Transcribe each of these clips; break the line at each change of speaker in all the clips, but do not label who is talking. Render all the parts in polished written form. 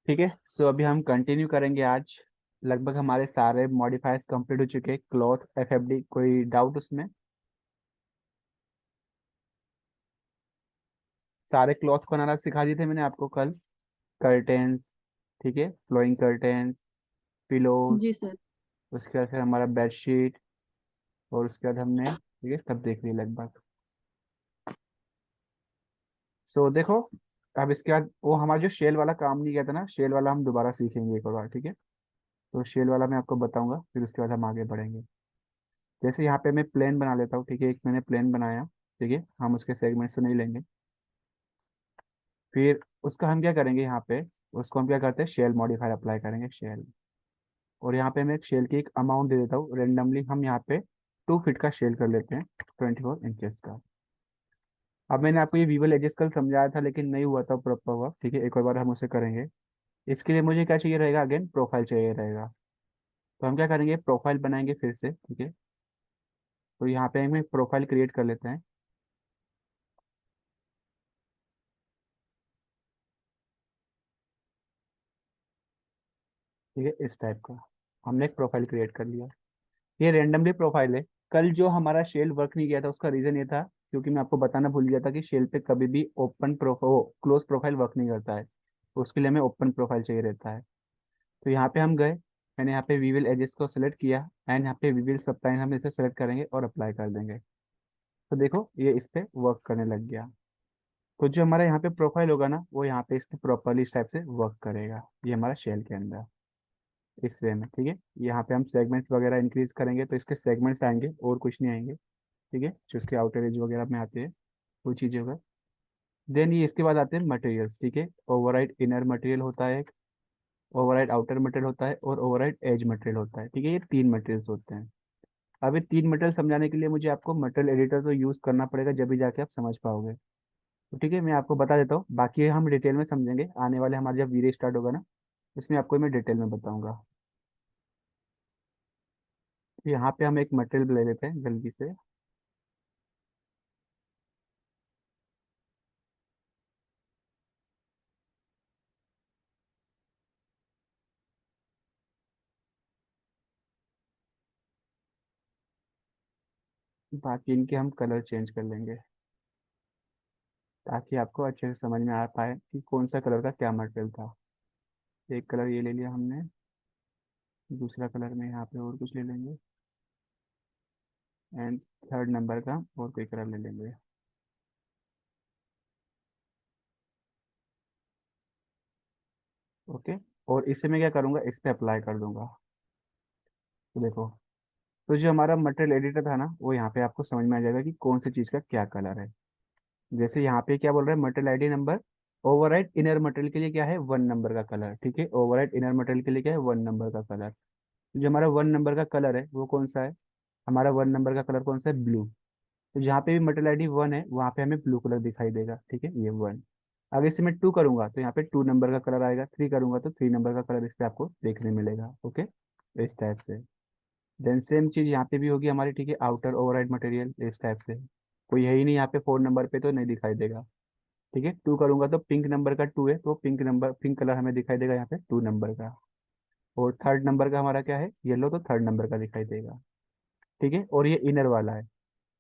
ठीक है, सो अभी हम कंटिन्यू करेंगे आज। लगभग हमारे सारे मॉडिफायर्स कंप्लीट हो चुके हैं। क्लॉथ, एफएफडी, कोई डाउट उसमें? सारे क्लॉथ को बनाना सिखा दिए थे मैंने आपको कल। कर्टेन्स, ठीक है, फ्लोइंग कर्टेन्स, पिलोज,
जी सर।
उसके बाद फिर हमारा बेडशीट, और उसके बाद हमने, ठीक है, सब देख लिया लगभग। सो देखो, अब इसके बाद वो हमारा जो शेल वाला काम नहीं किया था ना, शेल वाला हम दोबारा सीखेंगे एक और बार, ठीक है। तो शेल वाला मैं आपको बताऊंगा, फिर उसके बाद हम आगे बढ़ेंगे। जैसे यहाँ पे मैं प्लेन बना लेता हूँ, ठीक है, एक मैंने प्लेन बनाया, ठीक है, हम उसके सेगमेंट से नहीं लेंगे। फिर उसका हम क्या करेंगे यहाँ पे, उसको हम क्या करते हैं, शेल मॉडिफायर अप्लाई करेंगे, शेल। और यहाँ पे मैं एक शेल की एक अमाउंट दे देता हूँ रेंडमली, हम यहाँ पे 2 फीट का शेल कर लेते हैं, 24 इंचेस का। अब मैंने आपको ये वीवल एजेस कल समझाया था, लेकिन नहीं हुआ था प्रॉपर वर्क, ठीक है, एक और बार हम उसे करेंगे। इसके लिए मुझे क्या चाहिए रहेगा, अगेन प्रोफाइल चाहिए रहेगा। तो हम क्या करेंगे, प्रोफाइल बनाएंगे फिर से, ठीक है। तो यहाँ पे हम एक प्रोफाइल क्रिएट कर लेते हैं, ठीक है, इस टाइप का। हमने एक प्रोफाइल क्रिएट कर लिया। ये रेंडमली प्रोफाइल है। कल जो हमारा शेल वर्क नहीं किया था, उसका रीजन ये था क्योंकि मैं आपको बताना भूल गया था कि शेल पे कभी भी open profile, close profile work नहीं करता है। उसके लिए हमें ओपन प्रोफाइल चाहिए रहता है। तो यहाँ पे हम गए, मैंने यहाँ पे वीविल एजेस को सिलेक्ट किया, एंड यहाँ पे वीविल सबटाइम हम इसे सेलेक्ट करेंगे और अप्लाई कर देंगे। तो देखो ये इस पे वर्क करने लग गया। तो जो हमारा यहाँ पे प्रोफाइल होगा ना, वो यहाँ पे इसके प्रॉपरली इस टाइप से वर्क करेगा, ये हमारा शेल के अंदर, इस वे में, ठीक है। यहाँ पे हम सेगमेंट्स वगैरह इंक्रीज करेंगे तो इसके सेगमेंट्स आएंगे और कुछ नहीं आएंगे, ठीक है, जो इसके आउटर एज वगैरह में आते हैं वो चीज़ें होगा। देन ये इसके बाद आते हैं मटेरियल्स, ठीक है। ओवरराइड इनर मटेरियल होता है एक, ओवरराइड आउटर मटेरियल होता है, और ओवरराइड एज मटेरियल होता है, ठीक है। ये 3 मटेरियल्स होते हैं। अब ये 3 मटेरियल समझाने के लिए मुझे आपको मटेरियल एडिटर तो यूज़ करना पड़ेगा, जब भी जाके आप समझ पाओगे। तो ठीक है, मैं आपको बता देता हूँ, बाकी हम डिटेल में समझेंगे आने वाले हमारा जब वीडियो स्टार्ट होगा ना, इसमें आपको मैं डिटेल में बताऊंगा। तो यहाँ पे हम एक मटेरियल ले लेते हैं जल्दी से। बाकी इनके हम कलर चेंज कर लेंगे, ताकि आपको अच्छे से समझ में आ पाए कि कौन सा कलर का क्या मटेरियल था। एक कलर ये ले लिया हमने, दूसरा कलर में यहाँ पे और कुछ ले लेंगे, एंड थर्ड नंबर का और कोई कलर ले लेंगे। ओके, और इसे मैं क्या करूँगा, इस पे अप्लाई कर दूंगा। तो देखो, तो जो हमारा मटेरियल एडिटर था ना, वो यहाँ पे आपको समझ में आ जाएगा कि कौन सी चीज़ का क्या कलर है। जैसे यहाँ पे क्या बोल रहा है, material ID number, override inner material के लिए क्या है, 1 नंबर का कलर, ठीक है। ओवरराइड इनर मटेरियल के लिए क्या है, 1 नंबर का कलर। जो हमारा 1 नंबर का कलर है वो कौन सा है, हमारा 1 नंबर का कलर कौन सा है, ब्लू। तो जहाँ पे भी मटेरियल आईडी 1 है, वहाँ पे हमें ब्लू कलर दिखाई देगा, ठीक है, ये 1। अगर इसे मैं 2 करूंगा तो यहाँ पे 2 नंबर का कलर आएगा, 3 करूंगा तो 3 नंबर का कलर इस पे आपको देखने मिलेगा, ओके, इस टाइप से। देन सेम चीज यहाँ पे भी होगी हमारी, ठीक है, आउटर ओवरराइड मटेरियल इस टाइप से। कोई है ही नहीं यहाँ पे 4 नंबर पे, तो नहीं दिखाई देगा, ठीक है। 2 करूंगा तो पिंक नंबर का 2 है, तो पिंक नंबर, पिंक कलर हमें दिखाई देगा यहाँ पे 2 नंबर का। और थर्ड नंबर का हमारा क्या है, येलो, तो थर्ड नंबर का दिखाई देगा, ठीक है। और ये इनर वाला है,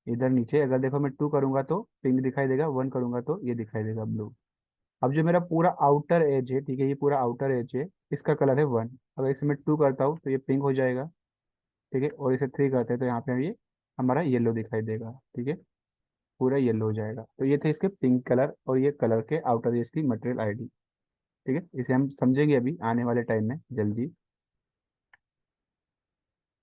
इधर नीचे अगर देखो मैं 2 करूंगा तो पिंक दिखाई देगा, 1 करूंगा तो ये दिखाई देगा ब्लू। अब जो मेरा पूरा आउटर एज है, ठीक है, ये पूरा आउटर एज है, इसका कलर है 1। अगर इसे मैं 2 करता हूँ तो ये पिंक हो जाएगा, ठीक है। और इसे 3 करते हैं तो यहाँ पे ये हमारा येलो दिखाई देगा, ठीक है, पूरा येलो हो जाएगा। तो ये थे इसके पिंक कलर और ये कलर के आउटर एज की मटेरियल आईडी, ठीक है। इसे हम समझेंगे अभी आने वाले टाइम में जल्दी।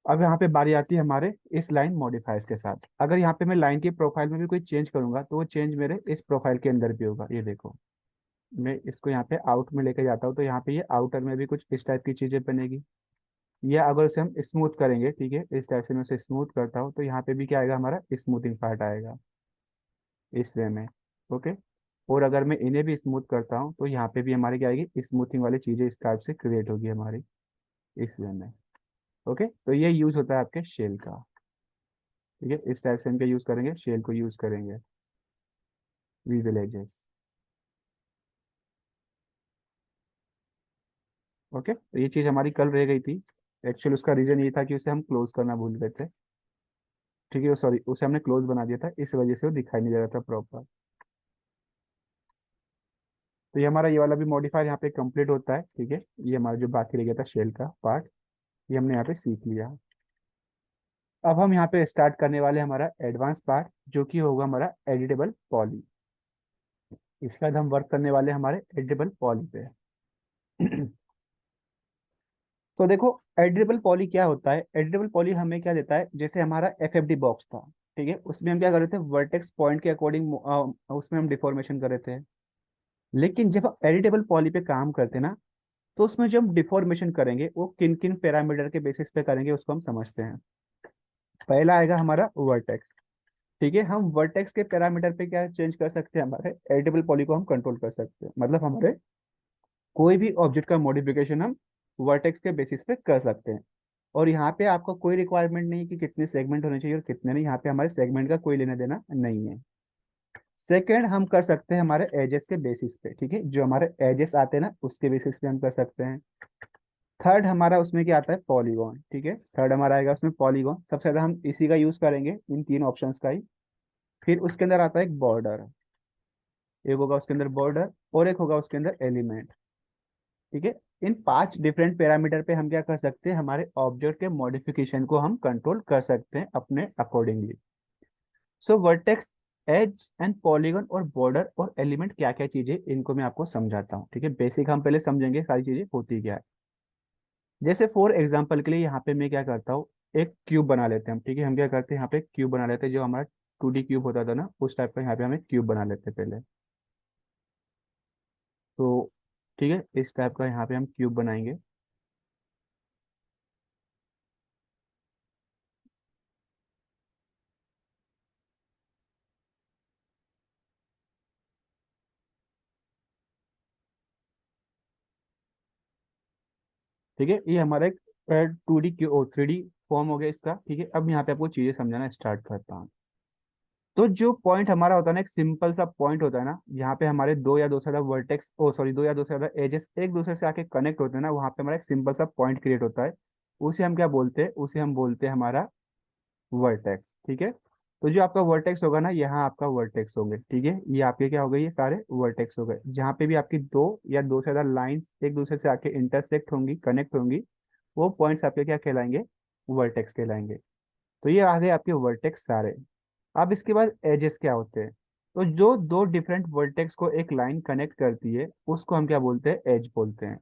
अब यहाँ पे बारी आती है हमारे इस लाइन मॉडिफायर्स के साथ। अगर यहाँ पे मैं लाइन की प्रोफाइल में भी कोई चेंज करूंगा तो वो चेंज मेरे इस प्रोफाइल के अंदर भी होगा, ये देखो। मैं इसको यहाँ पे आउट में लेके जाता हूँ तो यहाँ पे ये आउटर में भी कुछ इस टाइप की चीजें बनेगी। या अगर उसे हम स्मूथ करेंगे, ठीक है, इस टाइप से मैं उसे स्मूथ करता हूँ तो यहाँ पे भी क्या आएगा, हमारा स्मूथिंग पार्ट आएगा, इस वे में, ओके। और अगर मैं इन्हें भी स्मूथ करता हूँ तो यहाँ पे भी हमारी क्या आएगी, स्मूथिंग वाली चीजें इस टाइप से क्रिएट होगी हमारी, इस वे में, ओके। तो ये यूज होता है आपके शेल का, ठीक है, इस टाइप से इनका यूज करेंगे, शेल को यूज करेंगे, वी विलेजेस। ओके, तो ये चीज़ हमारी कल रह गई थी। एक्चुअली उसका रीजन ये था कि उसे हम क्लोज करना भूल गए थे। ठीक है, सॉरी, उसे हमने क्लोज बना दिया था, इस वजह से वो दिखाई नहीं दे रहा था प्रॉपर। तो ये हमारा ये वाला भी मॉडिफायर यहाँ पे कंप्लीट होता है। ठीक है, ये हमारा जो बाकी रह गया था शेल का पार्ट, ये हमने यहाँ पे सीख लिया। अब हम यहाँ पे स्टार्ट करने वाले हैं हमारा एडवांस पार्ट, जो कि होगा हमारा एडिटेबल पॉली। इसके बाद हम वर्क करने वाले हैं हमारे एडिटेबल पॉली पे। तो देखो, एडिटेबल पॉली क्या होता है। एडिटेबल पॉली हमें क्या देता है, जैसे हमारा एफएफडी बॉक्स था, ठीक है, उसमें हम क्या कर रहे थे, वर्टेक्स पॉइंट के अकॉर्डिंग उसमें हम डिफॉर्मेशन कर रहे थे। लेकिन जब हम एडिटेबल पॉली पे काम करते हैं ना, तो उसमें जो हम डिफॉर्मेशन करेंगे वो किन किन पैरामीटर के बेसिस पे करेंगे, उसको हम समझते हैं। पहला आएगा हमारा वर्टेक्स। ठीक है, हम वर्टेक्स के पैरामीटर पे क्या चेंज कर सकते हैं, हमारे एडिटेबल पॉली को हम कंट्रोल कर सकते हैं। मतलब हमारे कोई भी ऑब्जेक्ट का मॉडिफिकेशन हम वर्टेक्स के बेसिस पे कर सकते हैं। और यहाँ पे आपको कोई रिक्वायरमेंट नहीं है कि कितने सेगमेंट होने चाहिए और कितने नहीं, यहाँ पे हमारे सेगमेंट का कोई लेना देना नहीं है। सेकंड, हम कर सकते हैं हमारे एजेस के बेसिस पे। ठीक है, जो हमारे एजेस आते हैं ना, उसके बेसिस पे हम कर सकते हैं। थर्ड हमारा उसमें क्या आता है, पॉलीगॉन। ठीक है, थर्ड हमारा आएगा उसमें पॉलीगॉन, सबसे ज्यादा हम इसी का यूज करेंगे, इन तीन ऑप्शंस का ही। फिर उसके अंदर आता है एक बॉर्डर, एक होगा उसके अंदर बॉर्डर, और एक होगा उसके अंदर एलिमेंट। ठीक है, इन पांच डिफरेंट पैरामीटर पे हम क्या कर सकते हैं, हमारे ऑब्जेक्ट के मॉडिफिकेशन को हम कंट्रोल कर सकते हैं अपने accordingly. So vertex, edge and polygon और बॉर्डर और एलिमेंट क्या क्या चीजें, इनको मैं आपको समझाता हूँ। ठीक है, बेसिक हम पहले समझेंगे सारी चीजें होती क्या है। जैसे फॉर एग्जांपल के लिए यहाँ पे मैं क्या करता हूँ, एक क्यूब बना लेते हैं हम। ठीक है, हम क्या करते हैं, यहाँ पे क्यूब बना लेते हैं, जो हमारा 2D क्यूब होता था ना, उस टाइप का यहाँ पे हम एक क्यूब बना लेते हैं पहले। तो ठीक है, इस टाइप का यहाँ पे हम क्यूब बनाएंगे। ठीक है, ये हमारा एक 2D क्यूब, 3D फॉर्म हो गया इसका। ठीक है, अब यहाँ पे आपको चीजें समझाना स्टार्ट करता हूँ। तो जो पॉइंट हमारा होता है ना, एक सिंपल सा पॉइंट होता है ना, यहाँ पे हमारे दो या दो से ज्यादा वर्टेक्स, ओ सॉरी, दो या दो से ज्यादा एजेस एक दूसरे से आके कनेक्ट होते हैं ना, वहाँ पे हमारा एक सिंपल सा पॉइंट क्रिएट होता है। उसे हम क्या बोलते हैं, उसे हम बोलते हैं हमारा वर्टेक्स। ठीक है, तो जो आपका वर्टेक्स होगा ना, यहाँ आपका वर्टेक्स होंगे। ठीक है, ये आपके क्या हो गए, ये सारे वर्टेक्स हो गए। जहाँ पे भी आपकी दो या दो से ज्यादा लाइंस एक दूसरे से आके इंटरसेक्ट होंगी, कनेक्ट होंगी, वो पॉइंट्स आपके क्या कहलाएंगे, वर्टेक्स कहलाएंगे। तो ये आ गए आपके वर्टेक्स सारे। अब इसके बाद एजेस क्या होते हैं, तो जो दो डिफरेंट वर्टेक्स को एक लाइन कनेक्ट करती है, उसको हम क्या बोलते हैं, एज बोलते हैं।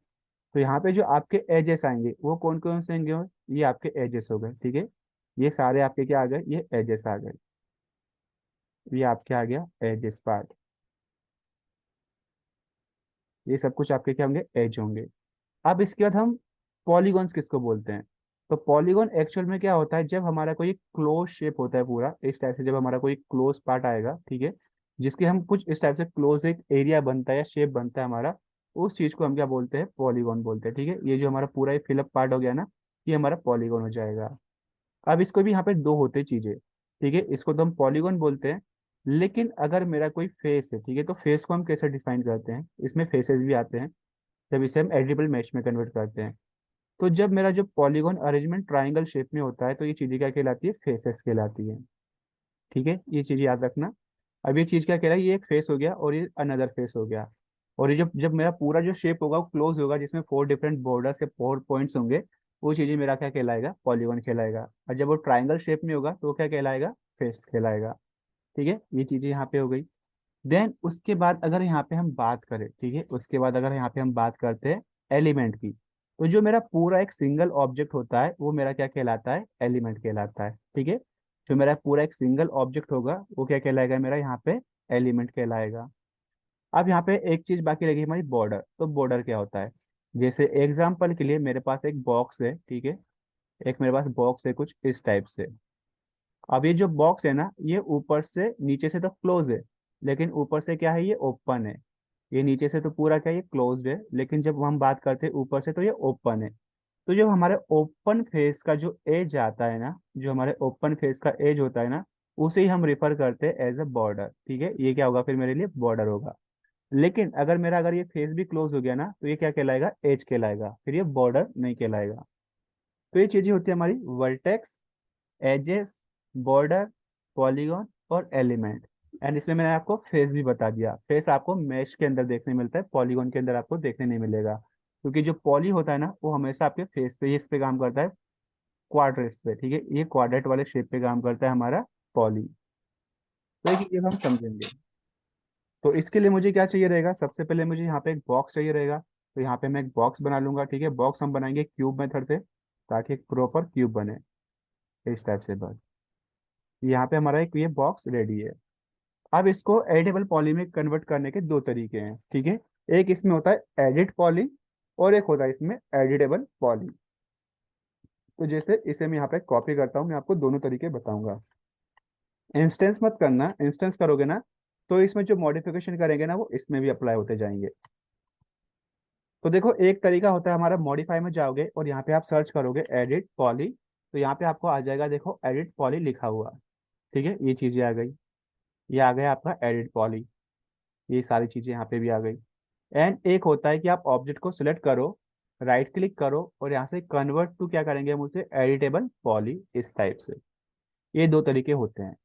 तो यहाँ पे जो आपके एजेस आएंगे वो कौन कौन से होंगे, ये आपके एजेस हो गए। ठीक है, ये सारे आपके क्या आ गए, ये एजेस आ गए। ये आपके आ गया एजेस पार्ट, ये सब कुछ आपके क्या होंगे, एज होंगे। अब इसके बाद हम पॉलीगॉन्स किसको बोलते हैं। तो पॉलीगॉन एक्चुअल में क्या होता है, जब हमारा कोई क्लोज शेप होता है पूरा इस टाइप से, जब हमारा कोई क्लोज पार्ट आएगा, ठीक है, जिसके हम कुछ इस टाइप से क्लोज एक एरिया बनता है या शेप बनता है हमारा, उस चीज को हम क्या बोलते हैं, पॉलीगॉन बोलते हैं। ठीक है, ये जो हमारा पूरा ये फिलअप पार्ट हो गया ना, ये हमारा पॉलीगॉन हो जाएगा। अब इसको भी यहाँ पे दो होते चीजें। ठीक है, इसको तो हम पॉलीगॉन बोलते हैं। लेकिन अगर मेरा कोई फेस है, ठीक है, तो फेस को हम कैसे डिफाइन करते हैं, इसमें फेसेस भी आते हैं, जब इसे हम एडिबल मैश में कन्वर्ट करते हैं। तो जब मेरा जो पॉलीगॉन अरेंजमेंट ट्राइंगल शेप में होता है, तो ये चीजें क्या कहलाती है, फेसेस कहलाती है। ठीक है, ये चीज याद रखना। अब ये चीज क्या कह रहा है, ये एक फेस हो गया और ये अनदर फेस हो गया। और ये जब जब मेरा पूरा जो शेप होगा वो क्लोज होगा, जिसमें फोर डिफरेंट बॉर्डर से फोर पॉइंट्स होंगे, वो चीजें मेरा क्या कहलाएगा, पॉलीगॉन कहलाएगा। और जब वो ट्राइंगल शेप में होगा तो वो क्या कहलाएगा, फेस कहलाएगा। ठीक है, ये चीजें यहाँ पे हो गई। देन उसके बाद अगर यहाँ पे हम बात करें, ठीक है, उसके बाद अगर यहाँ पे हम बात करते हैं एलिमेंट की, तो जो मेरा पूरा एक सिंगल ऑब्जेक्ट होता है वो मेरा क्या कहलाता है, एलिमेंट कहलाता है। ठीक है, जो मेरा पूरा एक सिंगल ऑब्जेक्ट होगा वो क्या कहलाएगा, मेरा यहाँ पे एलिमेंट कहलाएगा। अब यहाँ पे एक चीज बाकी रही हमारी, बॉर्डर। तो बॉर्डर क्या होता है, जैसे एग्जाम्पल के लिए मेरे पास एक बॉक्स है। ठीक है, एक मेरे पास बॉक्स है कुछ इस टाइप से। अब ये जो बॉक्स है ना, ये ऊपर से नीचे से तो क्लोज है, लेकिन ऊपर से क्या है, ये ओपन है। ये नीचे से तो पूरा क्या है, ये क्लोज्ड है, लेकिन जब हम बात करते हैं ऊपर से तो ये ओपन है। तो जो हमारे ओपन फेस का जो एज आता है ना, जो हमारे ओपन फेस का एज होता है ना, उसे ही हम रिफर करते हैं एज अ बॉर्डर। ठीक है, ये क्या होगा फिर मेरे लिए, बॉर्डर होगा। लेकिन अगर ये फेस भी क्लोज हो गया ना, तो ये क्या कहलाएगा, एज कहलाएगा, फिर ये बॉर्डर नहीं कहलाएगा। तो ये चीजें होती है हमारी वर्टेक्स, एजेस, बॉर्डर, पॉलीगॉन और एलिमेंट। एंड इसमें मैंने आपको फेस भी बता दिया। फेस आपको मैश के अंदर देखने मिलता है, पॉलीगॉन के अंदर आपको देखने नहीं मिलेगा, क्योंकि जो पॉली होता है ना, वो हमेशा आपके फेस पे, इस पे काम करता है, क्वाड्रेट्स पे, ठीक है, ये क्वाड्रेट वाले शेप पे काम करता है हमारा पॉली। तो ये चीजें हम समझेंगे। तो इसके लिए मुझे क्या चाहिए रहेगा, सबसे पहले मुझे यहाँ पे एक बॉक्स चाहिए रहेगा। तो यहाँ पे मैं एक बॉक्स बना लूंगा, ठीक है। बॉक्स हम बनाएंगे क्यूब मेथड से, ताकि एक प्रॉपर क्यूब बने इस टाइप से। बस यहाँ पे हमारा एक ये बॉक्स रेडी है। अब इसको एडिटेबल पॉली में कन्वर्ट करने के दो तरीके हैं, ठीक है। एक इसमें होता है एडिट पॉली, और एक होता है इसमें एडिटेबल पॉली। तो जैसे इसे मैं यहाँ पे कॉपी करता हूँ, मैं आपको दोनों तरीके बताऊंगा। इंस्टेंस मत करना, इंस्टेंस करोगे ना तो इसमें जो मॉडिफिकेशन करेंगे ना, वो इसमें भी अप्लाई होते जाएंगे। तो देखो, एक तरीका होता है हमारा, मॉडिफाई में जाओगे और यहाँ पे आप सर्च करोगे एडिट पॉली, तो यहाँ पे आपको आ जाएगा, देखो एडिट पॉली लिखा हुआ, ठीक है। ये चीजें आ गई, ये आ गया आपका एडिट पॉली, ये सारी चीजें यहाँ पे भी आ गई। एंड एक होता है कि आप ऑब्जेक्ट को सिलेक्ट करो, राइट क्लिक करो, और यहाँ से कन्वर्ट टू क्या करेंगे हम उसे, एडिटेबल पॉली, इस टाइप से। ये दो तरीके होते हैं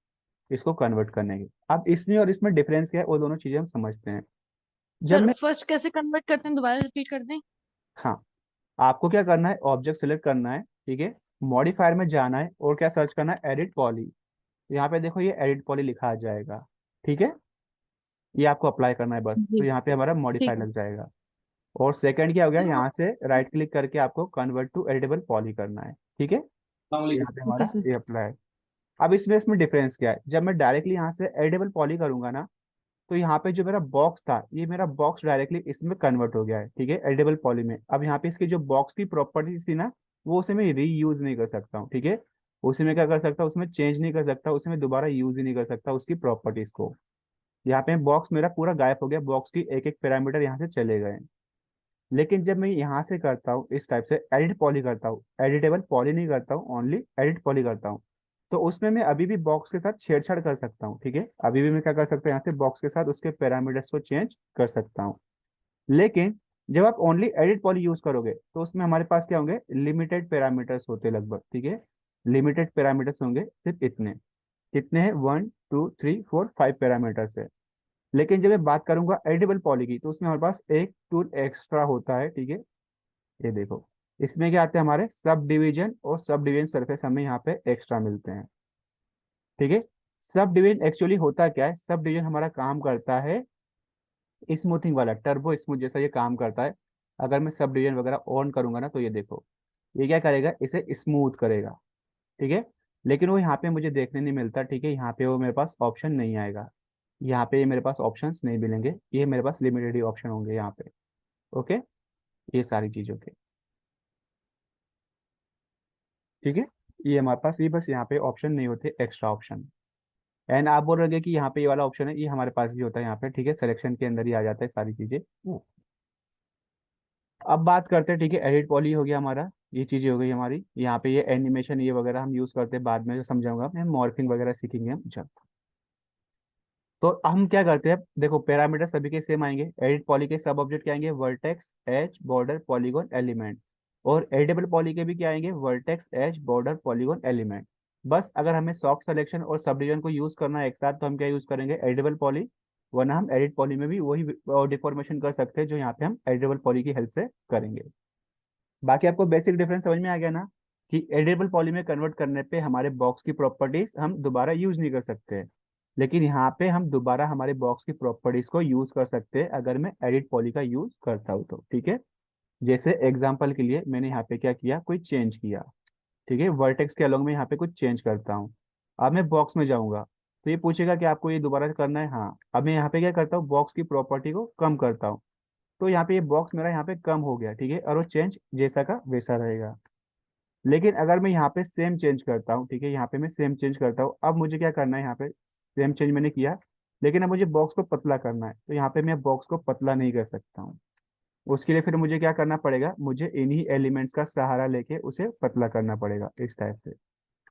इसको कन्वर्ट करने के। अब इसमें और इसमें डिफरेंस क्या है, वो दोनों चीजें हम समझते हैं। जब
सर
मैं,
फर्स्ट कैसे कन्वर्ट करते हैं, दोबारा रिपीट कर दें।
हाँ, आपको क्या करना है, ऑब्जेक्ट सिलेक्ट करना है, ठीक है। मॉडिफायर में जाना है और क्या सर्च करना है, एडिट पॉली। यहाँ पे देखो ये एडिट पॉली लिखा आ जाएगा, ठीक है। ये आपको अप्लाई करना है बस, तो
जी।
यहाँ पे हमारा
ठीक
मॉडिफायर
है।
लग जाएगा। और सेकंड क्या हो गया,
तो
यहाँ से राइट क्लिक करके आपको कन्वर्ट टू एडिटेबल पॉली करना है, ठीक है। यहाँ पे
ओके
हमारा
सर।
ये अप्लाई। अब इसमें डिफरेंस क्या है, जब मैं डायरेक्टली यहाँ से एडिटेबल पॉली करूंगा ना, तो यहाँ पे जो मेरा बॉक्स था, ये मेरा बॉक्स डायरेक्टली इसमें कन्वर्ट हो गया है, ठीक है, एडिटेबल पॉली में। अब यहाँ पे इसकी जो बॉक्स की प्रॉपर्टीज थी ना, वो उसे मैं रीयूज नहीं कर सकता हूँ, ठीक है। उसे मैं क्या कर सकता हूँ, उसमें चेंज नहीं कर सकता, उसे मैं दोबारा यूज ही नहीं कर सकता उसकी प्रॉपर्टीज को। यहाँ पे बॉक्स मेरा पूरा गायब हो गया, बॉक्स की एक एक पैरामीटर यहाँ से चले गए। लेकिन जब मैं यहाँ से करता हूँ इस टाइप से एडिट पॉली करता हूँ, एडिटेबल पॉली नहीं करता हूँ, ओनली एडिट पॉली करता हूँ, तो उसमें मैं अभी भी बॉक्स के साथ छेड़छाड़ कर सकता हूँ, ठीक है। अभी भी मैं क्या कर सकता हूँ, यहाँ से बॉक्स के साथ उसके पैरामीटर्स को चेंज कर सकता हूँ। लेकिन जब आप ओनली एडिट पॉली यूज करोगे, तो उसमें हमारे पास क्या होंगे, लिमिटेड पैरामीटर्स होते लगभग, ठीक है। लिमिटेड पैरामीटर्स होंगे, सिर्फ इतने। कितने हैं, 1 2 3 4 5 पैरामीटर्स है। लेकिन जब मैं बात करूंगा एडिटेबल पॉली की, तो उसमें हमारे पास एक टूल एक्स्ट्रा होता है, ठीक है। ये देखो, इसमें क्या आते हैं, हमारे सब डिवीजन और सब डिवीजन सरफेस हमें यहाँ पे एक्स्ट्रा मिलते हैं, ठीक है। सब डिवीजन एक्चुअली होता क्या है, सब डिवीजन हमारा काम करता है स्मूथिंग वाला, टर्बो स्मूथ जैसा ये काम करता है। अगर मैं सब डिवीजन वगैरह ऑन करूंगा ना, तो ये देखो, ये क्या करेगा, इसे स्मूथ करेगा, ठीक है। लेकिन वो यहाँ पे मुझे देखने नहीं मिलता, ठीक है। यहाँ पे वो मेरे पास ऑप्शन नहीं आएगा, यहाँ पे ये मेरे पास ऑप्शंस नहीं मिलेंगे, ये मेरे पास लिमिटेड ही ऑप्शन होंगे यहाँ पे। ओके, ये सारी चीजों के, ठीक है। ये हमारे पास, ये बस यहाँ पे ऑप्शन नहीं होते, एक्स्ट्रा ऑप्शन। एंड आप बोल रहे हैं कि यहाँ पे ये वाला ऑप्शन है, ये हमारे पास भी होता है यहाँ पे, ठीक है। सिलेक्शन के अंदर ही आ जाता है सारी चीजें। अब बात करते हैं, ठीक है, एडिट पॉली हो गया हमारा, ये चीजें हो गई हमारी। यहाँ पे ये एनिमेशन ये वगैरह हम यूज करते हैं, बाद में जो समझाऊंगा मैं, मॉर्फिंग वगैरह सीखेंगे हम जब। तो हम क्या करते हैं, देखो पैरामीटर सभी के सेम आएंगे। एडिट पॉली के सब ऑब्जेक्ट क्या आएंगे, vertex, edge, border, polygon, element. और एडिटेबल पॉली के भी क्या आएंगे, vertex, edge, border, polygon, element. बस अगर हमें सॉफ्ट सिलेक्शन और सब डिवीजन को यूज करना है एक साथ, तो हम क्या यूज करेंगे, एडिटेबल पॉली। वरना हम एडिट पॉली में भी वही डिफॉर्मेशन कर सकते हैं जो यहाँ पे हम एडिटेबल पॉली की हेल्प से करेंगे। बाकी आपको बेसिक डिफरेंस समझ में आ गया ना, कि एडिटेबल पॉली में कन्वर्ट करने पे हमारे बॉक्स की प्रॉपर्टीज हम दोबारा यूज नहीं कर सकते, लेकिन यहाँ पे हम दोबारा हमारे बॉक्स की प्रॉपर्टीज को यूज कर सकते हैं अगर मैं एडिट पॉली का यूज करता हूँ तो, ठीक है। जैसे एग्जांपल के लिए मैंने यहाँ पे क्या किया, कोई चेंज किया, ठीक है। वर्टेक्स के अलॉन्ग में यहाँ पे कुछ चेंज करता हूँ। अब मैं बॉक्स में जाऊंगा, तो ये पूछेगा कि आपको ये दोबारा करना है, हाँ। अब मैं यहाँ पे क्या करता हूँ, बॉक्स की प्रॉपर्टी को कम करता हूँ, तो यहाँ पे ये बॉक्स मेरा यहाँ पे कम हो गया, ठीक है। और वो चेंज जैसा का वैसा रहेगा। लेकिन अगर मैं यहाँ पे सेम चेंज करता हूँ, ठीक है, यहाँ पे मैं सेम चेंज करता हूँ, अब मुझे क्या करना है, यहाँ पे सेम चेंज मैंने किया, लेकिन अब मुझे बॉक्स को पतला करना है, तो यहाँ पे मैं बॉक्स को पतला नहीं कर सकता हूँ। उसके लिए फिर मुझे क्या करना पड़ेगा, मुझे इन्हीं एलिमेंट्स का सहारा लेके उसे पतला करना पड़ेगा इस टाइप से।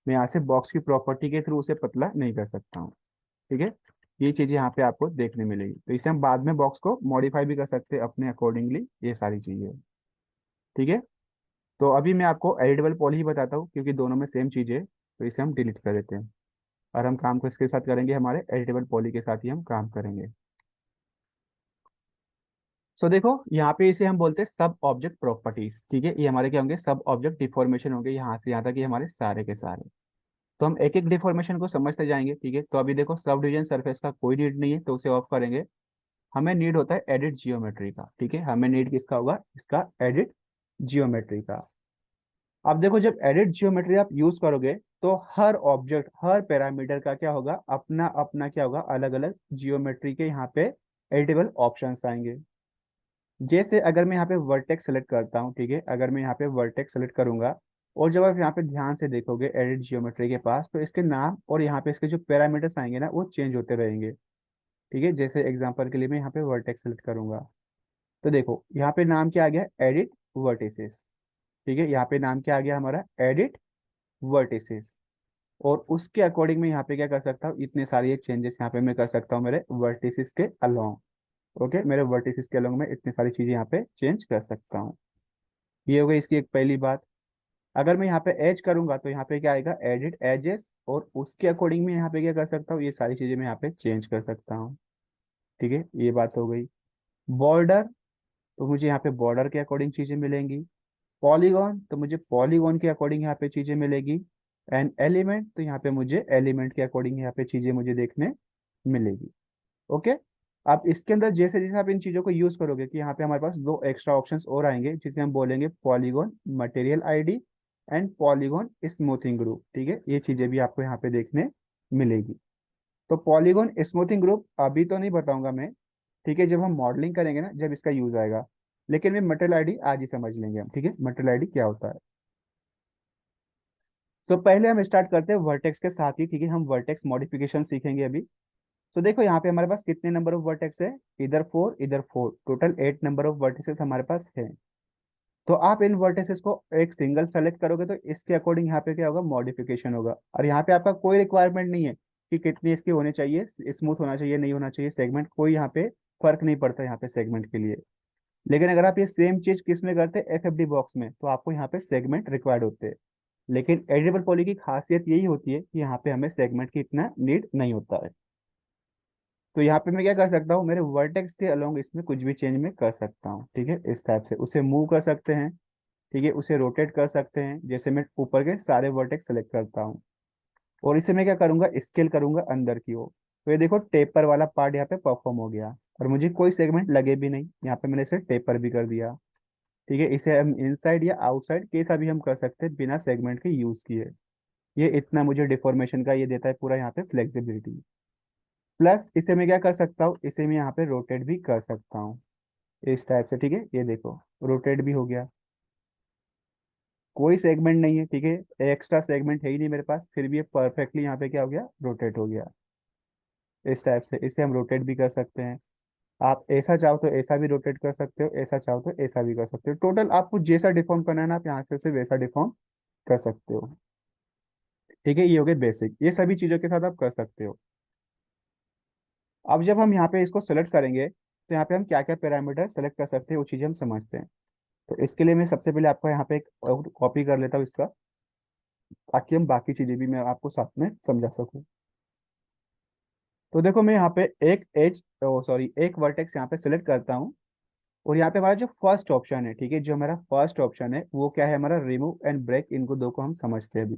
मैं यहाँ से बॉक्स की प्रॉपर्टी के थ्रू उसे पतला नहीं कर सकता हूँ, ठीक है। ये चीज़ यहाँ पे आपको देखने मिलेगी। तो इसे हम बाद में बॉक्स को मॉडिफाई भी कर सकते हैं अपने अकॉर्डिंगली, ये सारी चीज़ें। ठीक है। तो अभी मैं आपको एडिटेबल पॉली ही बताता हूँ, क्योंकि दोनों में सेम चीज़ है, तो इसे हम डिलीट कर देते हैं। और हम काम को इसके साथ करेंगे, हमारे एडिटेबल पॉली के साथ ही हम काम करेंगे। सो देखो यहाँ पे इसे हम बोलते हैं सब ऑब्जेक्ट प्रॉपर्टीज। ठीक है, ये हमारे क्या होंगे, सब ऑब्जेक्ट डिफॉर्मेशन होंगे यहाँ से यहाँ तक, ये हमारे सारे के सारे। तो हम एक एक डिफॉर्मेशन को समझते जाएंगे। ठीक है, तो अभी देखो सब डिवीजन सरफेस का कोई नीड नहीं है, तो उसे ऑफ करेंगे। हमें नीड होता है एडिट जियोमेट्री का। ठीक है, हमें नीड किसका होगा, इसका एडिट जियोमेट्री का। अब देखो जब एडिट जियोमेट्री आप यूज करोगे, तो हर ऑब्जेक्ट, हर पैरामीटर का क्या होगा, अपना अपना क्या होगा, अलग अलग जियोमेट्री के यहाँ पे एडिटेबल ऑप्शंस आएंगे। जैसे अगर मैं यहाँ पे वर्टेक्स सेलेक्ट करता हूँ, ठीक है, अगर मैं यहाँ पे वर्टेक्स सेलेक्ट करूंगा, और जब आप यहाँ पे ध्यान से देखोगे एडिट जियोमेट्री के पास, तो इसके नाम और यहाँ पे इसके जो पैरामीटर्स आएंगे ना, वो चेंज होते रहेंगे। ठीक है, जैसे एग्जांपल के लिए मैं यहाँ पे वर्टेक्स सेलेक्ट करूंगा, तो देखो यहाँ पे नाम क्या आ गया, एडिट वर्टिसेस। ठीक है, यहाँ पे नाम क्या आ गया हमारा, एडिट वर्टिसेस। और उसके अकॉर्डिंग मैं यहाँ पे क्या कर सकता हूँ, इतने सारे ये चेंजेस यहाँ पे मैं कर सकता हूँ मेरे वर्टिसेस के अलोंग। ओके, मेरे वर्टिसेस के अलोंग में इतनी सारी चीजें यहाँ पे चेंज कर सकता हूँ। ये हो गई इसकी एक पहली बात। अगर मैं यहाँ पे एज करूंगा, तो यहाँ पे क्या आएगा, एडिट एजेस, और उसके अकॉर्डिंग में यहाँ पे क्या कर सकता हूँ, ये सारी चीजें मैं यहाँ पे चेंज कर सकता हूँ। ठीक है, ये बात हो गई। बॉर्डर, तो मुझे यहाँ पे बॉर्डर के अकॉर्डिंग चीजें मिलेंगी। पॉलीगॉन, तो मुझे पॉलीगॉन के अकॉर्डिंग यहाँ पे चीजें मिलेगी। एंड एलिमेंट, तो यहाँ पे मुझे एलिमेंट के अकॉर्डिंग यहाँ पे चीजें मुझे देखने मिलेगी। ओके। अब इसके अंदर जैसे जैसे आप इन चीजों को यूज करोगे, कि यहाँ पे हमारे पास दो एक्स्ट्रा ऑप्शंस और आएंगे, जिसे हम बोलेंगे polygon material ID and polygon smoothing group. ठीक है, ये चीजें भी आपको यहाँ पे देखने मिलेगी। तो पॉलीगॉन स्मूथिंग ग्रुप अभी तो नहीं बताऊंगा मैं, ठीक है, जब हम मॉडलिंग करेंगे ना, जब इसका यूज आएगा। लेकिन मैं मटेरियल आईडी आज ही समझ लेंगे हम। ठीक है, मटेरियल आईडी क्या होता है। तो पहले हम स्टार्ट करते हैं वर्टेक्स के साथ ही। ठीक है, हम वर्टेक्स मॉडिफिकेशन सीखेंगे अभी। तो देखो यहाँ पे हमारे पास कितने नंबर ऑफ वर्टेक्स है, इधर 4 इधर 4, टोटल 8 नंबर ऑफ वर्टिसेस हमारे पास है। तो आप इन वर्टिसेस को एक सिंगल सेलेक्ट करोगे, तो इसके अकॉर्डिंग यहाँ पे क्या होगा, मॉडिफिकेशन होगा। और यहाँ पे आपका कोई रिक्वायरमेंट नहीं है कि कितनी इसकी होने चाहिए, स्मूथ होना चाहिए नहीं होना चाहिए, सेगमेंट, कोई यहाँ पे फर्क नहीं पड़ता यहाँ पे सेगमेंट के लिए। लेकिन अगर आप ये सेम चीज किस में करते हैं, एफ बॉक्स में, तो आपको यहाँ पे सेगमेंट रिक्वायर्ड होते हैं। लेकिन एडिटेबल पॉली की खासियत यही होती है कि यहाँ पे हमें सेगमेंट की इतना नीड नहीं होता है। तो यहाँ पे मैं क्या कर सकता हूँ, मेरे वर्टेक्स के अलोंग इसमें कुछ भी चेंज में कर सकता हूँ। ठीक है, इस टाइप से उसे मूव कर सकते हैं। ठीक है, उसे रोटेट कर सकते हैं, जैसे मैं ऊपर के सारे वर्टेक्स सेलेक्ट करता हूँ, और इसे मैं क्या करूंगा, स्केल करूंगा अंदर की ओर। तो ये देखो टेपर वाला पार्ट यहाँ पे परफॉर्म हो गया, और मुझे कोई सेगमेंट लगे भी नहीं, यहाँ पे मैंने इसे टेपर भी कर दिया। ठीक है, इसे हम इनसाइड या आउटसाइड कैसा भी हम कर सकते हैं बिना सेगमेंट के यूज किए। ये इतना मुझे डिफॉर्मेशन का ये देता है पूरा यहाँ पे फ्लेक्सिबिलिटी। प्लस इसे मैं क्या कर सकता हूँ, इसे मैं यहाँ पे रोटेट भी कर सकता हूँ इस टाइप से। ठीक है, ये देखो रोटेट भी हो गया, कोई सेगमेंट नहीं है। ठीक है, एक्स्ट्रा सेगमेंट है ही नहीं मेरे पास, फिर भी ये परफेक्टली यहाँ पे क्या हो गया, रोटेट हो गया इस टाइप से। इसे हम रोटेट भी कर सकते हैं। आप ऐसा चाहो तो ऐसा भी रोटेट कर सकते हो, ऐसा चाहो तो ऐसा भी कर सकते हो। टोटल आपको जैसा डिफॉर्म करना है ना, आप यहाँ से उसे वैसा डिफॉर्म कर सकते हो। ठीक है, ये हो गए बेसिक, ये सभी चीज़ों के साथ आप कर सकते हो। अब जब हम यहाँ पे इसको सेलेक्ट करेंगे, तो यहाँ पे हम क्या क्या पैरामीटर सेलेक्ट कर सकते हैं, वो चीज़ें हम समझते हैं। तो इसके लिए मैं सबसे पहले आपको यहाँ पे एक कॉपी कर लेता हूँ इसका, ताकि हम बाकी चीज़ें भी मैं आपको साथ में समझा सकूँ। तो देखो मैं यहाँ पे एक एज, सॉरी, एक वर्टेक्स यहाँ पे सेलेक्ट करता हूँ। और यहाँ पे हमारा जो फर्स्ट ऑप्शन है, ठीक है, जो हमारा फर्स्ट ऑप्शन है वो क्या है, हमारा रिमूव एंड ब्रेक। इनको दो को हम समझते हैं अभी।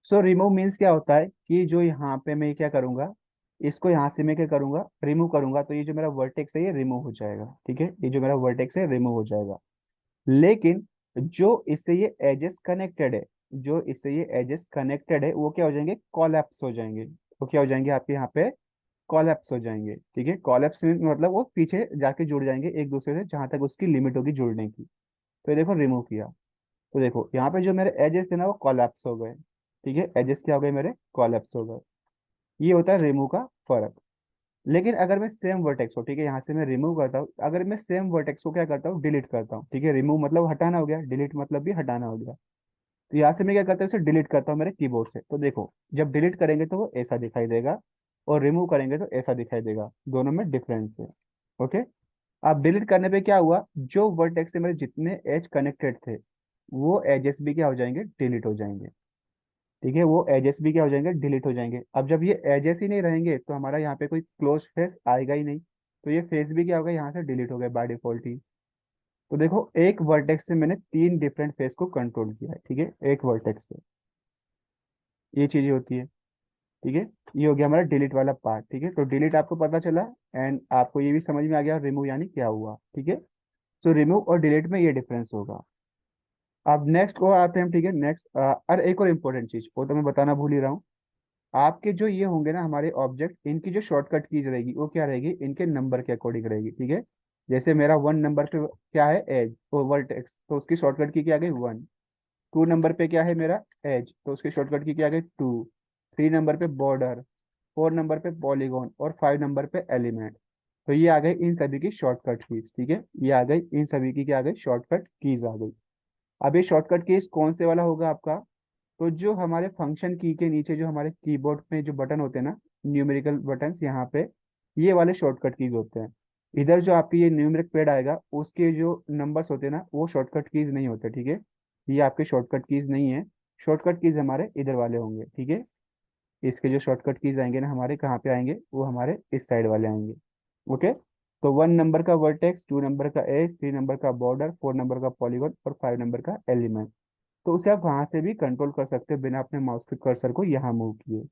सो रिमूव मीन्स क्या होता है, कि जो यहाँ पे मैं क्या करूंगा, इसको यहाँ से मैं क्या करूंगा, रिमूव करूंगा, तो ये जो मेरा वर्टेक्स है ये रिमूव हो जाएगा। ठीक है, ये जो मेरा वर्टेक्स है रिमूव हो जाएगा। लेकिन जो इससे ये एजेस कनेक्टेड है, जो इससे ये एजेस कनेक्टेड है, वो क्या हो जाएंगे, कॉलैप्स हो जाएंगे। वो क्या हो जाएंगे आपके यहाँ पे, कॉलैप्स हो जाएंगे। ठीक है, कॉलैप्स मतलब वो पीछे जाके जुड़ जाएंगे एक दूसरे से, जहां तक उसकी लिमिट होगी जुड़ने की। तो ये देखो रिमूव किया, तो देखो यहाँ पे जो मेरे एजेस थे ना, वो कॉलैप्स हो गए। ठीक है, एजेस क्या हो गए मेरे, कॉलैप्स हो गए। ये होता है रिमूव का फर्क। लेकिन अगर मैं सेम वर्टेक्स को, ठीक है, यहाँ से मैं रिमूव करता हूँ, अगर मैं सेम वर्टेक्स को क्या करता हूँ, डिलीट करता हूँ। ठीक है, रिमूव मतलब हटाना हो गया, डिलीट मतलब भी हटाना हो गया। तो यहाँ से मैं क्या करता हूँ, इसे डिलीट करता हूँ मेरे कीबोर्ड से। तो देखो जब डिलीट करेंगे तो वो ऐसा दिखाई देगा। और रिमूव करेंगे तो ऐसा दिखाई देगा, दोनों में डिफरेंस है। ओके। अब डिलीट करने पे क्या हुआ, जो वर्टेक्स से मेरे जितने एज कनेक्टेड थे वो एजेस भी क्या हो जाएंगे, डिलीट हो जाएंगे। ठीक है, वो एजेस भी क्या हो जाएंगे, डिलीट हो जाएंगे। अब जब ये एजेस ही नहीं रहेंगे तो हमारा यहाँ पे कोई क्लोज फेस आएगा ही नहीं, तो ये फेस भी क्या होगा, यहाँ से डिलीट हो गया बाय डिफॉल्ट ही। तो देखो एक वर्टेक्स से मैंने तीन डिफरेंट फेस को कंट्रोल किया है, ठीक है, एक वर्टेक्स से। ये चीजें होती है। ठीक है, ये हो गया हमारा डिलीट वाला पार्ट। ठीक है, तो डिलीट आपको पता चला, एंड आपको ये भी समझ में आ गया रिमूव यानी क्या हुआ। ठीक है, सो रिमूव और डिलीट में ये डिफरेंस होगा। अब नेक्स्ट को आते हैं हम। ठीक है, नेक्स्ट अरे एक और इम्पोर्टेंट चीज वो तो मैं बताना भूल ही रहा हूँ। आपके जो ये होंगे ना हमारे ऑब्जेक्ट, इनकी जो शॉर्टकट कीज रहेगी वो क्या रहेगी, इनके नंबर के अकॉर्डिंग रहेगी। ठीक है, जैसे मेरा 1 नंबर पे क्या है, एज और वर्टेक्स, तो उसकी शॉर्टकट की क्या गई 1। 2 नंबर पे क्या है मेरा, एज, तो उसकी शॉर्टकट की क्या गई 2। 3 नंबर पे बॉर्डर, 4 नंबर पे पॉलीगॉन, और 5 नंबर पे एलिमेंट। तो ये आ गई इन सभी की शॉर्टकट कीज। ठीक है, ये आ गई इन सभी की क्या आ गई, शॉर्टकट कीज आ गई। अब ये शॉर्टकट कीज कौन से वाला होगा आपका, तो जो हमारे फंक्शन की के नीचे जो हमारे कीबोर्ड में जो बटन होते हैं ना, न्यूमेरिकल बटन्स यहाँ पे, ये वाले शॉर्टकट कीज होते हैं। इधर जो आपकी ये न्यूमेरिक पैड आएगा उसके जो नंबर्स होते हैं ना वो शॉर्टकट कीज नहीं होते। ठीक है, ये आपके शॉर्टकट कीज नहीं है। शॉर्टकट कीज हमारे इधर वाले होंगे। ठीक है, इसके जो शॉर्टकट कीज आएंगे ना हमारे कहाँ पे आएंगे, वो हमारे इस साइड वाले आएंगे। ओके। तो 1 नंबर का वर्टेक्स, 2 नंबर का एज, 3 नंबर का बॉर्डर, 4 नंबर का पॉलीगॉन, और 5 नंबर का एलिमेंट। तो उसे आप वहां से भी कंट्रोल कर सकते हो बिना अपने माउस के कर्सर को यहाँ मूव किए।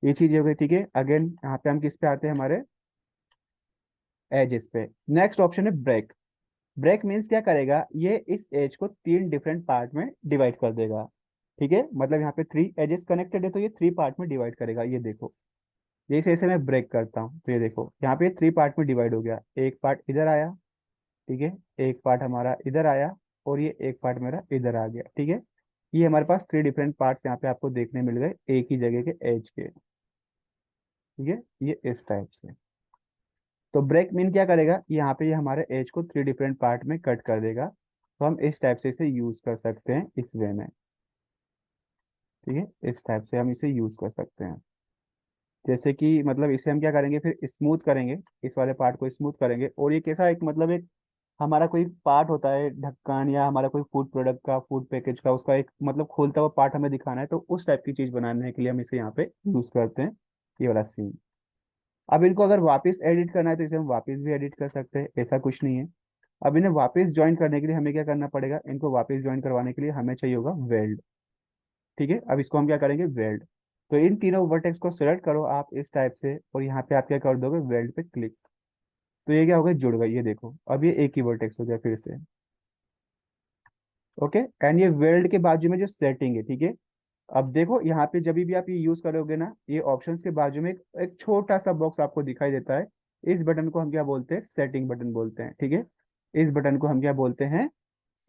ये चीज हो गई। ठीक है, अगेन यहाँ पे हम किस पे आते हैं, हमारे एजेस पे। नेक्स्ट ऑप्शन है ब्रेक। ब्रेक मीन्स क्या करेगा, ये इस एज को तीन डिफरेंट पार्ट में डिवाइड कर देगा। ठीक है, मतलब यहाँ पे 3 एजेस कनेक्टेड है तो ये 3 पार्ट में डिवाइड करेगा। ये देखो, जैसे ऐसे मैं ब्रेक करता हूँ तो ये देखो यहाँ पे 3 पार्ट में डिवाइड हो गया। एक पार्ट इधर आया, ठीक है, एक पार्ट हमारा इधर आया, और ये एक पार्ट मेरा इधर आ गया। ठीक है, ये हमारे पास 3 डिफरेंट पार्ट्स यहाँ पे आपको देखने मिल गए एक ही जगह के एज के। ठीक है, ये इस टाइप से। तो ब्रेक मीन क्या करेगा, यहाँ पे ये हमारे एज को 3 डिफरेंट पार्ट में कट कर देगा। तो हम इस टाइप से इसे यूज कर सकते हैं इस वे में। ठीक है, इस टाइप से हम इसे यूज कर सकते हैं। जैसे कि मतलब इसे हम क्या करेंगे, फिर स्मूथ करेंगे, इस वाले पार्ट को स्मूथ करेंगे। और ये कैसा एक मतलब एक हमारा कोई पार्ट होता है ढक्कन, या हमारा कोई फूड प्रोडक्ट का, फूड पैकेज का, उसका एक मतलब खोलता हुआ पार्ट हमें दिखाना है, तो उस टाइप की चीज बनाने के लिए हम इसे यहाँ पे यूज करते हैं, ये वाला सीन। अब इनको अगर वापस एडिट करना है तो इसे हम वापस भी एडिट कर सकते हैं, ऐसा कुछ नहीं है। अब इन्हें वापस ज्वाइन करने के लिए हमें क्या करना पड़ेगा, इनको वापस ज्वाइन करवाने के लिए हमें चाहिए होगा वेल्ड। ठीक है, अब इसको हम क्या करेंगे, वेल्ड। तो इन तीनों वर्टेक्स को सिलेक्ट करो आप इस टाइप से, और यहाँ पे आप क्या कर दोगे, वेल्ड पे क्लिक। तो ये क्या होगा, जुड़ गई, ये देखो अब ये एक ही वर्टेक्स हो गया फिर से। ओके, एंड ये वेल्ड के बाजू में जो सेटिंग है, ठीक है, अब देखो यहाँ पे जब भी आप ये यूज करोगे ना, ये ऑप्शंस के बाजू में एक छोटा सा बॉक्स आपको दिखाई देता है। इस बटन को हम क्या बोलते हैं, सेटिंग बटन बोलते हैं। ठीक है, इस बटन को हम क्या बोलते हैं,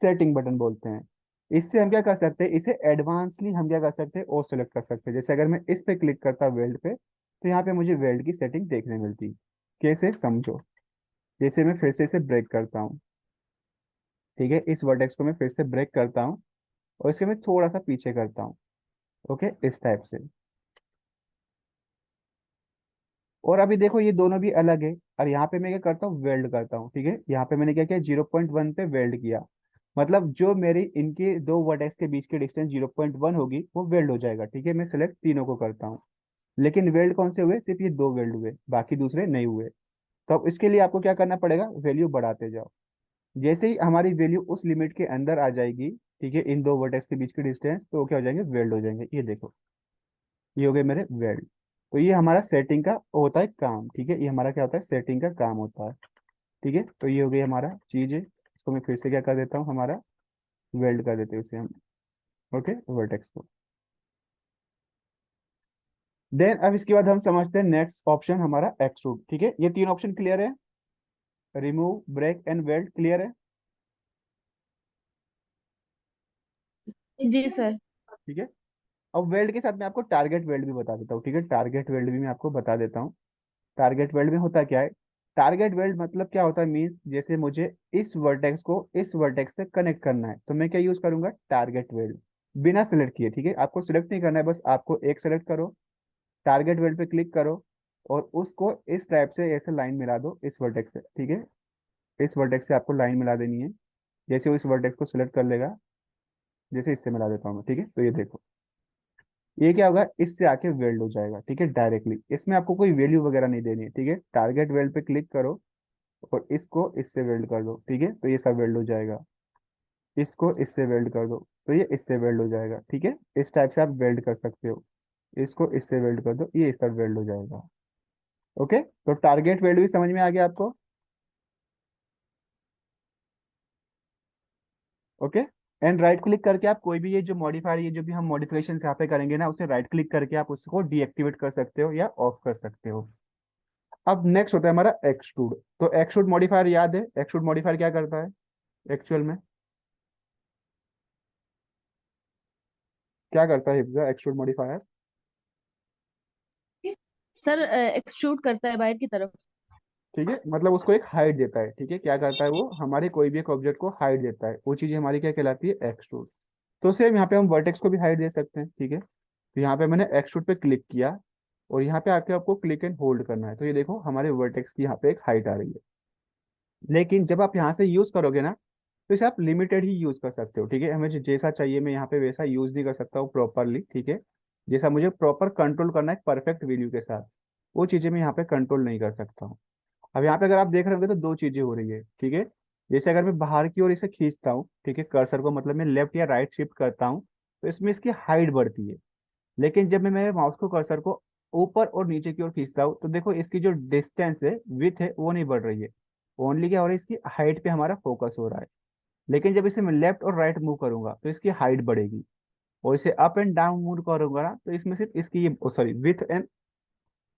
सेटिंग बटन बोलते हैं। इससे हम क्या कर सकते हैं, इसे एडवांसली हम क्या कर सकते हैं और सेलेक्ट कर सकते हैं। जैसे अगर मैं इस पे क्लिक करता वेल्ड पे, तो यहाँ पे मुझे वेल्ड की सेटिंग देखने मिलती। कैसे समझो, जैसे मैं फिर से इसे ब्रेक करता हूँ, ठीक है, इस वर्टेक्स को मैं फिर से ब्रेक करता हूँ, और इसके मैं थोड़ा सा पीछे करता हूँ। ओके, इस टाइप से। और अभी देखो ये दोनों भी अलग है, और यहाँ पे मैं क्या करता हूँ, वेल्ड करता हूँ। ठीक है, यहाँ पे मैंने क्या किया, 0.1 पे वेल्ड किया। मतलब जो मेरी इनके दो वर्टेक्स के बीच की डिस्टेंस 0.1 होगी वो वेल्ड हो जाएगा। ठीक है, मैं सिलेक्ट तीनों को करता हूँ, लेकिन वेल्ड कौन से हुए, सिर्फ ये दो वेल्ड हुए, बाकी दूसरे नहीं हुए। तो अब इसके लिए आपको क्या करना पड़ेगा, वैल्यू बढ़ाते जाओ। जैसे ही हमारी वैल्यू उस लिमिट के अंदर आ जाएगी, ठीक है, इन दो वर्टेक्स के बीच की डिस्टेंस, तो वो क्या हो जाएंगे, वेल्ड हो जाएंगे। ये देखो, ये हो गए मेरे वेल्ड। तो ये हमारा सेटिंग का होता है काम। ठीक है, ये हमारा क्या होता है, सेटिंग का काम होता है। ठीक है, तो ये हो गई हमारा चीज है, इसको मैं फिर से क्या कर देता हूँ, हमारा वेल्ड कर देते हैं उसे हम। ओके, वर्टेक्स को। देन अब इसके बाद हम समझते हैं नेक्स्ट ऑप्शन हमारा एक्सट्रूड। ठीक है, ये तीन ऑप्शन क्लियर है, remove, break and weld, clear है।
जी सर।
ठीक है, अब वेल्ड के साथ मैं आपको टारगेट वेल्ड भी बता देता हूँ। ठीक है, टारगेट वेल्ड भी मैं आपको बता देता हूँ। टारगेट वेल्ड में होता क्या है, टारगेट वेल्ड मतलब क्या होता है, मीन्स जैसे मुझे इस वर्टेक्स को इस वर्टेक्स से कनेक्ट करना है, तो मैं क्या यूज करूंगा, टारगेट वेल्ड, बिना सिलेक्ट किए। ठीक है, आपको सिलेक्ट नहीं करना है, बस आपको एक सेलेक्ट करो, टारगेट वेल्ड पे क्लिक करो और उसको इस टाइप से ऐसे लाइन मिला दो इस वर्टेक्स से, ठीक है। इस वर्टेक्स से आपको लाइन मिला देनी है। जैसे वो इस वर्टेक्स को सिलेक्ट कर लेगा, जैसे इससे मिला देता हूँ मैं, ठीक है। तो ये देखो, ये क्या होगा, इससे आके वेल्ड हो जाएगा, ठीक है, डायरेक्टली। इसमें आपको कोई वैल्यू वगैरह नहीं देनी है, ठीक है। टारगेट वेल्ड पे क्लिक करो और इसको इससे वेल्ड कर दो, ठीक है। तो ये सब वेल्ड हो जाएगा। इसको इससे वेल्ड कर दो तो ये इससे वेल्ड हो जाएगा, ठीक है। इस टाइप से आप वेल्ड कर सकते हो। इसको इससे वेल्ड कर दो, ये इस तरह वेल्ड हो जाएगा। ओके, तो टारगेट वेल्ड भी समझ में आ गया आपको। ओके। एंड राइट क्लिक करके आप कोई भी ये जो मॉडिफायर, ये जो भी हम मॉडिफिकेशन यहाँ पे करेंगे ना, उसे राइट क्लिक करके आप उसको डीएक्टिवेट कर सकते हो या ऑफ कर सकते हो। अब नेक्स्ट होता है हमारा एक्सट्रूड। तो एक्सट्रूड मॉडिफायर याद है, एक्सट्रूड मॉडिफायर क्या करता है एक्चुअल में, क्या करता है Hifza extrude modifier?
Sir extrude करता है बाहर की तरफ।
ठीक है, मतलब उसको एक हाइट देता है, ठीक है। क्या करता है वो, हमारे कोई भी एक ऑब्जेक्ट को हाइट देता है, वो चीज हमारी क्या कहलाती है, एक्सट्रूड। तो सेम यहाँ पे हम वर्टेक्स को भी हाइट दे सकते हैं, ठीक है। तो यहाँ पे मैंने एक्सट्रूड पे क्लिक किया और यहाँ पे आके आपको क्लिक एंड होल्ड करना है, तो ये देखो हमारे वर्टेक्स की यहाँ पे एक हाइट आ रही है। लेकिन जब आप यहाँ से यूज करोगे ना, तो इसे आप लिमिटेड ही यूज कर सकते हो, ठीक है। हमें जैसा चाहिए मैं यहाँ पे वैसा यूज नहीं कर सकता हूँ प्रॉपरली, ठीक है। जैसा मुझे प्रॉपर कंट्रोल करना है परफेक्ट वैल्यू के साथ, वो चीजें मैं यहाँ पे कंट्रोल नहीं कर सकता हूँ। अब यहाँ पे अगर आप देख रहे होंगे तो दो चीजें हो रही है, ठीक है। जैसे अगर मैं बाहर की ओर इसे खींचता हूँ, ठीक है, कर्सर को, मतलब मैं लेफ्ट या राइट शिफ्ट करता हूँ, तो इसमें इसकी हाइट बढ़ती है। लेकिन जब मैं मेरे माउस को, कर्सर को ऊपर और नीचे की ओर खींचता हूँ, तो देखो इसकी जो डिस्टेंस है, विथ है, वो नहीं बढ़ रही है। ओनली क्या हो रहा है, इसकी हाइट पे हमारा फोकस हो रहा है। लेकिन जब इसे मैं लेफ्ट और राइट मूव करूंगा तो इसकी हाइट बढ़ेगी। और इसे अप एंड डाउन मूव करूंगा ना, तो इसमें सिर्फ इसकी ये, सॉरी, विथ एंड,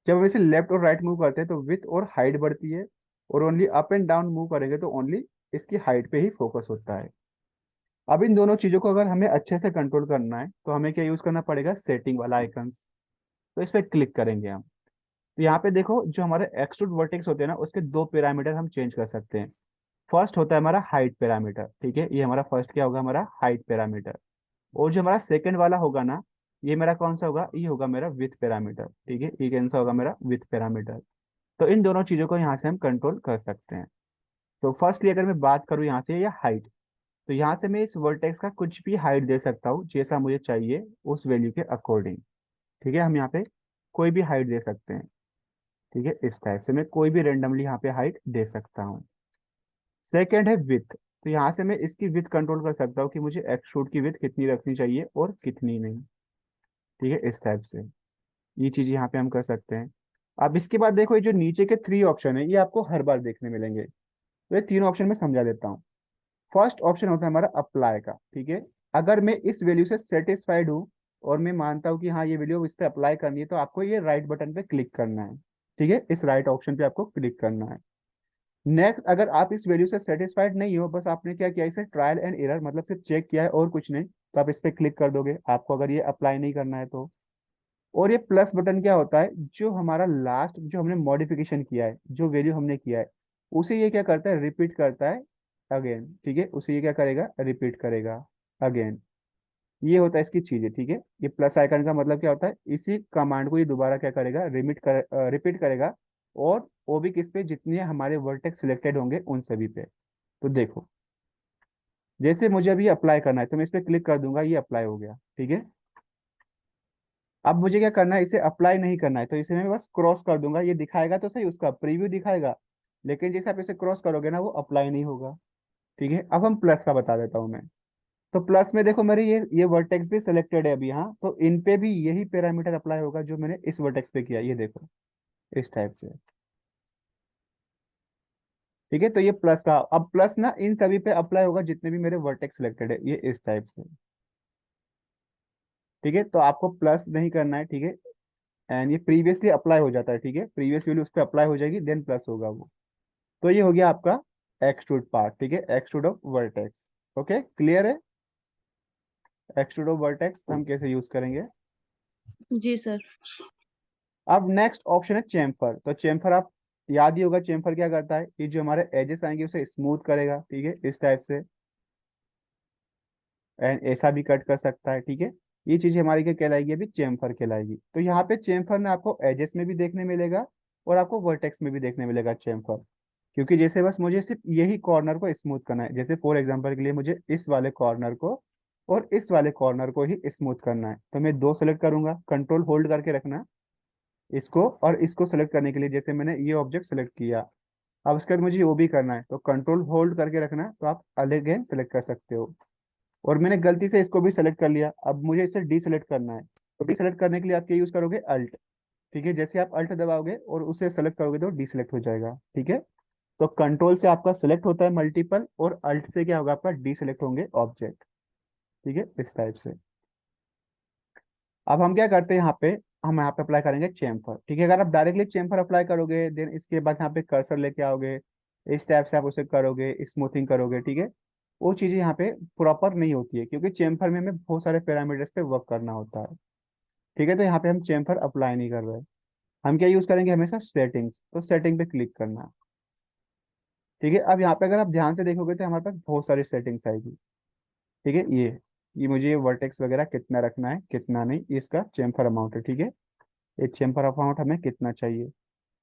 जब हम इसे लेफ्ट और राइट मूव करते हैं तो विथ और हाइट बढ़ती है। और only up and down move करेंगे तो ओनली इसकी हाइट पे ही फोकस होता है। अब इन दोनों चीजों को अगर हमें अच्छे से कंट्रोल करना है तो हमें क्या यूज करना पड़ेगा, सेटिंग वाला आइकन्स। तो इस पे क्लिक करेंगे हम। तो यहाँ पे देखो, जो हमारे एक्सट्रूड वर्टेक्स होते हैं ना, उसके दो पैरामीटर हम चेंज कर सकते हैं। फर्स्ट होता है हमारा हाइट पैरामीटर, ठीक है। ये हमारा फर्स्ट क्या होगा, हमारा हाइट पैरामीटर। और जो हमारा सेकंड वाला होगा ना, ये मेरा कौन सा होगा, ये होगा मेरा विथ पैरामीटर, ठीक है। ये कौन सा होगा, मेरा विथ पैरामीटर। तो इन दोनों चीजों को यहाँ से हम कंट्रोल कर सकते हैं। तो फर्स्टली अगर मैं बात करूँ यहाँ से, या हाइट, तो यहाँ से मैं इस वर्टेक्स का कुछ भी हाइट दे सकता हूँ जैसा मुझे चाहिए, उस वैल्यू के अकॉर्डिंग, ठीक है। हम यहाँ पे कोई भी हाइट दे सकते हैं, ठीक है। इस टाइप से मैं कोई भी रेंडमली यहाँ पे हाइट दे सकता हूँ। सेकेंड है विथ। तो यहाँ से मैं इसकी विथ कंट्रोल कर सकता हूँ कि मुझे एक्सट्रूड की विथ कितनी रखनी चाहिए और कितनी नहीं, ठीक है। इस टाइप से ये चीज यहाँ पे हम कर सकते हैं। अब इसके बाद देखो, ये जो नीचे के थ्री ऑप्शन है, ये आपको हर बार देखने मिलेंगे। तो ये तीन ऑप्शन में समझा देता हूँ। फर्स्ट ऑप्शन होता है हमारा अप्लाई का, ठीक है। अगर मैं इस वैल्यू से सेटिस्फाइड हूँ और मैं मानता हूँ कि हाँ ये वैल्यू इस पर अप्लाई करनी है, तो आपको ये राइट बटन पे क्लिक करना है, ठीक है। इस राइट ऑप्शन पे आपको क्लिक करना है। नेक्स्ट, अगर आप इस वैल्यू से सेटिस्फाइड नहीं हो, बस आपने क्या किया, इसे ट्रायल एंड एरर, मतलब सिर्फ चेक किया है और कुछ नहीं, तो आप इस पे क्लिक कर दोगे, आपको अगर ये अप्लाई नहीं करना है तो। और ये प्लस बटन क्या होता है, जो हमारा लास्ट जो हमने मॉडिफिकेशन किया है, जो वैल्यू हमने किया है, उसे ये क्या करता है, रिपीट करता है अगेन, ठीक है। उसे ये क्या करेगा, रिपीट करेगा अगेन। ये होता है इसकी चीजें, ठीक है। ये प्लस आइकन का मतलब क्या होता है, इसी कमांड को ये दोबारा क्या करेगा, रिपीट करेगा। और वो भी किस पे, जितने हमारे वर्टेक्स सिलेक्टेड होंगे उन सभी पे। तो देखो, जैसे मुझे अभी अप्लाई करना है तो मैं इस पे क्लिक कर दूंगा, ये अप्लाई हो गया, ठीक है। अब मुझे क्या करना है, इसे अप्लाई नहीं करना है, तो इसे मैं बस क्रॉस कर दूंगा, ये दिखाएगा तो सही, उसका प्रीव्यू दिखाएगा। लेकिन जैसे आप इसे क्रॉस करोगे ना, वो अप्लाई नहीं होगा, ठीक है। अब हम प्लस का बता देता हूँ मैं। तो प्लस में देखो, मेरे ये वर्टेक्स भी सिलेक्टेड है अभी, हाँ, तो इन पे भी यही पैरामीटर अप्लाई होगा जो मैंने इस वर्टेक्स पे किया, ये देखो, इस टाइप से, ठीक है। तो ये प्लस का, अब प्लस ना इन सभी पे अप्लाई होगा जितने भी मेरे वर्टेक्स सिलेक्टेड है, ये इस टाइप से, ठीक है। तो आपको प्लस नहीं करना है, ठीक है। एंड ये प्रीवियसली अप्लाई हो जाता है, ठीक है, प्रीवियस वैल्यू उस पर अप्लाई हो जाएगी, देन प्लस होगा वो। तो ये हो गया आपका एक्सट्रूड पार्ट, ठीक है, extrude of vertex. Okay, clear है। एक्सट्रूड ऑफ वर्टेक्स हम कैसे यूज करेंगे।
जी सर।
अब नेक्स्ट ऑप्शन है चेम्फर। तो चेम्फर आप याद ही होगा, चेम्फर क्या करता है, ये जो हमारे एजेस आएंगे उसे स्मूथ करेगा, ठीक है, इस टाइप से। एंड ऐसा भी कट कर सकता है, ठीक है। ये चीज हमारी क्या कहलाएगी, अभी चेम्फर कहलाएगी। तो यहाँ पे चेम्फर में आपको एजेस में भी देखने मिलेगा और आपको वर्टेक्स में भी देखने मिलेगा चेम्फर। क्योंकि जैसे बस मुझे सिर्फ यही कॉर्नर को स्मूथ करना है, जैसे फॉर एग्जांपल के लिए मुझे इस वाले कॉर्नर को और इस वाले कॉर्नर को ही स्मूथ करना है, तो मैं दो सेलेक्ट करूंगा, कंट्रोल होल्ड करके रखना इसको, और इसको सेलेक्ट करने के लिए जैसे मैंने ये ऑब्जेक्ट सेलेक्ट किया, अब उसके बाद मुझे वो भी करना है, तो कंट्रोल होल्ड करके रखना, तो आप अलग है सेलेक्ट कर सकते हो। और मैंने गलती से इसको भी सेलेक्ट कर लिया, अब मुझे इसे डी सेलेक्ट करना है, तो डी सेलेक्ट करने के लिए आप क्या यूज करोगे, अल्ट। ठीक है, जैसे आप अल्ट दबाओगे और उसे सेलेक्ट करोगे तो डी सेलेक्ट हो जाएगा। ठीक है, तो कंट्रोल से आपका सेलेक्ट होता है मल्टीपल, और अल्ट से क्या होगा, आपका डी सेलेक्ट होंगे ऑब्जेक्ट। ठीक है, इस टाइप से। अब हम क्या करते हैं यहाँ पे, हम यहाँ पे अप्लाई करेंगे चेम्फर। ठीक है, अगर आप डायरेक्टली चेम्फर अप्लाई करोगे देन इसके बाद यहाँ पे कर्सर लेके आओगे, इस टाइप से आप उसे करोगे, स्मूथिंग करोगे। ठीक है, वो चीज़ें यहाँ पे प्रॉपर नहीं होती है, क्योंकि चेम्फर में हमें बहुत सारे पैरामीटर्स पे वर्क करना होता है। ठीक है, तो यहाँ पे हम चेम्फर अप्लाई नहीं कर रहे, हम क्या यूज करेंगे हमेशा सेटिंग्स, तो सेटिंग पे क्लिक करना। ठीक है, अब यहाँ पे अगर आप ध्यान से देखोगे तो हमारे पास बहुत सारी सेटिंग्स आएगी। ठीक है, ये मुझे ये वर्टेक्स वगैरह कितना रखना है कितना नहीं, ये इसका चेम्फर अमाउंट है। ठीक है, ये चेम्फर अमाउंट हमें कितना चाहिए।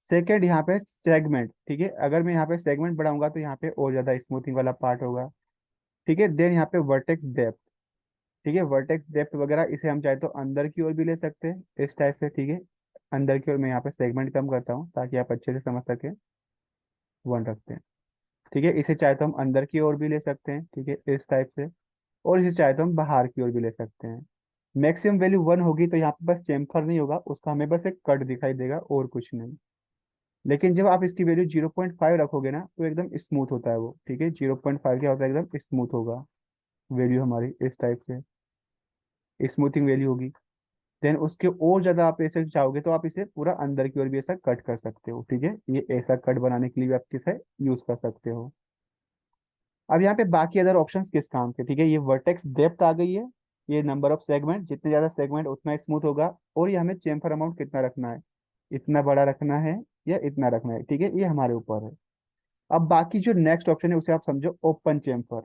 सेकेंड यहाँ पे सेगमेंट। ठीक है, अगर मैं यहाँ पे सेगमेंट बढ़ाऊंगा तो यहाँ पे और ज्यादा स्मूथिंग वाला पार्ट होगा। ठीक है, देन यहाँ पे वर्टेक्स डेप्थ। ठीक है, वर्टेक्स डेप्थ वगैरह इसे हम चाहे तो अंदर की ओर भी ले सकते हैं इस टाइप से। ठीक है, अंदर की ओर मैं यहाँ पे सेगमेंट कम करता हूँ ताकि आप अच्छे से समझ सकें, वन रखते हैं। ठीक है, इसे चाहे तो हम अंदर की ओर भी ले सकते हैं, ठीक है, इस टाइप से। और इसे चाहे तो हम बाहर की ओर भी ले सकते हैं। मैक्सिमम वैल्यू वन होगी तो यहाँ पे बस चेम्फर नहीं होगा, उसका हमें बस एक कट दिखाई देगा और कुछ नहीं। लेकिन जब आप इसकी वैल्यू 0.5 रखोगे ना तो एकदम स्मूथ होता है वो। ठीक है, 0.5 क्या होता है, एकदम स्मूथ होगा वैल्यू हमारी इस टाइप से, स्मूथिंग वैल्यू होगी। देन उसके और ज्यादा आप ऐसे चाहोगे तो आप इसे पूरा अंदर की ओर भी ऐसा कट कर सकते हो। ठीक है, ये ऐसा कट बनाने के लिए भी आप किसे यूज कर सकते हो। अब यहाँ पे बाकी अदर ऑप्शंस किस काम के, ठीक है, ये वर्टेक्स डेप्थ आ गई है, ये नंबर ऑफ सेगमेंट, जितने ज्यादा सेगमेंट उतना स्मूथ होगा, और ये हमें चेम्फर अमाउंट कितना रखना है, इतना बड़ा रखना है या इतना रखना है। ठीक है, ये हमारे ऊपर है। अब बाकी जो नेक्स्ट ऑप्शन है उसे आप समझो ओपन चेम्फर।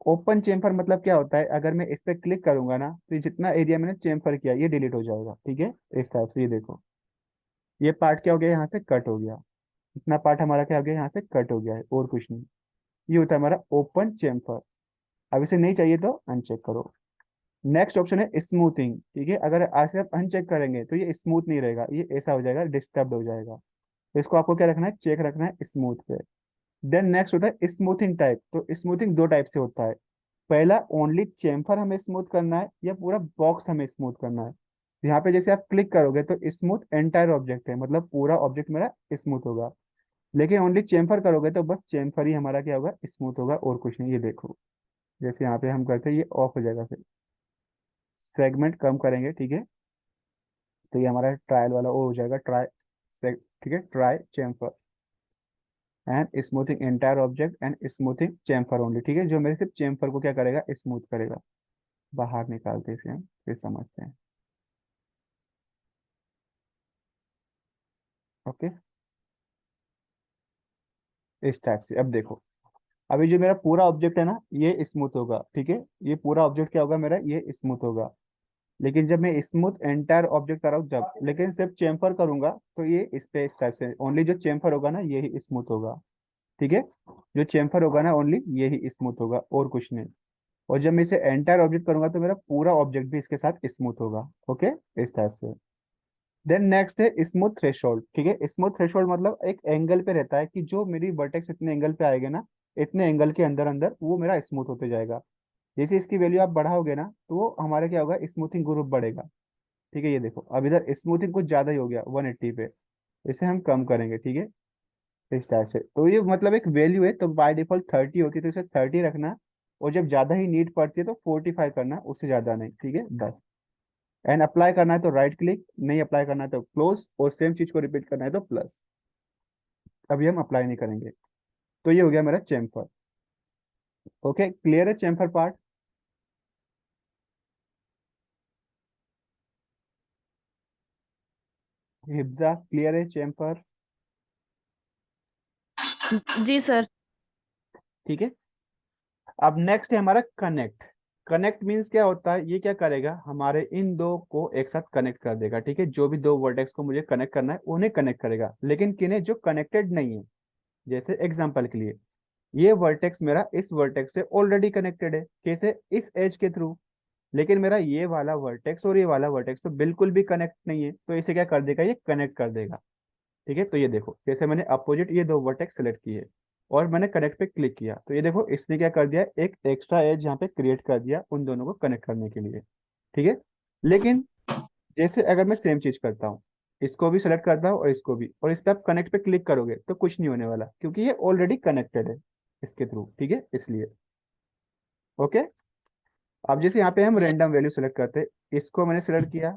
ओपन चेम्फर मतलब क्या होता है, अगर मैं इस पे क्लिक करूंगा ना तो ये जितना एरिया मैंने चेम्फर किया ये डिलीट हो जाएगा। ठीक है, इस टाइप से, ये देखो, ये पार्ट क्या हो गया, यहाँ से कट हो गया, इतना पार्ट हमारा क्या हो गया, यहाँ से कट हो गया है, और कुछ नहीं। ये होता है हमारा ओपन चेम्फर। अब इसे नहीं चाहिए तो अनचेक करो। नेक्स्ट ऑप्शन है स्मूथिंग। ठीक है, अगर ऐसे आप अनचेक करेंगे तो ये स्मूथ नहीं रहेगा, ये ऐसा हो जाएगा, डिस्टर्ब हो जाएगा। तो इसको आपको क्या रखना है, चेक रखना है स्मूथ पे। देन नेक्स्ट होता है स्मूथिंग टाइप। तो स्मूथिंग दो टाइप से होता है, पहला ओनली चेम्फर हमें स्मूथ करना है या पूरा बॉक्स हमें स्मूथ करना है। यहाँ पे जैसे आप क्लिक करोगे तो स्मूथ एंटायर ऑब्जेक्ट है, मतलब पूरा ऑब्जेक्ट मेरा स्मूथ होगा। लेकिन ओनली चेम्फर करोगे तो बस चेम्फर ही हमारा क्या होगा, स्मूथ होगा, और कुछ नहीं। ये देखो, जैसे यहाँ पे हम करते हैं ये ऑफ हो जाएगा, फिर सेगमेंट कम करेंगे। ठीक है, तो ये हमारा ट्रायल वाला वो हो जाएगा, ट्राई। ठीक है, try Chemphar and smoothing entire object and smoothing Chemphar only. ठीक है, जो मेरे सिर्फ चेम्फर को क्या करेगा, स्मूथ करेगा। बाहर निकालते हैं इसे हम, फिर समझते हैं। ओके, इस टाइप से। अब देखो, अभी जो मेरा पूरा ऑब्जेक्ट है ना ये स्मूथ होगा। ठीक है, ये पूरा ऑब्जेक्ट क्या होगा मेरा, ये स्मूथ होगा। लेकिन जब मैं स्मूथ एंटायर ऑब्जेक्ट कर रहा हूँ जब, लेकिन सिर्फ चेम्फर करूंगा तो ये इस टाइप से, ओनली जो चेम्फर होगा ना यही स्मूथ होगा। ठीक है, जो चेम्फर होगा ना ओनली यही स्मूथ होगा, और कुछ नहीं। और जब मैं इसे एंटायर ऑब्जेक्ट करूंगा तो मेरा पूरा ऑब्जेक्ट भी इसके साथ स्मूथ होगा। ओके, इस टाइप से। देन नेक्स्ट है स्मूथ थ्रेशोल्ड। ठीक है, स्मूथ थ्रेशोल्ड मतलब एक एंगल पे रहता है कि जो मेरी वर्टेक्स इतने एंगल पे आएगा ना, इतने एंगल के अंदर अंदर वो मेरा स्मूथ होते जाएगा। जैसे इसकी वैल्यू आप बढ़ाओगे ना तो वो हमारा क्या होगा, स्मूथिंग ग्रुप बढ़ेगा। ठीक है, ये देखो अब इधर स्मूथिंग कुछ ज्यादा ही हो गया 180 पे, इसे हम कम करेंगे। ठीक है, इस टाइप से। तो ये मतलब एक वैल्यू है, तो बाय डिफॉल्ट 30 होती है तो इसे 30 रखना, और जब ज्यादा ही नीड पड़ती है तो 45 करना, उससे ज्यादा नहीं। ठीक है, बस। एंड अप्लाई करना है तो राइट क्लिक, नहीं अप्लाई करना है तो क्लोज, और सेम चीज को रिपीट करना है तो प्लस। अभी हम अप्लाई नहीं करेंगे। तो ये हो गया मेरा चेम्फर। ओके, क्लियर है चेम्फर पार्ट। हिब्जा क्लियर है चेम्फर।
जी सर।
ठीक है, अब नेक्स्ट है हमारा कनेक्ट। कनेक्ट मीन्स क्या होता है, ये क्या करेगा, हमारे इन दो को एक साथ कनेक्ट कर देगा, ठीक है। जो भी दो वर्टेक्स को मुझे कनेक्ट करना है उन्हें कनेक्ट करेगा, लेकिन किन्हें, जो कनेक्टेड नहीं है। जैसे एग्जांपल के लिए, ये वर्टेक्स मेरा इस वर्टेक्स से ऑलरेडी कनेक्टेड है, कैसे, इस एज के थ्रू। लेकिन मेरा ये वाला वर्टेक्स और ये वाला वर्टेक्स तो बिल्कुल भी कनेक्ट नहीं है, तो इसे क्या कर देगा, ये कनेक्ट कर देगा, ठीक है। तो ये देखो, जैसे मैंने अपोजिट ये दो वर्टेक्स सेलेक्ट किए और मैंने कनेक्ट पे क्लिक किया, तो ये देखो इसने क्या कर दिया, एक एक्स्ट्रा एज यहाँ पे क्रिएट कर दिया उन दोनों को कनेक्ट करने के लिए, ठीक है। लेकिन जैसे अगर मैं सेम चीज करता हूँ, इसको भी सेलेक्ट करता हूँ और इसको भी, और इस पे आप कनेक्ट पे क्लिक करोगे तो कुछ नहीं होने वाला, क्योंकि ये ऑलरेडी कनेक्टेड है इसके थ्रू, ठीक है, इसलिए। ओके। अब जैसे यहाँ पे हम रैंडम वैल्यू सेलेक्ट करते हैं, इसको मैंने सेलेक्ट किया,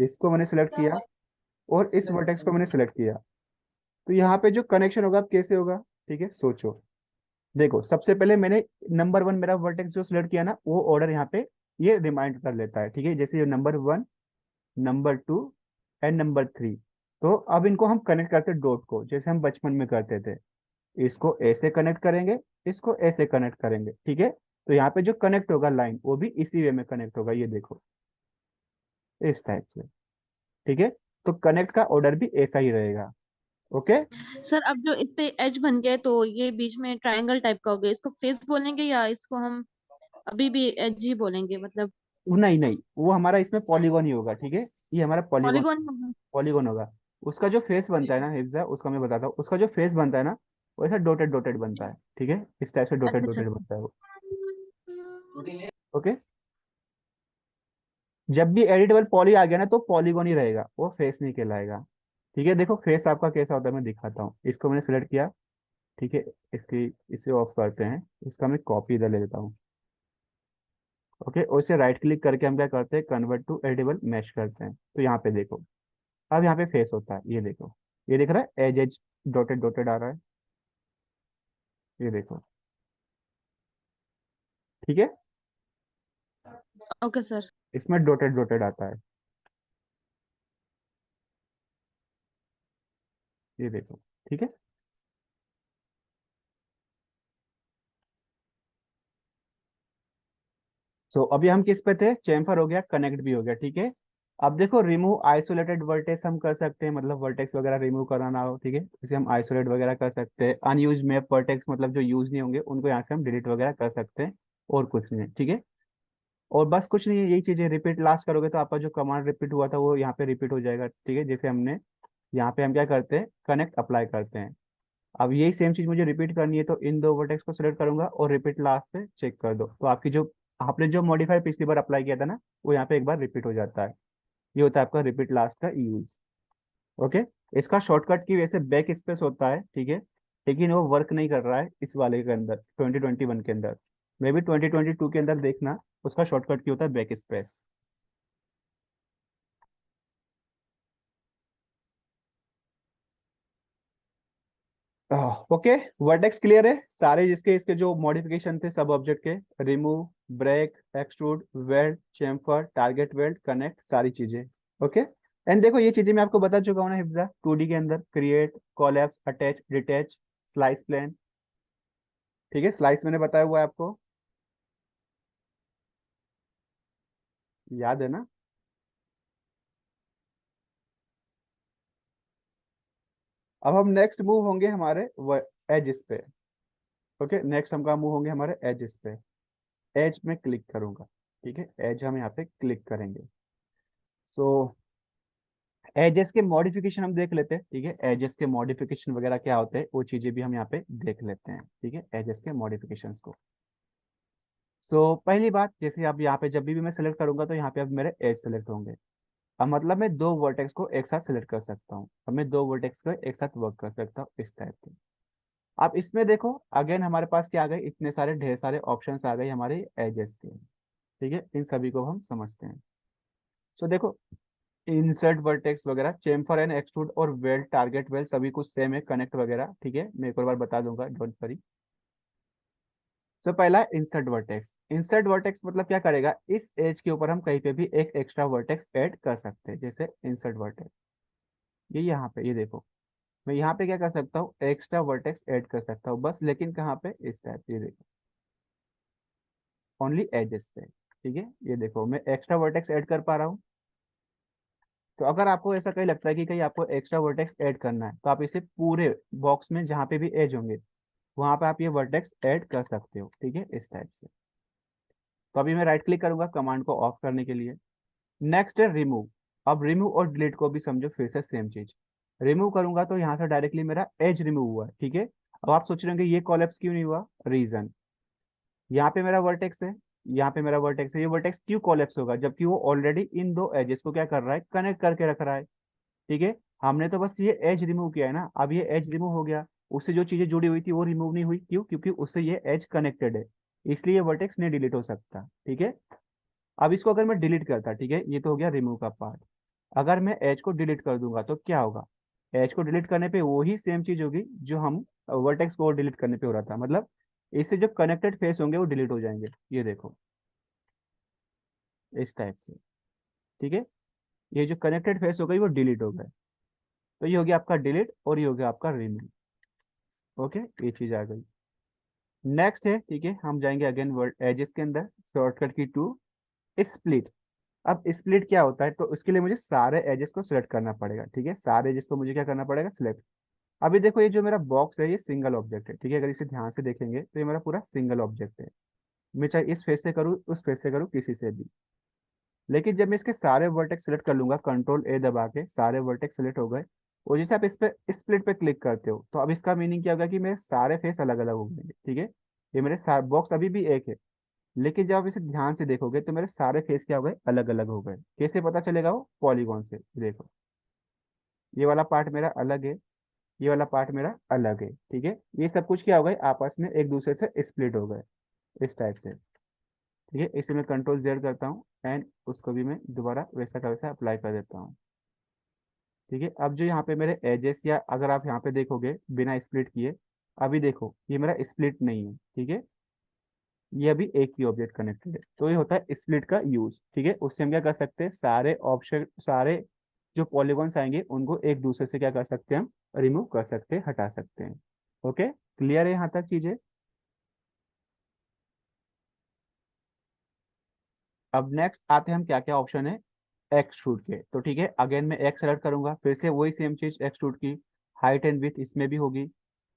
इसको मैंने सेलेक्ट किया, और इस वर्टेक्स को मैंने सेलेक्ट किया, तो यहाँ पे जो कनेक्शन होगा अब कैसे होगा, ठीक है, सोचो। देखो, सबसे पहले मैंने नंबर वन मेरा वर्टेक्स जो सिलेक्ट किया ना, वो ऑर्डर यहाँ पे ये रिमाइंड कर लेता है, ठीक है। जैसे ये number one, number two and number three. तो अब इनको हम कनेक्ट करते हैं डॉट को, जैसे हम बचपन में करते थे। इसको ऐसे कनेक्ट करेंगे, इसको ऐसे कनेक्ट करेंगे, ठीक है। तो यहाँ पे जो कनेक्ट होगा लाइन, वो भी इसी वे में कनेक्ट होगा, ये देखो, इस टाइप से, ठीक है। तो कनेक्ट का ऑर्डर भी ऐसा ही रहेगा। ओके।
सर अब जो इस पे एज बन गया है, तो ये बीच में ट्रायंगल टाइप का हो गया, इसको फेस बोलेंगे या इसको हम अभी भी एज ही बोलेंगे, मतलब
नहीं नहीं, वो हमारा इसमें पॉलीगॉन ही होगा, ठीक है। ये हमारा पॉलीगॉन,
पॉलीगॉन?
पॉलीगॉन होगा। उसका जो फेस बनता है ना हिफ्जा, उसका मैं बताता हूँ, उसका जो फेस बनता है ना, वो ऐसा डॉटेड डॉटेड बनता है, ठीक है, इस टाइप से डॉटेड
अच्छा अच्छा
डॉटेड
अच्छा।
बनता है वो। ओके। जब भी एडिटेबल पॉली आ गया ना, तो पॉलीगॉन ही रहेगा, वो फेस नहीं कहलाएगा, ठीक है। देखो फेस आपका कैसा होता है, मैं दिखाता हूँ। इसको मैंने सेलेक्ट किया, ठीक है। इसकी इसे ऑफ करते हैं, इसका मैं कॉपी इधर ले लेता हूँ। ओके, और इसे राइट क्लिक करके हम क्या करते हैं, कन्वर्ट टू एडिटेबल मैश करते हैं। तो यहाँ पे देखो, अब यहाँ पे फेस होता है, ये देखो, ये दिख रहा है, एज एज डॉटेड डॉटेड आ रहा है, ये देखो, ठीक है।
Okay sir.
इसमें डॉटेड डॉटेड आता है, ये देखो, ठीक है। सो अभी हम किस पे थे, चेम्फर हो गया, कनेक्ट भी हो गया, ठीक है। अब देखो, रिमूव आइसोलेटेड वर्टेक्स हम कर सकते हैं, मतलब वर्टेक्स वगैरह रिमूव कराना हो, ठीक है, इसे हम आइसोलेट वगैरह कर सकते हैं। अनयूज मैप वर्टेक्स, मतलब जो यूज नहीं होंगे उनको यहाँ से हम डिलीट वगैरह कर सकते हैं, और कुछ नहीं, ठीक है। और बस कुछ नहीं है, यही चीजें रिपीट लास्ट करोगे तो आपका जो कमांड रिपीट हुआ था वो यहाँ पे रिपीट हो जाएगा, ठीक है। जैसे हमने यहाँ पे हम क्या करते हैं, कनेक्ट अप्लाई करते हैं। अब यही सेम चीज मुझे रिपीट करनी है, तो इन दो वर्टेक्स को सिलेक्ट करूंगा और रिपीट लास्ट पे चेक कर दो, तो आपकी जो, आपने जो मॉडिफाई पिछली बार अप्लाई किया था ना, वो यहाँ पे एक बार रिपीट हो जाता है। ये होता है आपका रिपीट लास्ट का यूज। ओके। इसका शॉर्टकट की वैसे बैक स्पेस होता है, ठीक है, लेकिन वो वर्क नहीं कर रहा है इस वाले के अंदर, 2021 के अंदर। मे भी 2022 के अंदर देखना, उसका शॉर्टकट की होता है back space. Okay. Vertex clear है सारे, जिसके इसके जो मॉडिफिकेशन थे सब ऑब्जेक्ट के, remove, break, extrude, weld, chamfer, target weld, connect, सारी चीजें। ओके। एंड देखो, ये चीजें मैं आपको बता चुका हूँ ना हिफ्जा, 2D के अंदर, create, collapse, attach, detach, slice plane, ठीक है। स्लाइस मैंने बताया हुआ है आपको, याद है ना। अब हम नेक्स्ट मूव होंगे हमारे एजिस पे। ओके, नेक्स्ट हम कहाँ मूव होंगे, हमारे एजिस पे। एज में क्लिक करूंगा, ठीक है, एज हम यहाँ पे क्लिक करेंगे। सो एजेस के मॉडिफिकेशन हम देख लेते हैं, ठीक है। एजेस के मॉडिफिकेशन वगैरह क्या होते हैं, वो चीजें भी हम यहाँ पे देख लेते हैं, ठीक है, एजेस के मॉडिफिकेशंस को। पहली बात, जैसे अब यहाँ पे जब भी मैं सेलेक्ट करूंगा तो यहाँ पे अब मेरे एज सेलेक्ट होंगे। अब मतलब मैं दो वर्टेक्स को एक साथ सेलेक्ट कर सकता हूँ, अब मैं दो वर्टेक्स को एक साथ वर्क कर सकता हूँ, इस टाइप के। अब इसमें देखो, अगेन हमारे पास क्या आ गए, इतने सारे ढेर सारे ऑप्शंस आ गए हमारे एजेस के, ठीक है। इन सभी को हम समझते हैं। देखो, इंसर्ट वर्टेक्स वगैरह, चेम्फर एंड एक्सट्रूड और वेल्ड, टारगेट वेल्ड, सभी कुछ सेम है, कनेक्ट वगैरह, ठीक है। मैं एक और बार बता दूंगा, डोंट वरी। पहला इंसर्ट वर्टेक्स। इंसर्ट वर्टेक्स मतलब क्या करेगा, इस एज के ऊपर हम कहीं पे भी एक एक्स्ट्रा वर्टेक्स ऐड कर सकते हैं, जैसे इंसर्ट वर्टेक्स, ये यहाँ पे, ये देखो, मैं यहाँ पे क्या कर सकता हूँ, एक्स्ट्रा वर्टेक्स ऐड कर सकता हूँ बस, लेकिन कहाँ पे, इस टाइप, ये देखो, ओनली एजेस पे। ठीक है, ये देखो मैं एक्स्ट्रा वर्टेक्स ऐड कर पा रहा हूँ। तो अगर आपको ऐसा कहीं लगता है कि कहीं आपको एक्स्ट्रा वर्टेक्स ऐड करना है, तो आप इसे पूरे बॉक्स में जहाँ पे भी एज होंगे वहां पे आप ये वर्टेक्स ऐड कर सकते हो, ठीक है, इस टाइप से। तो अभी मैं राइट क्लिक करूंगा कमांड को ऑफ करने के लिए। नेक्स्ट है रिमूव। अब रिमूव और डिलीट को भी समझो फिर से सेम चीज। रिमूव करूंगा तो यहाँ से डायरेक्टली मेरा एज रिमूव हुआ है, ठीक है। अब आप सोच रहे होंगे ये कॉलेप्स क्यों नहीं हुआ, रीजन, यहाँ पे मेरा वर्टेक्स है, यहाँ पे मेरा वर्टेक्स है, ये वर्टेक्स क्यों कॉलेप्स होगा जबकि वो ऑलरेडी इन दो एजेस को क्या कर रहा है, कनेक्ट करके रख रहा है, ठीक है। हमने तो बस ये एज रिमूव किया है ना, अब ये एज रिमूव हो गया, उससे जो चीजें जुड़ी हुई थी वो रिमूव नहीं हुई, क्यों, क्योंकि उससे ये एज कनेक्टेड है, इसलिए ये वर्टेक्स नहीं डिलीट हो सकता, ठीक है। अब इसको अगर मैं डिलीट करता, ठीक है, ये तो हो गया रिमूव का पार्ट। अगर मैं एज को डिलीट कर दूंगा तो क्या होगा, एज को डिलीट करने पे वही सेम चीज होगी जो हम वर्टेक्स को डिलीट करने पे हो रहा था, मतलब इससे जो कनेक्टेड फेस होंगे वो डिलीट हो जाएंगे, ये देखो, इस टाइप से, ठीक है। ये जो कनेक्टेड फेस हो गई वो डिलीट हो गए, तो ये हो गया आपका डिलीट और ये हो गया आपका रिमूव। ओके, ये चीज आ गई। नेक्स्ट है, ठीक है, हम जाएंगे अगेन वर्ड एजेस के अंदर, शॉर्टकट की टू स्प्लिट। अब स्प्लिट क्या होता है, तो उसके लिए मुझे सारे एजेस को सिलेक्ट करना पड़ेगा, ठीक है, सारे एजेस को मुझे क्या करना पड़ेगा, सिलेक्ट। अभी देखो ये जो मेरा बॉक्स है ये सिंगल ऑब्जेक्ट है, ठीक है, अगर इसे ध्यान से देखेंगे तो ये मेरा पूरा सिंगल ऑब्जेक्ट है। मैं चाहे इस फेस से करूँ उस फेस से करूँ किसी से भी, लेकिन जब मैं इसके सारे वर्टेक्स सेलेक्ट कर लूंगा, कंट्रोल ए दबा के सारे वर्टेक्स सेलेक्ट हो गए, और जैसे आप इस पे स्प्लिट पे क्लिक करते हो तो अब इसका मीनिंग क्या होगा कि मेरे सारे फेस अलग अलग हो गए, ठीक है। ये मेरे बॉक्स अभी भी एक है, लेकिन जब आप इसे ध्यान से देखोगे तो मेरे सारे फेस क्या हो गए, अलग अलग हो गए। कैसे पता चलेगा, वो पॉलीगॉन से देखो, ये वाला पार्ट मेरा अलग है, ये वाला पार्ट मेरा अलग है, ठीक है। ये सब कुछ क्या हो गए, आपस में एक दूसरे से स्प्लिट हो गए, इस टाइप से, ठीक है। इसे मैं कंट्रोल जेड करता हूँ एंड उसको भी मैं दोबारा वैसा का वैसा अप्लाई कर देता हूँ, ठीक है। अब जो यहाँ पे मेरे एजेस, या अगर आप यहाँ पे देखोगे बिना स्प्लिट किए, अभी देखो ये मेरा स्प्लिट नहीं है, ठीक है, ये अभी एक ही ऑब्जेक्ट कनेक्टेड है, तो ये होता है स्प्लिट का यूज, ठीक है। उससे हम क्या कर सकते हैं, सारे ऑप्शन, सारे जो पॉलीगॉन्स आएंगे उनको एक दूसरे से क्या कर सकते हैं, हम रिमूव कर सकते हैं, हटा सकते हैं। ओके, क्लियर है यहाँ तक चीजें। अब नेक्स्ट आते हैं हम क्या क्या ऑप्शन है एक्सट्रूड के, तो ठीक है, अगेन मैं एक्स सेलेक्ट करूंगा, फिर से वही सेम चीज एक्सट्रूड की, हाइट एंड विड्थ इसमें भी होगी,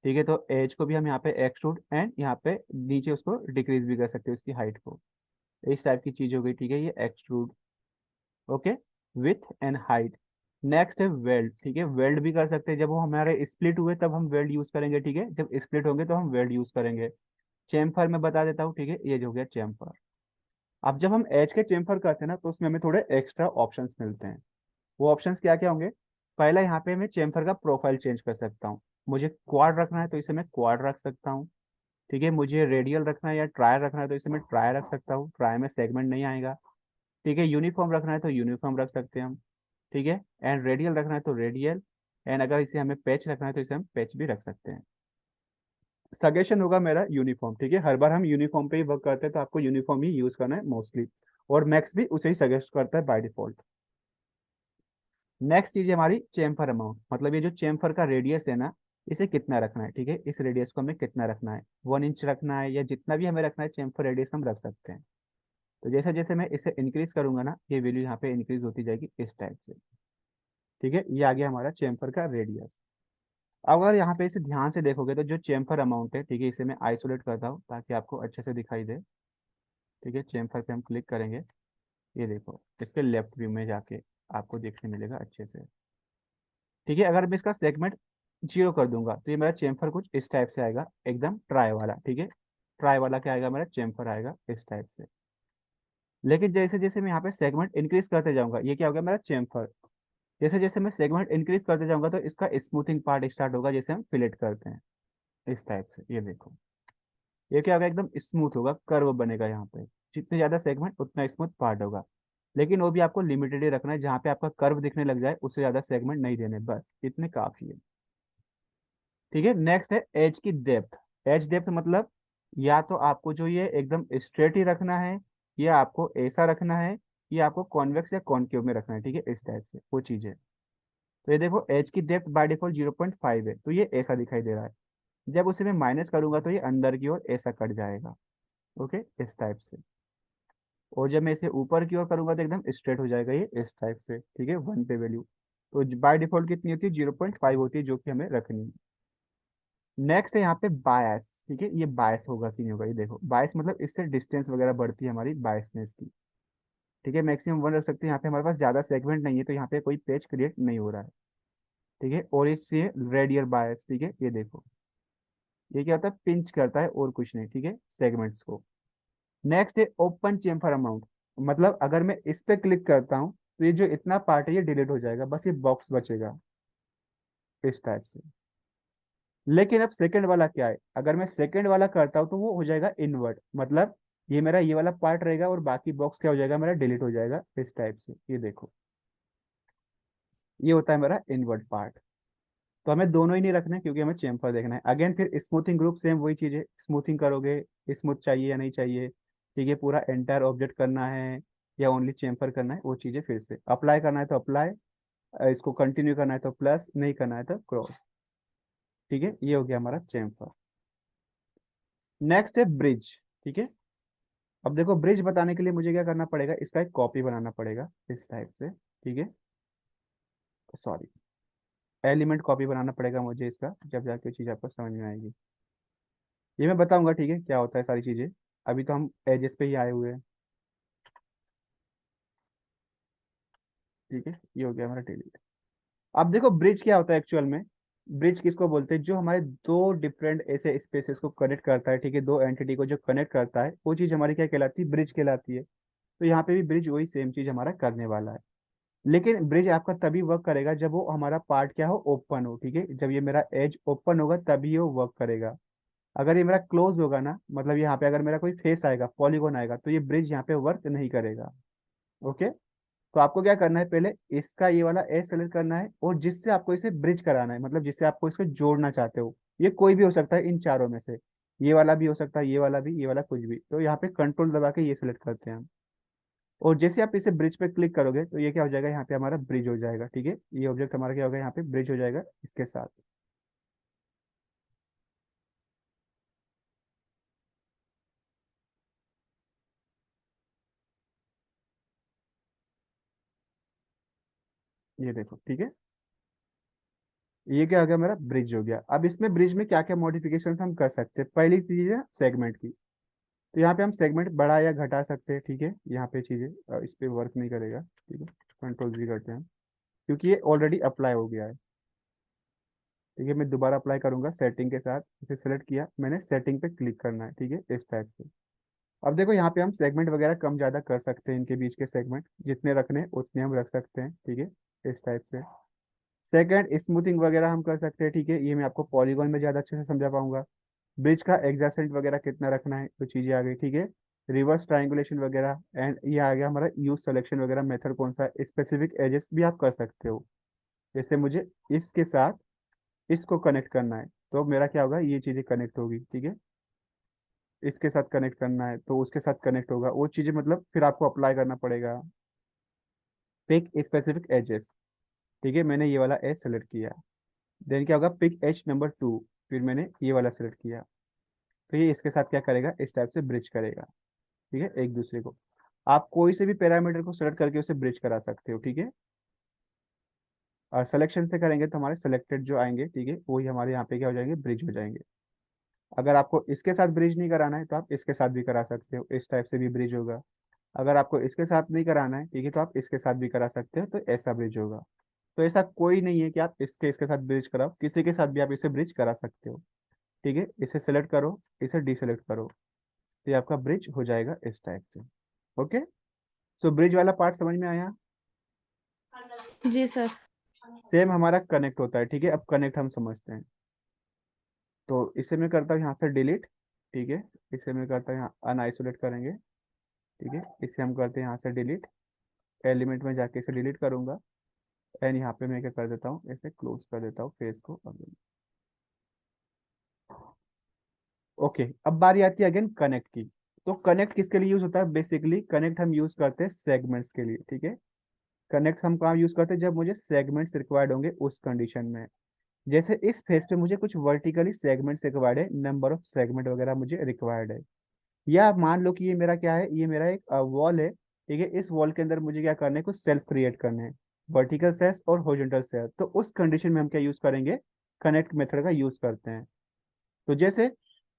ठीक है। तो एज को भी हम यहाँ पे एक्सट्रूड एंड यहाँ पे नीचे उसको डिक्रीज भी कर सकते हैं उसकी हाइट को, इस टाइप की चीज हो गई, ठीक है, ये extrude. Okay, with and height. Next है वेल्ड, ठीक है, वेल्ड भी कर सकते हैं, जब वो हमारे स्प्लिट हुए तब हम वेल्ड यूज करेंगे, ठीक है, जब स्प्लिट होंगे तो हम वेल्ड यूज करेंगे। चेम्फर में बता देता हूँ, ठीक है, ये जो हो गया चेम्फर। अब जब हम एच के चेम्फर करते हैं ना तो उसमें हमें थोड़े एक्स्ट्रा ऑप्शंस मिलते हैं। वो ऑप्शंस क्या क्या होंगे, पहला यहाँ पे मैं चेम्फर का प्रोफाइल चेंज कर सकता हूँ, मुझे क्वाड रखना है तो इसे मैं क्वाड रख सकता हूँ, ठीक है। मुझे रेडियल रखना है या ट्राई रखना है तो इसे मैं ट्राई रख सकता हूँ, ट्राई में सेगमेंट नहीं आएगा, ठीक है। यूनिफॉर्म रखना है तो यूनिफॉर्म रख सकते हैं हम, ठीक है। एंड रेडियल रखना है तो रेडियल, एंड अगर इसे हमें पैच रखना है तो इसे हम पैच भी रख सकते हैं। सजेशन होगा मेरा यूनिफॉर्म, ठीक है, हर बार हम यूनिफॉर्म पे ही वर्क करते हैं तो आपको यूनिफॉर्म ही यूज करना है मोस्टली, और मैक्स भी उसे ही सजेस्ट करता है बाय डिफॉल्ट। नेक्स्ट चीज है हमारी चेम्फर अमाउंट, मतलब ये जो चेम्फर का रेडियस है ना, इसे कितना रखना है, ठीक है, इस रेडियस को हमें कितना रखना है, 1 इंच रखना है या जितना भी हमें रखना है चेम्फर रेडियस हम रख सकते हैं। तो जैसे जैसे मैं इसे इंक्रीज करूंगा ना, ये वैल्यू यहाँ पे इंक्रीज होती जाएगी इस टाइप से, ठीक है। ये आ गया हमारा चेम्फर का रेडियस। अगर यहाँ पे इसे ध्यान से देखोगे तो जो चेम्फर अमाउंट है, ठीक है, इसे मैं आइसोलेट करता हूँ ताकि आपको अच्छे से दिखाई दे, ठीक है। चेम्फर पे हम क्लिक करेंगे, ये देखो इसके लेफ्ट व्यू में जाके आपको देखने मिलेगा अच्छे से, ठीक है। अगर मैं इसका सेगमेंट 0 कर दूंगा तो ये मेरा चेम्फर कुछ इस टाइप से आएगा, एकदम ट्राई वाला, ठीक है। ट्राई वाला क्या आएगा, मेरा चेम्फर आएगा इस टाइप से। लेकिन जैसे जैसे मैं यहाँ पे सेगमेंट इंक्रीज करते जाऊंगा, ये क्या होगा, मेरा चेम्फर। जैसे जैसे मैं सेगमेंट इंक्रीज करते जाऊंगा तो इसका स्मूथिंग पार्ट स्टार्ट होगा, जैसे हम फिलेट करते हैं इस टाइप से, ये देखो ये क्या होगा, एकदम स्मूथ होगा, कर्व बनेगा यहाँ पे, जितने ज्यादा सेगमेंट उतना स्मूथ पार्ट होगा। लेकिन वो भी आपको लिमिटेड ही रखना है, जहाँ पे आपका कर्व दिखने लग जाए उससे ज्यादा सेगमेंट नहीं देने, बस इतने काफी है, ठीक है। नेक्स्ट है एज की डेप्थ। एज डेप्थ मतलब या तो आपको जो ये एकदम स्ट्रेट ही रखना है, या आपको ऐसा रखना है, या आपको कॉन्वेक्स या कॉनकेव में रखना है, ठीक है, इस टाइप से वो चीज है। तो ये देखो एज की डेप्थ बाय डिफॉल्ट 0.5 है, तो ये ऐसा दिखाई दे रहा है, जब उसे मैं माइनस करूंगा तो ये अंदर की ओर ऐसा कट जाएगा, ओके, इस टाइप से। और जब मैं इसे ऊपर की ओर करूंगा तो एकदम स्ट्रेट हो जाएगा ये इस टाइप से, ठीक है, 1 पे वैल्यू। तो बाय डिफॉल्ट कितनी होती है, 0.5 होती है, जो कि हमें रखनी है। नेक्स्ट है यहाँ पे बायस, ठीक है, ये बायस होगा कि नहीं होगा, ये देखो बायस मतलब इससे डिस्टेंस वगैरह बढ़ती है हमारी बायसनेस की, ठीक है, मैक्सिमम 1 रख सकते हैं। यहाँ पे हमारे पास ज्यादा सेगमेंट नहीं है तो यहाँ पे कोई पेज क्रिएट नहीं हो रहा है, ठीक है। और इससे रेडियल बायस, ठीक है, ये देखो, ये क्या होता है, पिंच करता है और कुछ नहीं, ठीक है, सेगमेंट्स को। नेक्स्ट है ओपन चेम्फर अमाउंट, मतलब अगर मैं इस पे क्लिक करता हूँ तो ये जो इतना पार्ट है ये डिलीट हो जाएगा, बस ये बॉक्स बचेगा इस टाइप से। लेकिन अब सेकंड वाला क्या है, अगर मैं सेकंड वाला करता हूँ तो वो हो जाएगा इनवर्ट, मतलब ये मेरा ये वाला पार्ट रहेगा और बाकी बॉक्स क्या हो जाएगा, मेरा डिलीट हो जाएगा इस टाइप से, ये देखो, ये होता है मेरा इनवर्ट पार्ट। तो हमें दोनों ही नहीं रखना है क्योंकि हमें चेम्फर देखना है। अगेन फिर स्मूथिंग ग्रुप सेम वही चीज है, स्मूथिंग करोगे, स्मूथ चाहिए या नहीं चाहिए, ठीक है, पूरा एंटायर ऑब्जेक्ट करना है या ओनली चेम्फर करना है, वो चीजें फिर से अप्लाई करना है तो अप्लाई, इसको कंटिन्यू करना है तो प्लस, नहीं करना है तो क्रॉस, ठीक है, ये हो गया हमारा चेम्फर। नेक्स्ट है ब्रिज, ठीक है। अब देखो ब्रिज बताने के लिए मुझे क्या करना पड़ेगा, इसका एक कॉपी बनाना पड़ेगा इस टाइप से, ठीक है, सॉरी, एलिमेंट कॉपी बनाना पड़ेगा मुझे इसका, जब जाके चीज आपको समझ में आएगी। ये मैं बताऊंगा, ठीक है, क्या होता है सारी चीजें। अभी तो हम एजेस पे ही आए हुए हैं, ठीक है, ये हो गया हमारा डिलीट। अब देखो ब्रिज क्या होता है एक्चुअल में, ब्रिज किसको बोलते हैं, जो हमारे दो डिफरेंट ऐसे स्पेसेस को कनेक्ट करता है, ठीक है, दो एंटिटी को जो कनेक्ट करता है वो चीज हमारी क्या कहलाती है, ब्रिज कहलाती है। तो यहाँ पे भी ब्रिज वही सेम चीज हमारा करने वाला है। लेकिन ब्रिज आपका तभी वर्क करेगा जब वो हमारा पार्ट क्या हो, ओपन हो, ठीक है, जब ये मेरा एज ओपन होगा तभी ये वर्क करेगा। अगर ये मेरा क्लोज होगा ना, मतलब यहाँ पे अगर मेरा कोई फेस आएगा, पॉलीगॉन आएगा, तो ये ब्रिज यहाँ पे वर्क नहीं करेगा। ओके। तो आपको क्या करना है, पहले इसका ये वाला एज सेलेक्ट करना है, और जिससे आपको इसे ब्रिज कराना है, मतलब जिससे आपको इसको जोड़ना चाहते हो, ये कोई भी हो सकता है इन चारों में से, ये वाला भी हो सकता है, ये वाला भी, ये वाला कुछ भी, तो यहाँ पे कंट्रोल दबा के ये सिलेक्ट करते हैं हम। और जैसे आप इसे ब्रिज पे क्लिक करोगे तो ये क्या हो जाएगा, यहाँ पे हमारा ब्रिज हो जाएगा, ठीक है, ये ऑब्जेक्ट हमारा क्या होगा, यहाँ पे ब्रिज हो जाएगा इसके साथ। ये देखो, ठीक है, ये क्या हो गया, मेरा ब्रिज हो गया। अब इसमें ब्रिज में क्या क्या मॉडिफिकेशन हम कर सकते हैं, पहली चीज है सेगमेंट की। तो यहाँ पे हम सेगमेंट बढ़ा या घटा सकते हैं, ठीक है, यहाँ पे चीजें इस पे वर्क नहीं करेगा, ठीक है, कंट्रोल जी करते हैं, क्योंकि ये ऑलरेडी अप्लाई हो गया है, ठीक है। मैं दोबारा अप्लाई करूंगा सेटिंग के साथ, इसे सेलेक्ट किया मैंने, सेटिंग पे क्लिक करना है, ठीक है, इस टाइप से। अब देखो यहाँ पे हम सेगमेंट वगैरह कम ज्यादा कर सकते हैं, इनके बीच के सेगमेंट जितने रखने हैं उतने हम रख सकते हैं, ठीक है, इस टाइप से। सेकंड, स्मूथिंग वगैरह हम कर सकते हैं, ठीक है, ये मैं आपको पॉलीगॉन में ज्यादा अच्छे से समझा पाऊंगा। ब्रिज का एडजस्टमेंट वगैरह कितना रखना है, तो चीजें आ गई, ठीक है। रिवर्स ट्राइंगुलेशन वगैरह, एंड ये आ गया हमारा यूज सिलेक्शन वगैरह, मेथड कौन सा, स्पेसिफिक एजेस भी आप कर सकते हो। जैसे मुझे इसके साथ इसको कनेक्ट करना है तो मेरा क्या होगा, ये चीजें कनेक्ट होगी, ठीक है, इसके साथ कनेक्ट करना है तो उसके साथ कनेक्ट होगा, वो चीजें मतलब फिर आपको अप्लाई करना पड़ेगा। पिक स्पेसिफिक एजेस, ठीक है, मैंने ये वाला एज सेलेक्ट किया। देन क्या होगा, पिक एज नंबर 2, फिर मैंने ये वाला सेलेक्ट किया, तो ये इसके साथ क्या करेगा, इस टाइप से ब्रिज करेगा, ठीक है, एक दूसरे को। आप कोई से भी पैरामीटर को सेलेक्ट करके उसे ब्रिज करा सकते हो, ठीक है। और सिलेक्शन से करेंगे तो हमारे सेलेक्टेड जो आएंगे, ठीक है, वही हमारे यहाँ पे क्या हो जाएंगे, ब्रिज हो जाएंगे। अगर आपको इसके साथ ब्रिज नहीं कराना है तो आप इसके साथ भी करा सकते हो, इस टाइप से भी ब्रिज होगा। अगर आपको इसके साथ नहीं कराना है, ठीक है, तो आप इसके साथ भी करा सकते हो, तो ऐसा ब्रिज होगा। तो ऐसा कोई नहीं है कि आप इसके साथ ब्रिज कराओ, किसी के साथ भी आप इसे ब्रिज करा सकते हो, ठीक है। इसे सेलेक्ट करो, इसे डिसेलेक्ट करो, तो ये आपका ब्रिज हो जाएगा इस टाइप से। ओके। सो ब्रिज वाला पार्ट समझ में आया।
जी सर।
सेम हमारा कनेक्ट होता है, ठीक है, अब कनेक्ट हम समझते हैं। तो इसे मैं करता हूँ यहाँ से डिलीट, ठीक है, इसे मैं करता हूँ यहाँ अनआइसोलेट करेंगे, ठीक है, इसे हम करते हैं यहाँ से डिलीट, एलिमेंट में जाके इसे डिलीट करूंगा। एंड यहाँ पे मैं क्या कर देता हूँ, इसे क्लोज कर देता हूँ फेस को अगेन। ओके, अब बारी आती है अगेन कनेक्ट की। तो कनेक्ट किसके लिए यूज होता है, बेसिकली कनेक्ट हम यूज करते हैं सेगमेंट्स के लिए, ठीक है। कनेक्ट हम कहाँ यूज करते हैं, जब मुझे सेगमेंट्स रिक्वायर्ड होंगे उस कंडीशन में। जैसे इस फेस पे मुझे कुछ वर्टिकली सेगमेंट्स रिक्वायर्ड है, नंबर ऑफ सेगमेंट वगैरह मुझे रिक्वायर्ड है। या मान लो कि ये मेरा क्या है, ये मेरा एक वॉल है, ठीक है। इस वॉल के अंदर मुझे क्या करना है, कुछ सेल्फ क्रिएट करने हैं, वर्टिकल सेल्स और हॉरिजॉन्टल सेल्स। तो उस कंडीशन में हम क्या यूज करेंगे, कनेक्ट मेथड का यूज करते हैं। तो जैसे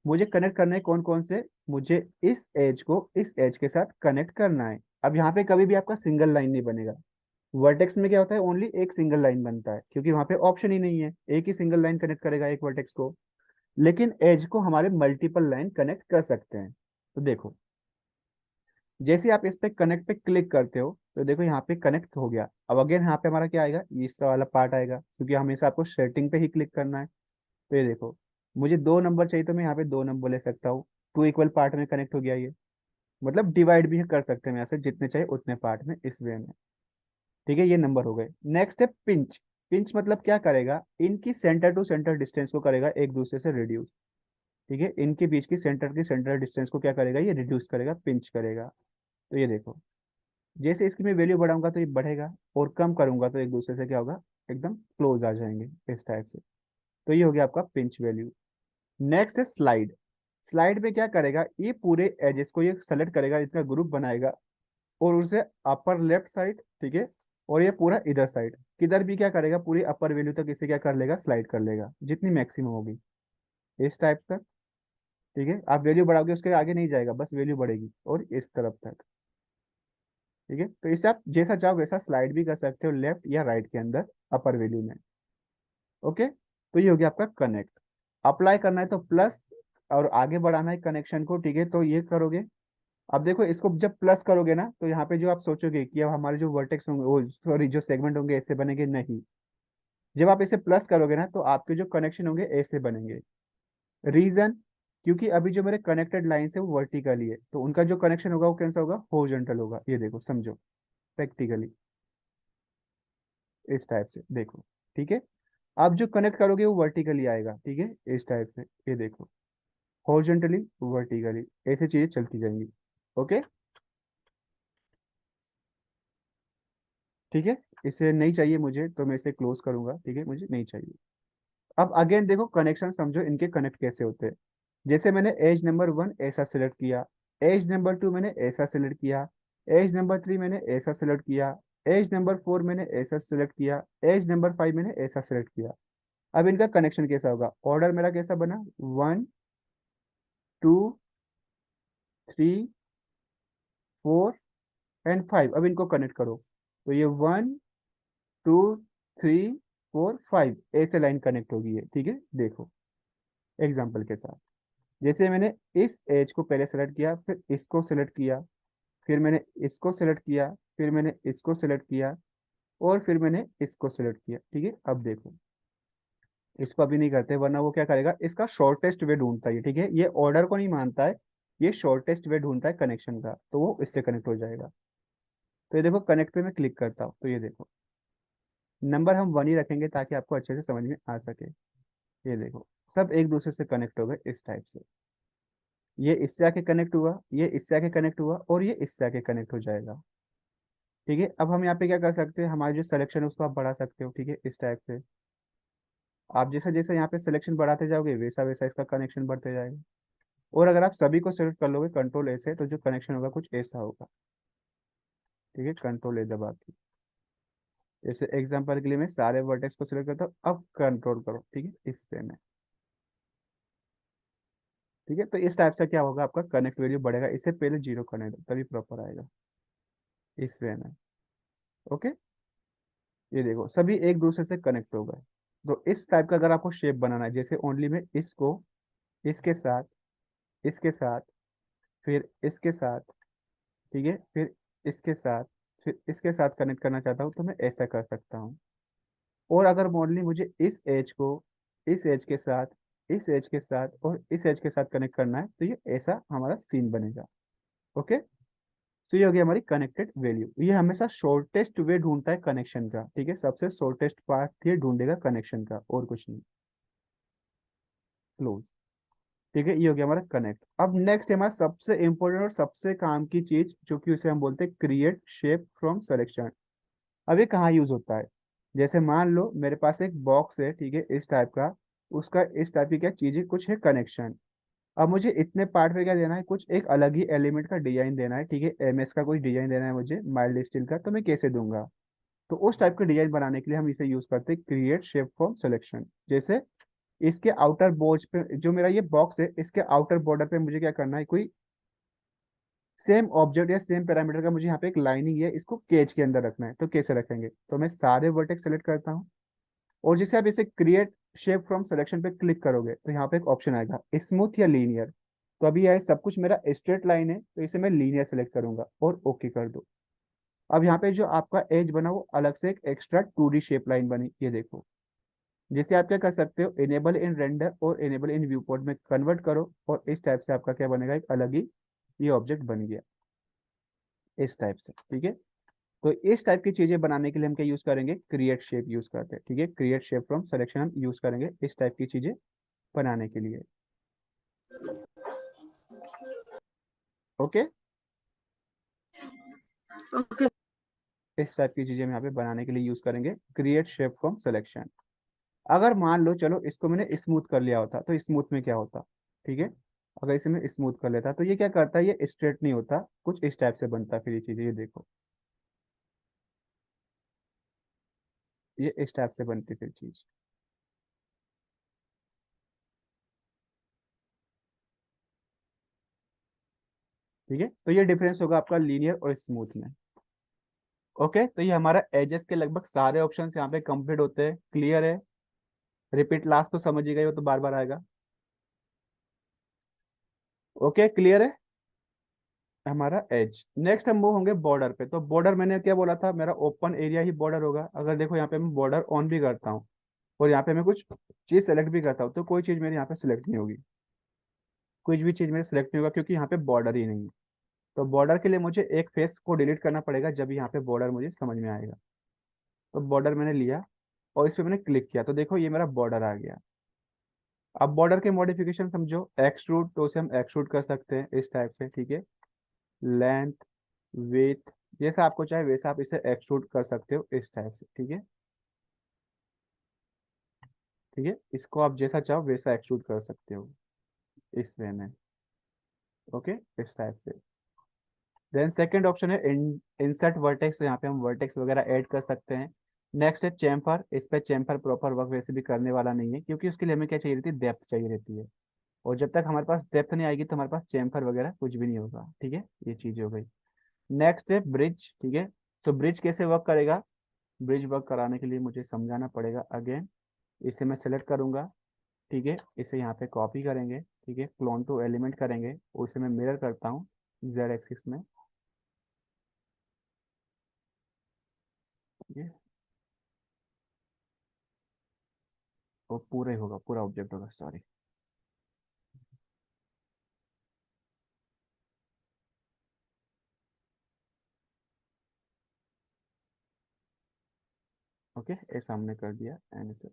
मुझे कनेक्ट करना है कौन कौन से, मुझे इस एज को इस एज के साथ कनेक्ट करना है। अब यहाँ पे कभी भी आपका सिंगल लाइन नहीं बनेगा। वर्टेक्स में क्या होता है, ओनली एक सिंगल लाइन बनता है, क्योंकि वहां पे ऑप्शन ही नहीं है, एक ही सिंगल लाइन कनेक्ट करेगा एक वर्टेक्स को। लेकिन एज को हमारे मल्टीपल लाइन कनेक्ट कर सकते हैं। तो देखो, जैसे आप इस पे कनेक्ट पे क्लिक करते हो तो देखो यहाँ पे कनेक्ट हो गया। अब अगेन यहाँ पे हमारा क्या आएगा, ये इसका वाला पार्ट आएगा, क्योंकि हमेशा आपको सेटिंग पे ही क्लिक करना है। तो ये देखो, मुझे 2 नंबर चाहिए तो मैं यहाँ पे 2 नंबर ले सकता हूँ। 2 इक्वल पार्ट में कनेक्ट हो गया ये। मतलब डिवाइड भी कर सकते हैं ऐसे, जितने चाहिए उतने पार्ट में, इस वे में। ठीक है, ये नंबर हो गए। नेक्स्ट है पिंच। पिंच मतलब क्या करेगा, इनकी सेंटर टू सेंटर डिस्टेंस को करेगा एक दूसरे से रिड्यूस। ठीक है, इनके बीच की सेंटर डिस्टेंस को क्या करेगा, ये रिड्यूस करेगा, पिंच करेगा। तो ये देखो, जैसे इसकी मैं वैल्यू बढ़ाऊंगा तो ये बढ़ेगा, और कम करूंगा तो एक दूसरे से क्या होगा, एकदम क्लोज आ जाएंगे इस टाइप से। तो ये हो गया आपका पिंच वैल्यू। नेक्स्ट है स्लाइड। स्लाइड में क्या करेगा, ये पूरे एजेस को ये सेलेक्ट करेगा, इसका ग्रुप बनाएगा, और उसे अपर लेफ्ट साइड, ठीक है, और ये पूरा इधर साइड, किधर भी क्या करेगा, पूरी अपर वैल्यू तक इसे क्या कर लेगा, स्लाइड कर लेगा, जितनी मैक्सिमम होगी इस टाइप तक। ठीक है, आप वैल्यू बढ़ाओगे उसके आगे नहीं जाएगा, बस वैल्यू बढ़ेगी और इस तरफ तक। ठीक है, तो इसे आप जैसा चाहो वैसा स्लाइड भी कर सकते हो, लेफ्ट या राइट के अंदर, अपर वैल्यू में। ओके, तो ये हो गया आपका कनेक्ट। अप्लाई करना है तो प्लस, और आगे बढ़ाना है कनेक्शन को, ठीक है, तो ये करोगे। अब देखो, इसको जब प्लस करोगे ना, तो यहाँ पे जो आप सोचोगे कि अब हमारे जो वर्टेक्स होंगे, वो सॉरी जो सेगमेंट होंगे ऐसे बनेंगे, नहीं। जब आप इसे प्लस करोगे ना, तो आपके जो कनेक्शन होंगे ऐसे बनेंगे। रीजन, क्योंकि अभी जो मेरे कनेक्टेड लाइन है वो वर्टिकली है, तो उनका जो कनेक्शन होगा वो कैसा होगा, हॉरिजॉन्टल होगा। ये देखो, समझो प्रैक्टिकली, इस टाइप से देखो। ठीक है, आप जो कनेक्ट करोगे वो वर्टिकली आएगा, ठीक है, इस टाइप से। ये देखो, हॉरिजॉन्टली, वर्टिकली, ऐसे चीजें चलती जाएंगी। ओके, ठीक है। इसे नहीं चाहिए मुझे तो मैं इसे क्लोज करूंगा, ठीक है, मुझे नहीं चाहिए। अब अगेन देखो, कनेक्शन समझो इनके कनेक्ट कैसे होते हैं। जैसे मैंने एज नंबर 1 ऐसा सिलेक्ट किया, एज नंबर 2 मैंने ऐसा सिलेक्ट किया, एज नंबर 3 मैंने ऐसा सिलेक्ट किया, एज नंबर 4 मैंने ऐसा सिलेक्ट किया, एज नंबर 5 मैंने ऐसा सिलेक्ट किया। अब इनका कनेक्शन कैसा होगा, ऑर्डर मेरा कैसा बना, 1 2 3 4 एंड 5। अब इनको कनेक्ट करो, तो ये 1 2 3 4 5 ऐसे लाइन कनेक्ट होगी है, ठीक है। देखो एग्जाम्पल के साथ, जैसे मैंने इस एज को पहले सेलेक्ट किया, फिर इसको सेलेक्ट किया, फिर मैंने इसको सेलेक्ट किया, फिर मैंने इसको सेलेक्ट किया, और फिर मैंने इसको सेलेक्ट किया। ठीक है, अब देखो, इसको अभी नहीं करते, वरना वो क्या करेगा, इसका शॉर्टेस्ट वे ढूंढता है, ठीक है, ये ऑर्डर को नहीं मानता है, ये शॉर्टेस्ट वे ढूंढता है कनेक्शन का, तो वो इससे कनेक्ट हो जाएगा। तो ये देखो, कनेक्ट पे मैं क्लिक करता हूँ, तो ये देखो, नंबर हम 1 ही रखेंगे ताकि आपको अच्छे से समझ में आ सके। ये देखो, सब एक दूसरे से कनेक्ट हो गए इस टाइप से। ये इससे आके कनेक्ट हुआ, ये इससे आके कनेक्ट हुआ, और ये इससे आके कनेक्ट हो जाएगा। ठीक है, अब हम यहाँ पे क्या कर सकते हैं, हमारी जो सिलेक्शन है उसको आप बढ़ा सकते हो, ठीक है, इस टाइप से। आप जैसा जैसा यहाँ पे सिलेक्शन बढ़ाते जाओगे, वैसा वैसा इसका कनेक्शन बढ़ते जाएगा। और अगर आप सभी को सेलेक्ट कर लोगे कंट्रोल ए से, तो जो कनेक्शन होगा कुछ ऐसा होगा। ठीक है, कंट्रोल ए दबा के, जैसे एग्जांपल के लिए मैं सारे वर्टेक्स को सिलेक्ट करता हूँ, अब कंट्रोल करो, ठीक है, इस पे में। ठीक है, तो इस टाइप से क्या होगा, आपका कनेक्ट वैल्यू बढ़ेगा, इससे पहले जीरो करने दो तभी प्रॉपर आएगा, इस वे में। ओके, ये देखो, सभी एक दूसरे से कनेक्ट हो गए। तो इस टाइप का अगर आपको शेप बनाना है, जैसे ओनली में इसको इसके साथ, इसके साथ, फिर इसके साथ, ठीक है, फिर इसके साथ, फिर इसके साथ कनेक्ट करना चाहता हूँ, तो मैं ऐसा कर सकता हूँ। और अगर मॉडली मुझे इस एज को इस एज के साथ, इस एज के साथ और इस एज के साथ कनेक्ट करना है, तो ये ऐसा हमारा सीन बनेगा। ओके, तो ये हो गया हमारी कनेक्टेड वैल्यू। ये हमेशा शॉर्टेस्ट वे ढूंढता है कनेक्शन का, ठीक है, सबसे शॉर्टेस्ट पाथ ये ढूंढेगा कनेक्शन का, और कुछ नहीं। क्लोज। ठीक है, ये हो गया हमारा कनेक्ट। अब नेक्स्ट है हमारा सबसे इंपॉर्टेंट और सबसे काम की चीज, जो कि उसे हम बोलते हैं क्रिएट शेप फ्रॉम सिलेक्शन। अब ये कहाँ यूज होता है, जैसे मान लो मेरे पास एक बॉक्स है, ठीक है, इस टाइप का, उसका इस टाइप की क्या चीजें कुछ है कनेक्शन। अब मुझे इतने पार्ट में क्या देना है, कुछ एक अलग ही एलिमेंट का डिजाइन देना है, ठीक है, एमएस का कुछ डिजाइन देना है मुझे माइल्ड स्टील का, तो मैं कैसे दूंगा? तो उस टाइप का डिजाइन बनाने के लिए हम इसे यूज करते हैं क्रिएट शेप फ्रॉम सिलेक्शन। जैसे इसके आउटर बोर्ड पे जो मेरा ये बॉक्स है, इसके आउटर बॉर्डर पे मुझे क्या करना है, कोई सेम ऑब्जेक्ट या सेम पैरामीटर का मुझे यहाँ पे एक लाइनिंग है, इसको केज के अंदर रखना है। तो कैसे रखेंगे, तो मैं सारे वर्टेक्स सेलेक्ट करता हूँ, और जैसे आप इसे क्रिएट शेप फ्रॉम सिलेक्शन पे क्लिक करोगे तो यहाँ पे एक ऑप्शन आएगा स्मूथ या लीनियर। तो अभी यह सब कुछ मेरा स्ट्रेट लाइन है, तो इसे मैं लीनियर सेलेक्ट करूंगा और ओके कर दो। अब यहाँ पे जो आपका एज बना वो अलग से एक एक्स्ट्रा 2D शेप लाइन बनी, ये देखो। जिसे आप क्या कर सकते हो, इनेबल इन रेंडर और इनेबल इन व्यू पोर्ट में कन्वर्ट करो, और इस टाइप से आपका क्या बनेगा, एक अलग ही ये ऑब्जेक्ट बन गया, इस टाइप से, ठीक है। तो इस टाइप की चीजें बनाने के लिए हम क्या यूज करेंगे, क्रिएट शेप यूज करते हैं, ठीक है। क्रिएट शेप फ्रॉम सिलेक्शन हम यूज करेंगे इस टाइप की चीजें बनाने के लिए। Okay,
okay.
इस टाइप की चीजें हम यहाँ पे बनाने के लिए यूज करेंगे क्रिएट शेप फ्रॉम सिलेक्शन। अगर मान लो चलो इसको मैंने स्मूथ कर लिया होता, तो स्मूथ में क्या होता, ठीक है। अगर इसे मैं स्मूथ कर लेता तो ये क्या करता है, ये स्ट्रेट नहीं होता, कुछ इस टाइप से बनता है। फिर ये चीजें, ये देखो, ये इस टाइप से बनती फिर चीज, ठीक है। तो ये डिफरेंस होगा आपका लीनियर और स्मूथ में। ओके, तो ये हमारा एजेस के लगभग सारे ऑप्शंस यहाँ पे कंप्लीट होते हैं। क्लियर है? रिपीट लास्ट तो समझ ही गए हो, तो बार बार आएगा। ओके, क्लियर है हमारा एज। नेक्स्ट हम मूव होंगे बॉर्डर पे। तो बॉर्डर मैंने क्या बोला था, मेरा ओपन एरिया ही बॉर्डर होगा। अगर देखो यहाँ पे मैं बॉर्डर ऑन भी करता हूँ और यहाँ पे मैं कुछ चीज सेलेक्ट भी करता हूँ, तो कोई चीज मेरे यहाँ पे सिलेक्ट नहीं होगी, कुछ भी चीज मेरे सिलेक्ट नहीं होगा, क्योंकि यहाँ पे बॉर्डर ही नहीं है। तो बॉर्डर के लिए मुझे एक फेस को डिलीट करना पड़ेगा, जब यहाँ पे बॉर्डर मुझे समझ में आएगा। तो बॉर्डर मैंने लिया और इस पे मैंने क्लिक किया, तो देखो ये मेरा बॉर्डर आ गया। अब बॉर्डर के मॉडिफिकेशन समझो, एक्सट्रूड, तो उसे हम एक्सट्रूड कर सकते हैं इस टाइप से, ठीक है। लेंथ, विड्थ, जैसा आपको चाहे वैसा आप इसे एक्सट्रूड कर सकते हो इस टाइप से, ठीक है। ठीक है, इसको आप जैसा चाहो वैसा एक्सट्रूड कर सकते हो इस वे में। ओके, इस टाइप से। देन सेकंड ऑप्शन है इंसर्ट वर्टेक्स, तो यहाँ पे हम वर्टेक्स वगैरह ऐड कर सकते हैं। नेक्स्ट है चैम्फर। इस पे चैम्फर प्रॉपर वर्क वैसे भी करने वाला नहीं है, क्योंकि उसके लिए हमें क्या चाहिए रहती है, डेप्थ चाहिए रहती है। और जब तक हमारे पास डेप्थ नहीं आएगी तो हमारे पास चैम्फर वगैरह कुछ भी नहीं होगा, ठीक है। ये चीज हो गई। नेक्स्ट है ब्रिज, ठीक है। तो ब्रिज कैसे वर्क करेगा, ब्रिज वर्क कराने के लिए मुझे समझाना पड़ेगा अगेन। इसे मैं सेलेक्ट करूंगा, ठीक है, इसे यहाँ पे कॉपी करेंगे, ठीक है, क्लोन टू एलिमेंट करेंगे, और इसे मैं मिरर करता हूँ जेड एक्सिस में, ठीक है। वो पूरा ही होगा, पूरा ऑब्जेक्ट होगा, सॉरी। ओके, ये सामने कर दिया एंड इसे।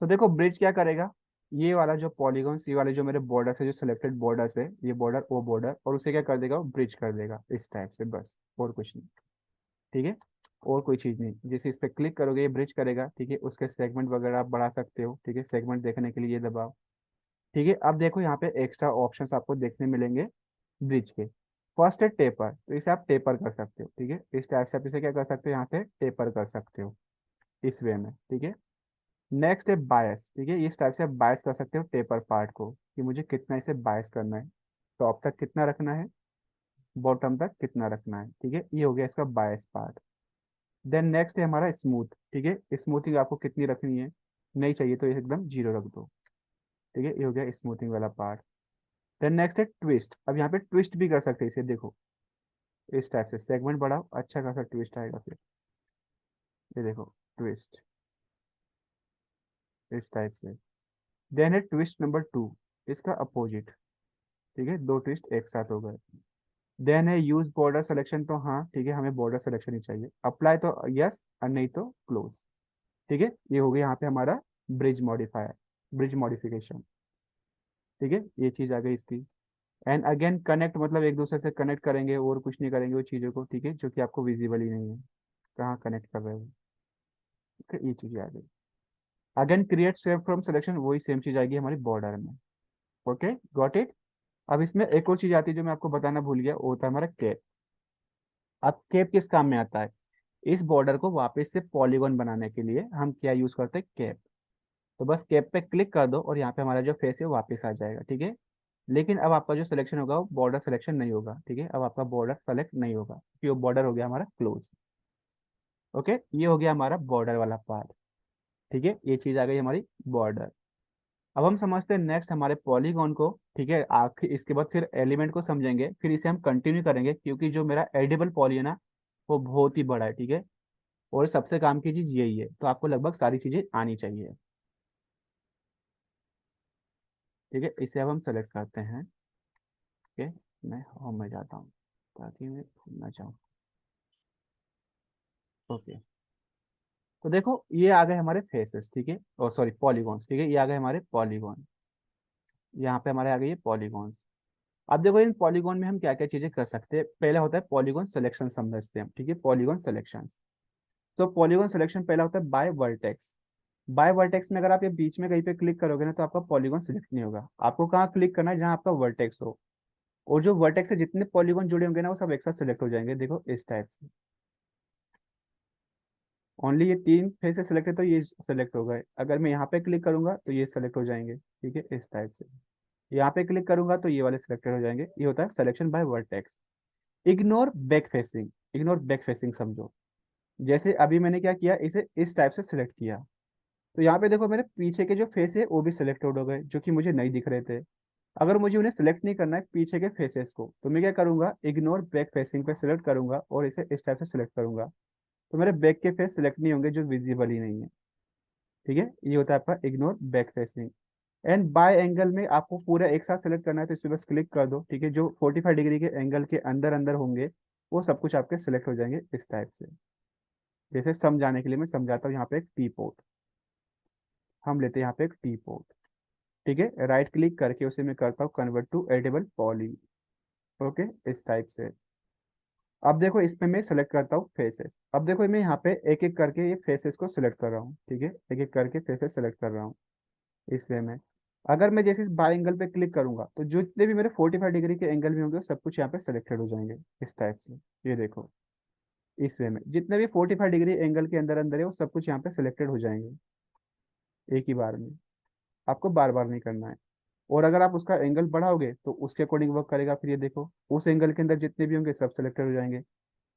तो देखो ब्रिज क्या करेगा, ये वाला जो पॉलीगॉन्स, ये वाले जो मेरे बॉर्डर है, जो सिलेक्टेड बॉर्डर्स है, ये बॉर्डर वो बॉर्डर, और उसे क्या कर देगा, वो ब्रिज कर देगा इस टाइप से, बस, और कुछ नहीं, ठीक है। और कोई चीज नहीं, जैसे इस पे क्लिक करोगे ये ब्रिज करेगा, ठीक है। उसके सेगमेंट वगैरह आप बढ़ा सकते हो, ठीक है, सेगमेंट देखने के लिए ये दबाओ, ठीक है। अब देखो यहाँ पे एक्स्ट्रा ऑप्शंस आपको देखने मिलेंगे ब्रिज के। फर्स्ट है टेपर, तो इसे आप टेपर कर सकते हो, ठीक है। इस टाइप से आप इसे क्या कर सकते हो, यहाँ से टेपर कर सकते हो इस वे में, ठीक है। नेक्स्ट है बायस, ठीक है। इस टाइप से आप बायस कर सकते हो टेपर पार्ट को, कि मुझे कितना इसे बायस करना है, टॉप तक कितना रखना है, बॉटम तक कितना रखना है, ठीक है। ये हो गया इसका बायस पार्ट। देन नेक्स्ट है हमारा स्मूथ, ठीक है। स्मूथिंग आपको कितनी रखनी है, नहीं चाहिए तो ये एकदम जीरो रख दो, ठीक है। ये हो गया स्मूथिंग वाला पार्ट। देन नेक्स्ट है ट्विस्ट। अब यहाँ पे ट्विस्ट भी कर सकते हैं इसे, देखो इस टाइप से सेगमेंट बढ़ाओ, अच्छा खासा ट्विस्ट आएगा फिर, ये देखो ट्विस्ट इस टाइप से। देन है ट्विस्ट नंबर 2, इसका अपोजिट, ठीक है। दो ट्विस्ट एक साथ हो गए। देन है यूज बॉर्डर सिलेक्शन, तो हाँ ठीक है, हमें बॉर्डर सिलेक्शन ही चाहिए। अप्लाई तो यस, और नहीं तो क्लोज, ठीक है। ये हो गया यहाँ पे हमारा ब्रिज मॉडिफायर, ब्रिज मॉडिफिकेशन, ठीक है। ये चीज आ गई इसकी। एंड अगेन कनेक्ट, मतलब एक दूसरे से कनेक्ट करेंगे और कुछ नहीं करेंगे वो चीज़ों को, ठीक है, जो कि आपको विजिबल ही नहीं है कहाँ कनेक्ट कर रहे हो, ठीक है। ये चीज़ आ गई। Again create shape from selection, वही सेम चीज़ आएगी हमारी बॉर्डर में। Okay, got it. अब इसमें एक और चीज आती है जो मैं आपको बताना भूल गया, वो होता है हमारा कैप। अब कैप किस काम में आता है? इस बॉर्डर को वापस से पॉलीगॉन बनाने के लिए हम क्या यूज करते हैं? कैप। तो बस कैप पे क्लिक कर दो और यहाँ पे हमारा जो फेस है वो वापस आ जाएगा, ठीक है। लेकिन अब आपका जो सिलेक्शन होगा वो बॉर्डर सिलेक्शन नहीं होगा, ठीक है। अब आपका बॉर्डर सेलेक्ट नहीं होगा क्योंकि वो बॉर्डर हो गया हमारा क्लोज। ओके, ये हो गया हमारा बॉर्डर वाला पार्ट, ठीक है। ये चीज आ गई हमारी बॉर्डर। अब हम समझते हैं नेक्स्ट हमारे पॉलीगॉन को, ठीक है। आखिर इसके बाद फिर एलिमेंट को समझेंगे, फिर इसे हम कंटिन्यू करेंगे क्योंकि जो मेरा एडिबल पॉली है ना, वो बहुत ही बड़ा है, ठीक है। और सबसे काम की चीज यही है, तो आपको लगभग सारी चीजें आनी चाहिए, ठीक है। इसे अब हम सेलेक्ट करते हैं। ओके, मैं होम में जाता हूँ ताकि मैं भूल ना जाऊँ। ओके, तो देखो ये आ गए हमारे फेसेस, ठीक है। और सॉरी पॉलीगॉन्स, ठीक है। ये आ गए हमारे पॉलीगॉन। यहाँ पे हमारे आ गए ये पॉलीगॉन्स। अब देखो इन पॉलीगॉन में हम क्या क्या चीजें कर सकते हैं। पहला होता है पॉलीगॉन सिलेक्शन, समझते हैं हम, ठीक है। Polygon selection. तो पॉलीगॉन सिलेक्शन पहला होता है बाय वर्टेक्स। बाय वर्टेक्स में अगर आप ये बीच में कहीं पे क्लिक करोगे ना तो आपका पॉलीगॉन सिलेक्ट नहीं होगा। आपको कहाँ क्लिक करना है? जहाँ आपका वर्टेक्स हो। और जो वर्टेक्स से जितने पॉलीगॉन जुड़े होंगे ना वो सब एक साथ सिलेक्ट हो जाएंगे, देखो इस टाइप से। ओनली ये तीन फेस से सिलेक्ट है तो ये सिलेक्ट हो गए। अगर मैं यहाँ पे क्लिक करूंगा तो ये सिलेक्ट हो जाएंगे, ठीक है, इस टाइप से। यहाँ पे क्लिक करूंगा तो ये वाले सिलेक्टेड हो जाएंगे। ये होता है selection bye vertex. Ignore back facing. Ignore back facing समझो, जैसे अभी मैंने क्या किया, इसे इस टाइप से सिलेक्ट किया, तो यहाँ पे देखो मेरे पीछे के जो फेस है वो भी सिलेक्टेड हो गए जो कि मुझे नहीं दिख रहे थे। अगर मुझे उन्हें सिलेक्ट नहीं करना है पीछे के फेसेस को, तो मैं क्या करूंगा? इग्नोर बैक फेसिंग पे सिलेक्ट करूंगा और इसे इस टाइप से सिलेक्ट करूंगा। तो मेरे बैक के फेस सिलेक्ट नहीं होंगे जो विजिबल ही नहीं है, ठीक है। ये होता है आपका ignore back facing. And bye angle में आपको पूरा एक साथ सेलेक्ट करना है तो इस पर बस क्लिक कर दो, ठीक है। जो 45 डिग्री के एंगल के अंदर अंदर होंगे वो सब कुछ आपके सिलेक्ट हो जाएंगे इस टाइप से। जैसे समझाने के लिए मैं समझाता हूँ, यहाँ पे एक टी पोट हम लेते हैं, यहाँ पे एक टी पोट, ठीक है। राइट क्लिक करके उसे मैं करता हूँ convert to edible poly. Okay, इस टाइप से। अब देखो इसमें मैं सेलेक्ट करता हूँ फेसेस। अब देखो मैं यहाँ पे एक एक करके ये फेसेस को सिलेक्ट कर रहा हूँ, ठीक है। एक एक करके फेसेस सेलेक्ट कर रहा हूँ इस वे में। अगर मैं जैसे इस बाय एंगल पे क्लिक करूंगा तो जो जितने भी मेरे 45 डिग्री के एंगल में होंगे वो सब कुछ यहाँ पे सिलेक्टेड हो जाएंगे इस टाइप से। ये देखो इस वे में जितने भी 45 डिग्री एंगल के अंदर अंदर है वो सब कुछ यहाँ पे सिलेक्टेड हो जाएंगे एक ही बार में। आपको बार बार नहीं करना है। और अगर आप उसका एंगल बढ़ाओगे तो उसके अकॉर्डिंग वर्क करेगा। फिर ये देखो उस एंगल के अंदर जितने भी होंगे सब सिलेक्टेड हो जाएंगे।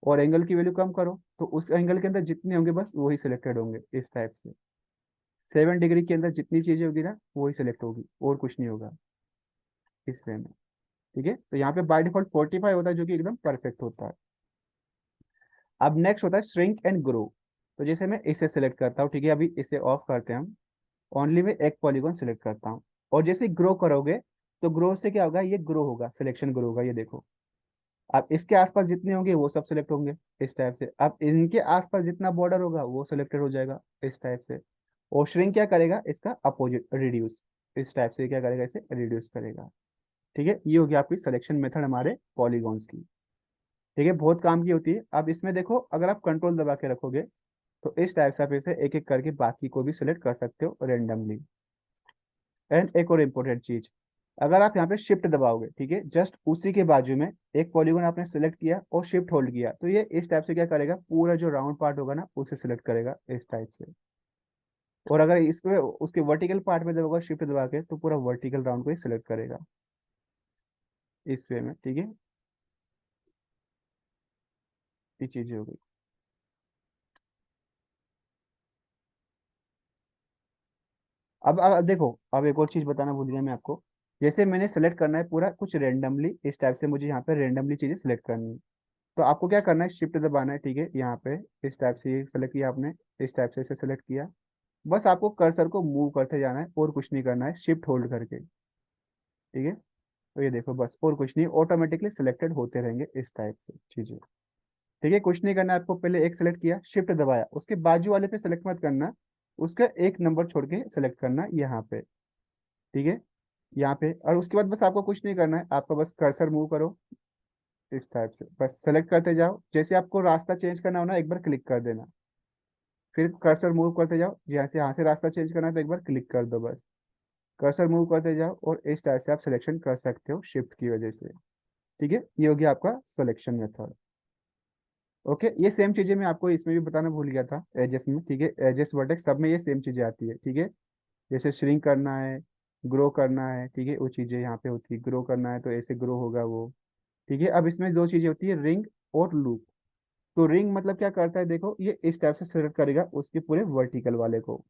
और एंगल की वैल्यू कम करो तो उस एंगल के अंदर जितने होंगे बस वही सिलेक्टेड होंगे इस टाइप से। 7 डिग्री के अंदर जितनी चीजें होगी ना वही सिलेक्ट होगी और कुछ नहीं होगा इस वे में, ठीक है। तो यहाँ पे बाय डिफॉल्ट 45 होता है जो कि एकदम परफेक्ट होता है। अब नेक्स्ट होता है श्रिंक एंड ग्रो। तो जैसे मैं इसे सिलेक्ट करता हूँ, ठीक है। अभी इसे ऑफ करते हैं हम। ओनली मैं एक पॉलीगॉन सिलेक्ट करता हूँ और जैसे ग्रो करोगे तो ग्रो से क्या होगा? ये ग्रो होगा, सिलेक्शन ग्रो होगा, ये देखो। अब इसके आसपास जितने होंगे वो सब सिलेक्ट होंगे इस टाइप से। अब इनके आसपास जितना बॉर्डर होगा वो सिलेक्टेड हो जाएगा इस टाइप से। और श्रिंक क्या करेगा? इसका अपोजिट, रिड्यूस। इस टाइप से क्या करेगा? इसे रिड्यूस करेगा, ठीक है। ये होगी आपकी सिलेक्शन मेथड हमारे पॉलीगॉन्स की, ठीक है। बहुत काम की होती है। अब इसमें देखो अगर आप कंट्रोल दबा के रखोगे तो इस टाइप से आप इसे एक एक करके बाकी को भी सिलेक्ट कर सकते हो रेंडमली। एंड एक और इम्पोर्टेंट चीज, अगर आप यहाँ पे शिफ्ट दबाओगे, ठीक है, जस्ट उसी के बाजू में एक पॉलीगॉन आपने सेलेक्ट किया और शिफ्ट होल्ड किया तो ये इस टाइप से क्या करेगा? पूरा जो राउंड पार्ट होगा ना उसे सिलेक्ट करेगा इस टाइप से। और अगर इसमें उसके वर्टिकल पार्ट में दबाओगे शिफ्ट दबा के तो पूरा वर्टिकल राउंड को ही सिलेक्ट करेगा इस वे में, ठीक है। ये चीजें हो गई। अब देखो, अब एक और चीज बताना भूल गया मैं आपको। जैसे मैंने सेलेक्ट करना है पूरा कुछ रेंडमली इस टाइप से, मुझे यहाँ पे रेंडमली चीजें सेलेक्ट करनी है। तो आपको क्या करना है? शिफ्ट दबाना है, ठीक है। यहाँ पे इस टाइप से सेलेक्ट किया आपने, इस टाइप से इसे सेलेक्ट किया। बस आपको कर्सर को मूव करते जाना है और कुछ नहीं करना है, शिफ्ट होल्ड करके, ठीक है। तो ये देखो बस, और कुछ नहीं, ऑटोमेटिकली सिलेक्टेड होते रहेंगे इस टाइप से चीजें, ठीक है। कुछ नहीं करना है आपको, पहले एक सेलेक्ट किया, शिफ्ट दबाया, उसके बाजू वाले पे सेलेक्ट मत करना, उसका एक नंबर छोड़ के सेलेक्ट करना यहाँ पे, ठीक है। यहाँ पे और उसके बाद बस आपको कुछ नहीं करना है, आपको बस कर्सर मूव करो इस टाइप से, बस सेलेक्ट करते जाओ। जैसे आपको रास्ता चेंज करना हो ना एक बार क्लिक कर देना, फिर कर्सर मूव करते जाओ, जैसे यहाँ से रास्ता चेंज करना है तो एक बार क्लिक कर दो बस, कर्सर मूव करते जाओ और इस टाइप से आप सिलेक्शन कर सकते हो शिफ्ट की वजह से। ठीक है, ये हो गया आपका सिलेक्शन मेथड। ओके, ये सेम चीजें मैं आपको इसमें भी बताना भूल गया था एजेस में। ठीक है, एजेस वर्टेक्स सब में ये सेम चीजें आती है। ठीक है, जैसे श्रिंक करना है, ग्रो करना है, ठीक है, वो चीजें यहाँ पे होती है। ग्रो करना है तो ऐसे ग्रो होगा वो। ठीक है, अब इसमें दो चीजें होती है, रिंग और लूप। तो रिंग मतलब क्या करता है, देखो ये इस टाइप से सिलेक्ट करेगा उसके पूरे वर्टिकल वाले को,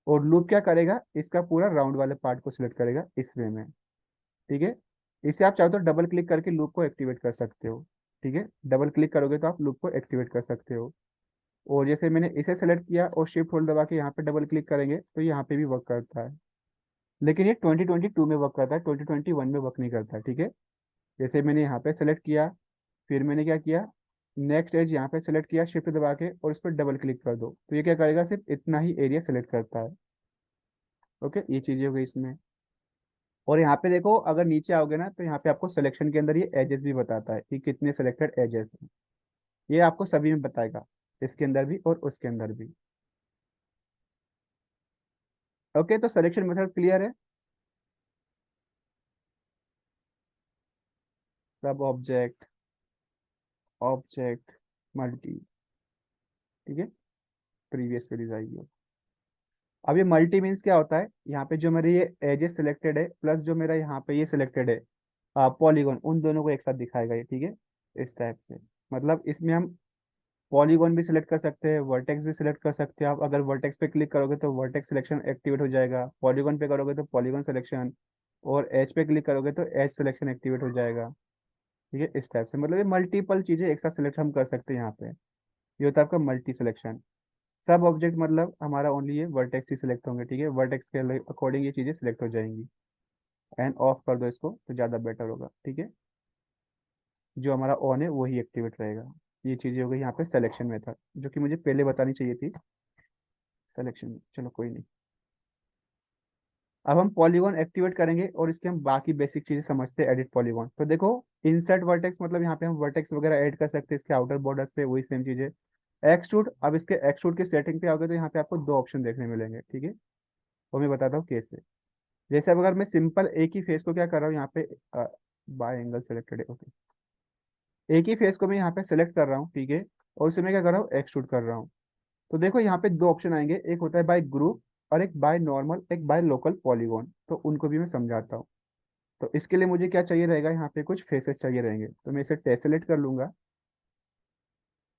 और लूप क्या करेगा, इसका पूरा राउंड वाले पार्ट को सिलेक्ट करेगा इस वे में। ठीक है, इसे आप चाहो तो डबल क्लिक करके लूप को एक्टिवेट कर सकते हो। ठीक है, डबल क्लिक करोगे तो आप लूप को एक्टिवेट कर सकते हो। और जैसे मैंने इसे सेलेक्ट किया और शिफ्ट होल्ड दबा के यहाँ पे डबल क्लिक करेंगे तो यहाँ पे भी वर्क करता है। लेकिन ये 2022 में वर्क करता है, 2021 में वर्क नहीं करता है। ठीक है, जैसे मैंने यहाँ पे सेलेक्ट किया, फिर मैंने क्या किया, नेक्स्ट एज यहाँ पे सेलेक्ट किया शिफ्ट दबा के और उस पर डबल क्लिक कर दो तो ये क्या करेगा, सिर्फ इतना ही एरिया सेलेक्ट करता है। ओके, ये चीजें हो गई इसमें। और यहाँ पे देखो अगर नीचे आओगे ना तो यहाँ पे आपको सिलेक्शन के अंदर ये एजेस भी बताता है कि कितने सेलेक्टेड एजेस हैं। ये आपको सभी में बताएगा, इसके अंदर भी और उसके अंदर भी। ओके, तो सिलेक्शन मेथड क्लियर है। सब ऑब्जेक्ट, ऑब्जेक्ट, मल्टी। ठीक है, प्रीवियस पे जाइए। अब ये मल्टी मीन्स क्या होता है, यहाँ पे जो मेरे ये एजेस सिलेक्टेड है प्लस जो मेरा यहाँ पे ये सिलेक्टेड है पॉलीगॉन, उन दोनों को एक साथ दिखाएगा ये। ठीक है, इस टाइप से। मतलब इसमें हम पॉलीगॉन भी सिलेक्ट कर सकते हैं, वर्टेक्स भी सिलेक्ट कर सकते हैं। आप अगर वर्टेक्स पे क्लिक करोगे तो वर्टेक्स सिलेक्शन एक्टिवेट हो जाएगा, पॉलीगॉन पे करोगे तो पॉलीगॉन सिलेक्शन, और एज पे क्लिक करोगे तो एज सिलेक्शन एक्टिवेट हो जाएगा। ठीक है, इस टाइप से मतलब ये मल्टीपल चीजें एक साथ सिलेक्ट हम कर सकते हैं यहाँ पे। ये होता है आपका मल्टी सिलेक्शन। सब ऑब्जेक्ट मतलब हमारा ओनली ये वर्टेक्स ही सिलेक्ट होंगे। ठीक है, वर्टेक्स के अकॉर्डिंग ये चीजें सिलेक्ट हो जाएंगी। एंड ऑफ कर दो इसको तो ज़्यादा बेटर होगा। ठीक है, जो हमारा ऑन है वही एक्टिवेट रहेगा। ये चीज़ें हो गई यहाँ पे सिलेक्शन मेथड, जो कि मुझे पहले बतानी चाहिए थी सिलेक्शन में। चलो कोई नहीं। अब हम पॉलीगॉन एक्टिवेट करेंगे और इसके हम बाकी बेसिक चीजें समझते हैं। एडिट पॉलीगॉन तो देखो, इंसर्ट वर्टेक्स मतलब यहाँ पे हम वर्टेक्स वगैरह ऐड कर सकते हैं इसके आउटर बॉर्डर्स पे, वही सेम चीज है। एक्सट्रूड, अब इसके एक्सट्रूड की सेटिंग पे आओगे तो यहाँ पे आपको दो ऑप्शन देखने मिलेंगे। ठीक है, वो मैं बताता हूँ कैसे। जैसे अब अगर मैं सिंपल एक ही फेस को क्या कर रहा हूँ यहाँ पे, बाय एंगल सेलेक्टेड है, ओके, एक ही फेस को मैं यहाँ पे सेलेक्ट कर रहा हूँ। ठीक है, और उसे मैं क्या कर रहा हूँ, एक्सट्रूड कर रहा हूँ। तो देखो यहाँ पे दो ऑप्शन आएंगे, एक होता है बाय ग्रुप और एक बाय नॉर्मल, एक बाय लोकल पॉलीगॉन। तो उनको भी मैं समझाता हूँ। तो इसके लिए मुझे क्या चाहिए रहेगा, यहाँ पे कुछ फेसेस चाहिए रहेंगे तो मैं इसे टेसलेट कर लूंगा।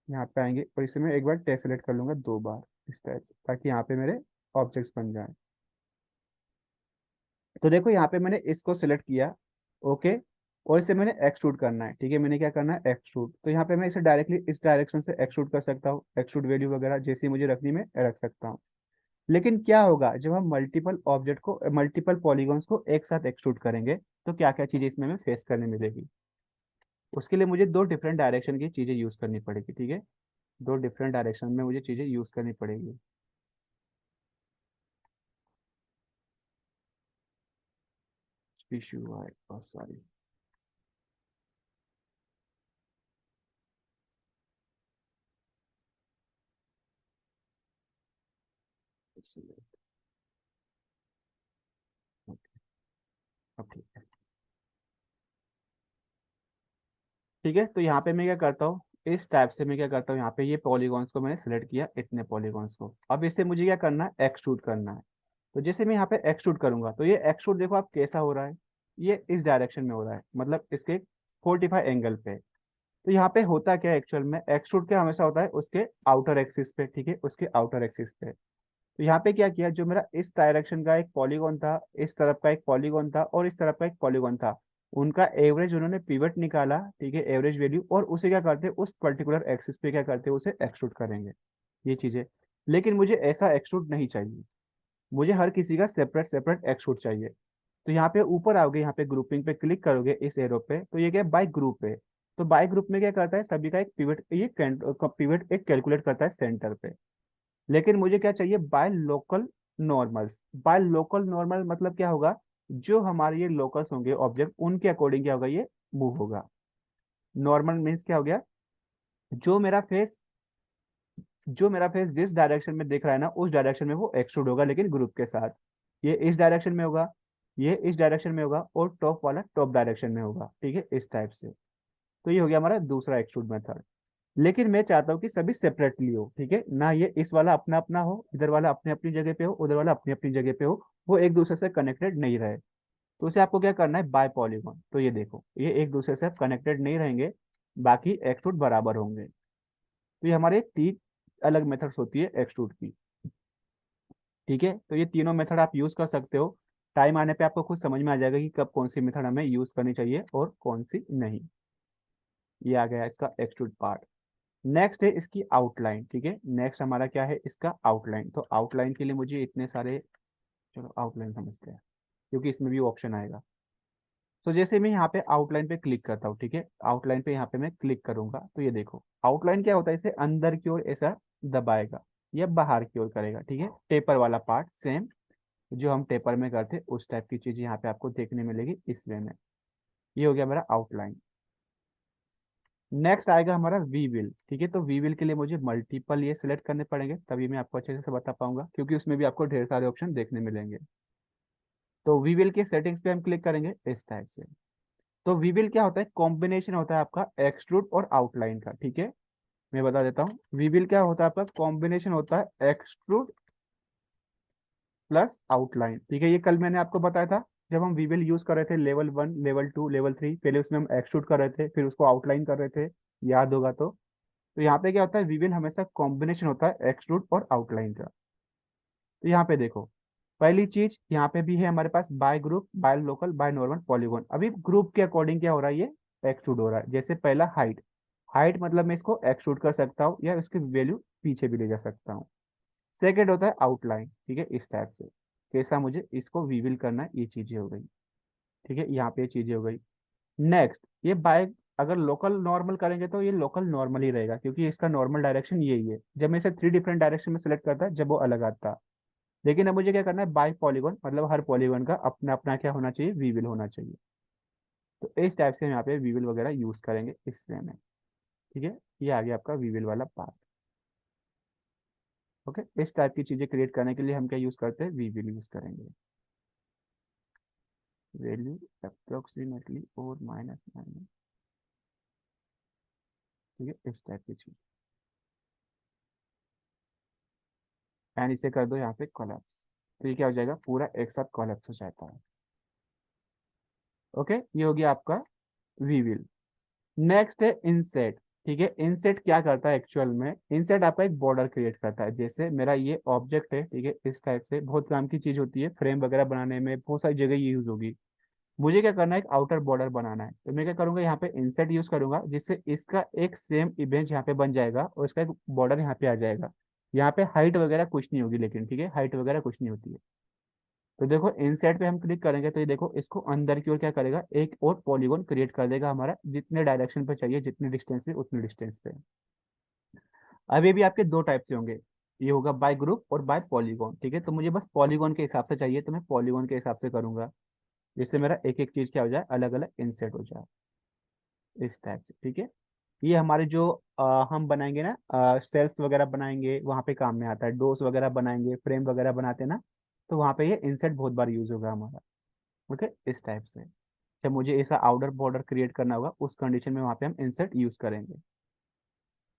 यहाँ पे आएंगे और इसे मैं एक बार टेसलेट कर लूंगा दो बार इस टाइप से, ताकि यहाँ पे मेरे ऑब्जेक्ट्स बन जाए। तो देखो यहाँ पे मैंने इसको सिलेक्ट किया। ओके, और इसे मैंने एक्सट्रूड करना है। ठीक है, मैंने क्या करना है, एक्सट्रूड। तो यहाँ पे मैं इसे डायरेक्टली इस डायरेक्शन से एक्सट्रूड कर सकता हूँ, एक्सट्रूड वैल्यू वगैरह जैसी मुझे रखनी मैं रख सकता हूँ। लेकिन क्या होगा जब हम मल्टीपल ऑब्जेक्ट को, मल्टीपल पॉलीगॉन्स को एक साथ एक्सट्रूड करेंगे तो क्या क्या चीजें इसमें हमें फेस करने मिलेगी। उसके लिए मुझे दो डिफरेंट डायरेक्शन की चीजें यूज करनी पड़ेगी। ठीक है, दो डिफरेंट डायरेक्शन में मुझे चीजें यूज करनी पड़ेगी। इशू है बहुत सारी। अब ठीक है। ठीक है, तो यहाँ पे मैं क्या करता हूँ, इस टाइप से मैं क्या करता हूँ, यहाँ पे ये पॉलीगॉन्स को मैंने सेलेक्ट किया, इतने पॉलीगॉन्स को। अब इसे मुझे क्या करना है, एक्सट्रूड करना है। तो जैसे मैं यहाँ पे एक्सट्रूड करूंगा तो ये एक्सट्रूड देखो आप कैसा हो रहा है, ये इस डायरेक्शन में हो रहा है, मतलब इसके 45 एंगल पे। तो यहाँ पे होता क्या है एक्चुअल में, एक्सट्रूड क्या हमेशा होता है उसके आउटर एक्सिस पे। ठीक है, उसके आउटर एक्सिस पे। तो यहाँ पे क्या किया, जो मेरा इस डायरेक्शन का एक पॉलीगॉन था, इस तरफ का एक पॉलीगॉन था और इस तरफ का एक पॉलीगॉन था, उनका एवरेज उन्होंने पिवट निकाला। ठीक है, एवरेज वैल्यू, और उसे क्या करते हैं उस पर्टिकुलर एक्सिस पे क्या करते हैं, उसे एक्सट्रूड करेंगे। ये चीजें। लेकिन मुझे ऐसा एक्सट्रूड नहीं चाहिए, मुझे हर किसी का सेपरेट सेपरेट एक्सट्रूड चाहिए। तो यहाँ पे ऊपर आओगे, यहाँ पे ग्रुपिंग पे क्लिक करोगे इस एरो पे, तो ये क्या बाय ग्रुप है। तो बाय ग्रुप में क्या करता है, सभी का एक पिवट, ये पिवट एक कैलकुलेट करता है सेंटर पे। लेकिन मुझे क्या चाहिए, by local normals. By local normal मतलब क्या होगा, जो हमारे ये लोकल्स होंगे ऑब्जेक्ट, उनके अकॉर्डिंग क्या होगा, ये मूव होगा। नॉर्मल मीन्स क्या हो गया, जो मेरा फेस, जो मेरा फेस जिस डायरेक्शन में दिख रहा है ना, उस डायरेक्शन में वो एक्सट्रूड होगा लेकिन ग्रुप के साथ। ये इस डायरेक्शन में होगा, ये इस डायरेक्शन में होगा और टॉप वाला टॉप डायरेक्शन में होगा, ठीक है, इस टाइप से। तो ये हो गया हमारा दूसरा एक्सट्रूड मेथड। लेकिन मैं चाहता हूँ कि सभी सेपरेटली हो, ठीक है, ना ये इस वाला अपना अपना हो, इधर वाला अपने अपनी जगह पे हो, उधर वाला अपनी अपनी जगह पे हो, वो एक दूसरे से कनेक्टेड नहीं रहे। तो उसे आपको क्या करना है, बाय पॉलीगॉन। तो ये देखो, ये एक दूसरे से कनेक्टेड नहीं रहेंगे, बाकी एक्सट्रूड बराबर होंगे। तो ये हमारे तीन अलग मेथड्स होती है एक्सट्रूड की, ठीक है। तो ये तीनों मेथड आप यूज कर सकते हो। टाइम आने पे आपको खुद समझ में आ जाएगा कि कब कौन सी मेथड हमें यूज करनी चाहिए और कौन सी नहीं। ये आ गया इसका एक्सट्रूड पार्ट। नेक्स्ट है इसकी आउटलाइन, ठीक है। नेक्स्ट हमारा क्या है, इसका आउटलाइन। तो आउटलाइन के लिए मुझे इतने सारे, चलो आउटलाइन समझते हैं, क्योंकि इसमें भी ऑप्शन आएगा। तो जैसे मैं यहाँ पे आउटलाइन पे क्लिक करता हूँ, ठीक है, आउटलाइन पे यहाँ पे मैं क्लिक करूंगा, तो ये देखो आउटलाइन क्या होता है, इसे अंदर की ओर ऐसा दबाएगा या बाहर की ओर करेगा, ठीक है। टेपर वाला पार्ट सेम जो हम टेपर में करते उस टाइप की चीज यहाँ पे आपको देखने मिलेगी इस वे में। ये हो गया मेरा आउटलाइन। नेक्स्ट आएगा हमारा वी विल, ठीक है। तो वी विल के लिए मुझे मल्टीपल ये सिलेक्ट करने पड़ेंगे, तभी मैं आपको अच्छे से बता पाऊंगा, क्योंकि उसमें भी आपको ढेर सारे ऑप्शन देखने मिलेंगे। तो वी विल के सेटिंग्स पे हम क्लिक करेंगे इस टाइप से। तो वी विल क्या होता है, कॉम्बिनेशन होता है आपका एक्सट्रूड और आउटलाइन का, ठीक है। मैं बता देता हूँ, वी विल क्या होता है आपका, कॉम्बिनेशन होता है एक्सट्रूड प्लस आउटलाइन, ठीक है। ये कल मैंने आपको बताया था, जब हम वी विल यूज कर रहे थे लेवल 1 लेवल 2 लेवल 3, पहले उसमें हम एक्सट्रूड कर रहे थे, फिर उसको आउटलाइन कर रहे थे, याद होगा तो यहाँ पे क्या होता है, वी विल हमेशा कॉम्बिनेशन होता है एक्सट्रूड और आउटलाइन का। तो यहाँ पे देखो, पहली चीज यहाँ पे भी है हमारे पास by group, by local, by normal, polygon. अभी ग्रुप के अकॉर्डिंग क्या हो रहा है, ये एक्सट्रूड हो रहा है। जैसे पहला हाइट, हाइट मतलब मैं इसको एक्सट्रूड कर सकता हूँ या इसकी वैल्यू पीछे भी ले जा सकता हूँ। सेकेंड होता है आउटलाइन, ठीक है, इस टाइप से कैसा मुझे इसको वीविल करना है, ये चीजें हो गई, ठीक है, यहाँ पे ये चीजें हो गई। नेक्स्ट ये बाय, अगर लोकल नॉर्मल करेंगे तो ये लोकल नॉर्मल ही रहेगा, क्योंकि इसका नॉर्मल डायरेक्शन यही है। जब मैं इसे थ्री डिफरेंट डायरेक्शन में सेलेक्ट करता है जब वो अलग आता है। लेकिन अब मुझे क्या करना है, बाय पॉलीगॉन, मतलब हर पॉलीगॉन का अपना अपना क्या होना चाहिए, वीविल होना चाहिए। तो इस टाइप से हम यहाँ पे वीविल वगैरह यूज करेंगे इस वे में, ठीक है। ये आ गया आपका वीविल वाला पार्ट। ओके, इस टाइप की चीजें क्रिएट करने के लिए हम क्या यूज करते हैं, वीविल यूज करेंगे। वैल्यू अप्रोक्सीमेटली और माइनस माइनस, ठीक है, इस टाइप की चीज। एंड इसे कर दो यहाँ पे कोलैप्स, तो ये क्या हो जाएगा, पूरा एक साथ कोलैप्स हो जाता है। ओके, ये हो गया आपका वीविल। नेक्स्ट है इनसेट, ठीक है। इनसेट क्या करता है एक्चुअल में, इनसेट आपका एक बॉर्डर क्रिएट करता है। जैसे मेरा ये ऑब्जेक्ट है, ठीक है, इस टाइप से बहुत काम की चीज होती है, फ्रेम वगैरह बनाने में बहुत सारी जगह ये यूज होगी। मुझे क्या करना है, एक आउटर बॉर्डर बनाना है, तो मैं क्या करूंगा, यहाँ पे इंसर्ट यूज करूंगा, जिससे इसका एक सेम इमेज यहाँ पे बन जाएगा और इसका एक बॉर्डर यहाँ पे आ जाएगा। यहाँ पे हाइट वगैरह कुछ नहीं होगी, लेकिन ठीक है, हाइट वगैरह कुछ नहीं होती है। तो देखो इंसर्ट पे हम क्लिक करेंगे तो ये देखो इसको अंदर की ओर क्या करेगा, एक और पॉलीगॉन क्रिएट कर देगा हमारा, जितने डायरेक्शन पे चाहिए, जितने डिस्टेंस पे उतने डिस्टेंस पे। अब ये भी आपके दो टाइप से होंगे, ये होगा बाय ग्रुप और बाय पॉलीगॉन, ठीक है। तो मुझे बस पॉलीगॉन के हिसाब से चाहिए, तो मैं पॉलीगॉन के हिसाब से करूंगा, जिससे मेरा एक एक चीज क्या हो जाए, अलग अलग इंसर्ट हो जाए इस टाइप से, ठीक है। ये हमारे जो हम बनाएंगे ना, सेल्फ वगैरह बनाएंगे, वहाँ पे काम में आता है। डोर्स वगैरह बनाएंगे, फ्रेम वगैरह बनाते हैं ना, तो वहाँ पे ये इंसर्ट बहुत बार यूज होगा हमारा। ओके, इस टाइप से जब मुझे ऐसा आउटर बॉर्डर क्रिएट करना होगा, उस कंडीशन में वहाँ पे हम इंसर्ट यूज करेंगे।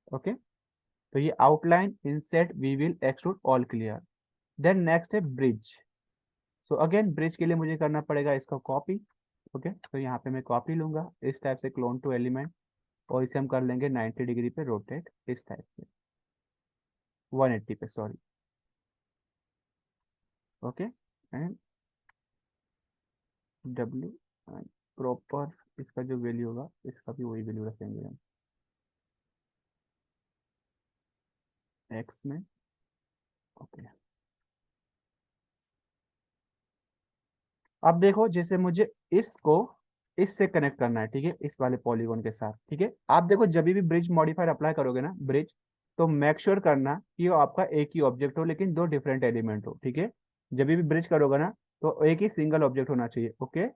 ओके, तो ये outline, insert, we will, extrude, all clear. Then next है ब्रिज। सो अगेन ब्रिज के लिए मुझे करना पड़ेगा इसका कॉपी। ओके, तो यहाँ पे मैं कॉपी लूंगा इस टाइप से, क्लोन टू एलिमेंट, और इसे हम कर लेंगे 90 डिग्री पे रोटेट इस टाइप से, 180 पे sorry. Okay, and W, proper इसका जो वैल्यू होगा इसका भी वही वैल्यू रखेंगे हम एक्स में। ओके, अब देखो जैसे मुझे इसको इससे कनेक्ट करना है, ठीक है, इस वाले पॉलीगॉन के साथ, ठीक है। आप देखो जब भी ब्रिज मॉडिफायर अप्लाई करोगे ना, ब्रिज, तो मेक श्योर करना कि वो आपका एक ही ऑब्जेक्ट हो, लेकिन दो डिफरेंट एलिमेंट हो, ठीक है। जब भी ब्रिज करोगे ना, तो एक ही सिंगल ऑब्जेक्ट होना चाहिए, ओके,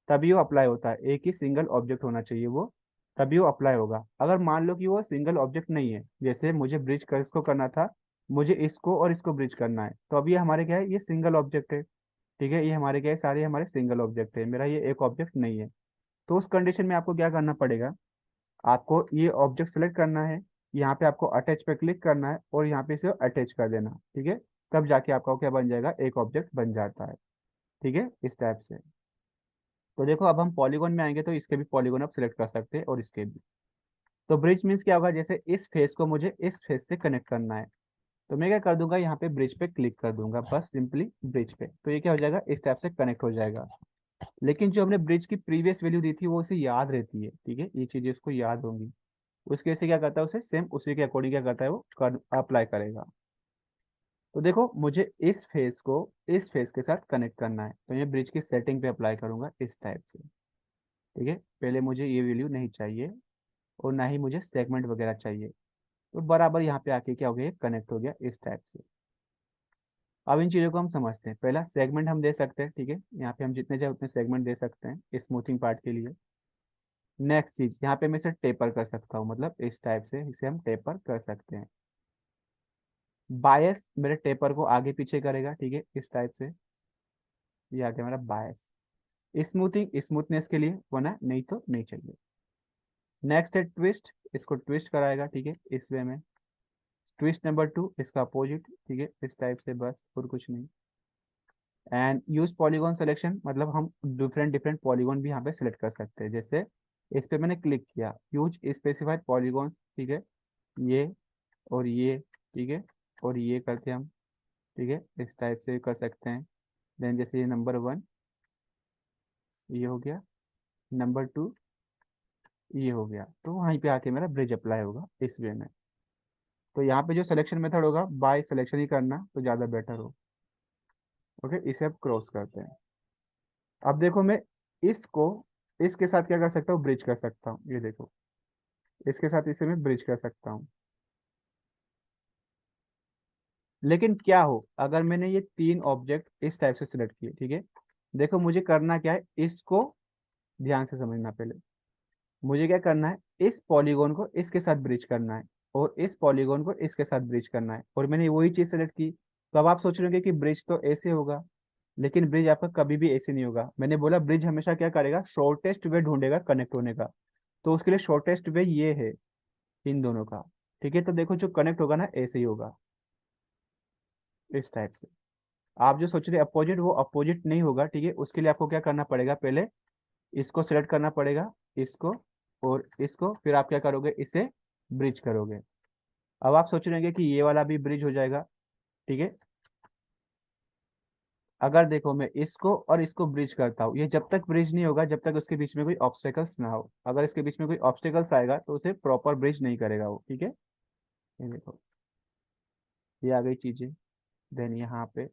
तभी वो अप्लाई होता है। एक ही सिंगल ऑब्जेक्ट होना चाहिए वो, तभी वो अप्लाई होगा। अगर मान लो कि वो सिंगल ऑब्जेक्ट नहीं है, जैसे मुझे ब्रिज कर इसको करना था, मुझे इसको और इसको ब्रिज करना है, तो अभी हमारे क्या है, ये सिंगल ऑब्जेक्ट है, ठीक है, ये हमारे क्या है, सारे हमारे सिंगल ऑब्जेक्ट है, मेरा ये एक ऑब्जेक्ट नहीं है। तो उस कंडीशन में आपको क्या करना पड़ेगा, आपको ये ऑब्जेक्ट सेलेक्ट करना है, यहाँ पे आपको अटैच पे क्लिक करना है और यहाँ पे इसे अटैच कर देना, ठीक है। तब जाके आपका क्या बन जाएगा, एक ऑब्जेक्ट बन जाता है, ठीक है, इस टाइप से। तो देखो अब हम पॉलीगॉन में आएंगे तो इसके भी पॉलीगॉन आप सिलेक्ट कर सकते हैं और इसके भी। तो ब्रिज मीन्स क्या होगा, जैसे इस फेस को मुझे इस फेस से कनेक्ट करना है, तो मैं क्या कर दूंगा, यहाँ पे ब्रिज पे क्लिक कर दूंगा, बस सिंपली ब्रिज पे, तो ये क्या हो जाएगा, इस टाइप से कनेक्ट हो जाएगा। लेकिन जो हमने ब्रिज की प्रीवियस वैल्यू दी थी वो उसे याद रहती है, ठीक है, ये चीजें उसको याद होंगी। उसके वजह से क्या करता है, उसे सेम उसी के अकॉर्डिंग क्या करता है, वो अप्लाई करेगा। तो देखो मुझे इस फेस को इस फेस के साथ कनेक्ट करना है, तो मैं ब्रिज की सेटिंग पे अप्लाई करूंगा इस टाइप से, ठीक है। पहले मुझे ये वैल्यू नहीं चाहिए और ना ही मुझे सेगमेंट वगैरह चाहिए, तो बराबर यहाँ पे आके क्या हो गया, कनेक्ट हो गया इस टाइप से। अब इन चीज़ों को हम समझते हैं, पहला सेगमेंट हम दे सकते हैं, ठीक है, यहाँ पे हम जितने चाहे उतने सेगमेंट दे सकते हैं स्मूथिंग पार्ट के लिए। नेक्स्ट चीज, यहाँ पे मैं इसे टेपर कर सकता हूँ, मतलब इस टाइप से इसे हम टेपर कर सकते हैं। बायस मेरे टेपर को आगे पीछे करेगा, ठीक है, इस टाइप से। ये आ गया मेरा बायस। स्मूथिंग स्मूथनेस के लिए, वरना नहीं तो नहीं चाहिए। नेक्स्ट है ट्विस्ट, इसको ट्विस्ट कराएगा, ठीक है, इस वे में। ट्विस्ट नंबर 2 इसका अपोजिट, ठीक है, इस टाइप से, बस और कुछ नहीं। एंड यूज पॉलीगॉन सिलेक्शन, मतलब हम डिफरेंट डिफरेंट पॉलीगॉन भी यहाँ पे सिलेक्ट कर सकते हैं, जैसे इस पे मैंने क्लिक किया, यूज स्पेसिफाइड पॉलीगॉन, ठीक है, ये और ये, ठीक है, और ये करके हम, ठीक है, इस टाइप से कर सकते हैं। देन जैसे ये नंबर 1 ये हो गया, नंबर 2 ये हो गया, तो वहीं पे आके मेरा ब्रिज अप्लाई होगा इस वे में। तो यहाँ पे जो सिलेक्शन मेथड होगा बाय सिलेक्शन ही करना तो ज़्यादा बेटर हो। ओके, इसे अब क्रॉस करते हैं। अब देखो मैं इसको इसके साथ क्या कर सकता हूँ, ब्रिज कर सकता हूँ, ये देखो, इसके साथ इसे मैं ब्रिज कर सकता हूँ। लेकिन क्या हो अगर मैंने ये तीन ऑब्जेक्ट इस टाइप से सिलेक्ट किए, ठीक है। देखो मुझे करना क्या है, इसको ध्यान से समझना पहले। मुझे क्या करना है, इस पॉलीगॉन को इसके साथ ब्रिज करना है और इस पॉलीगॉन को इसके साथ ब्रिज करना है, और मैंने वही चीज सेलेक्ट की। तो अब आप सोच रहे होंगे कि ब्रिज तो ऐसे होगा, लेकिन ब्रिज आपका कभी भी ऐसे नहीं होगा। मैंने बोला ब्रिज हमेशा क्या करेगा, शॉर्टेस्ट वे ढूंढेगा कनेक्ट होने का। तो उसके लिए शॉर्टेस्ट वे ये है, इन दोनों का, ठीक है। तो देखो जो कनेक्ट होगा ना ऐसे ही होगा, इस टाइप से। आप जो सोच रहे अपोजिट, वो अपोजिट नहीं होगा, ठीक है। उसके लिए आपको क्या करना पड़ेगा, पहले इसको सेलेक्ट करना पड़ेगा, इसको और इसको, फिर आप क्या करोगे, इसे ब्रिज करोगे। अब आप सोच रहे हैं कि ये वाला भी ब्रिज हो जाएगा, ठीक है। अगर देखो मैं इसको और इसको ब्रिज करता हूँ, ये जब तक ब्रिज नहीं होगा जब तक उसके बीच में कोई ऑब्स्टेकल्स ना हो। अगर इसके बीच में कोई ऑब्स्टेकल्स आएगा तो उसे प्रॉपर ब्रिज नहीं करेगा वो, ठीक है। ये देखो, ये आ गई चीजें। देन यहाँ पे,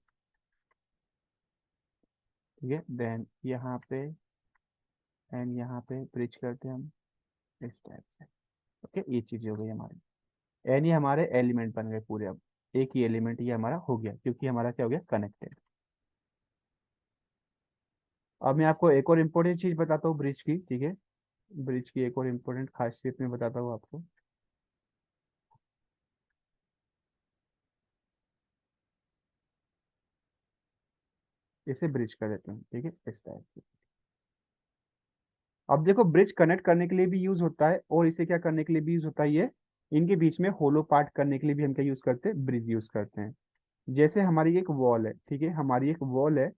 ठीक है, देन यहाँ पे एंड यहाँ पे ब्रिज करते हैं हम इस टाइप से। ओके, ये चीजें हो गई हमारी, एंड ये हमारे एलिमेंट बन गए पूरे। अब एक ही एलिमेंट ये हमारा हो गया, क्योंकि हमारा क्या हो गया, कनेक्टेड। अब मैं आपको एक और इम्पोर्टेंट चीज बताता हूँ ब्रिज की, ठीक है। ब्रिज की एक और इम्पोर्टेंट खासियत मैं बताता हूँ आपको। इसे ब्रिज कर देते हैं, ठीक है, इस टाइप से। अब देखो ब्रिज कनेक्ट करने के लिए भी यूज होता है और इसे क्या करने के लिए भी यूज होता है, ये इनके बीच में होलो पार्ट करने के लिए भी हम क्या यूज करते हैं, ब्रिज यूज करते हैं। जैसे हमारी एक वॉल है, ठीक है, हमारी एक वॉल है,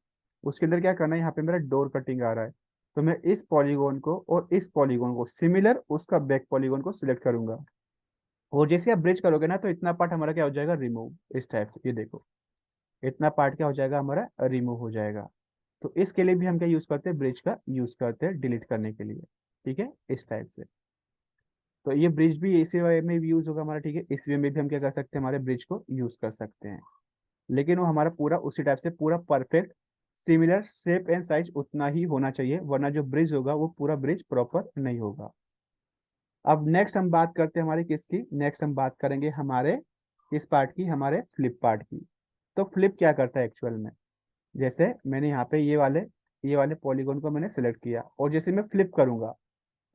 उसके अंदर क्या करना है, यहाँ पे मेरा डोर कटिंग आ रहा है। तो मैं इस पॉलीगॉन को और इस पॉलीगॉन को सिमिलर उसका बैक पॉलीगॉन को सिलेक्ट करूंगा, और जैसे आप ब्रिज करोगे ना तो इतना पार्ट हमारा क्या हो जाएगा, रिमूव, इस टाइप से। ये देखो इतना पार्ट क्या हो जाएगा, हमारा रिमूव हो जाएगा। तो इसके लिए भी हम क्या यूज करते हैं, ब्रिज का यूज करते हैं डिलीट करने के लिए, ठीक है, इस टाइप से। तो ये ब्रिज भी इसी वे में भी यूज होगा हमारा, ठीक है, इस वे में भी हम क्या कर सकते हैं, हमारे ब्रिज को यूज कर सकते हैं। लेकिन वो हमारा पूरा उसी टाइप से पूरा perfect similar shape and size उतना ही होना चाहिए, वरना जो ब्रिज होगा वो पूरा ब्रिज प्रॉपर नहीं होगा। अब नेक्स्ट हम बात करते हैं हमारे किसकी, नेक्स्ट हम बात करेंगे हमारे किस पार्ट की, हमारे फ्लिप पार्ट की। तो फ्लिप क्या करता है एक्चुअल में, जैसे मैंने यहाँ पे ये वाले पॉलीगॉन को मैंने सेलेक्ट किया, और जैसे मैं फ्लिप करूंगा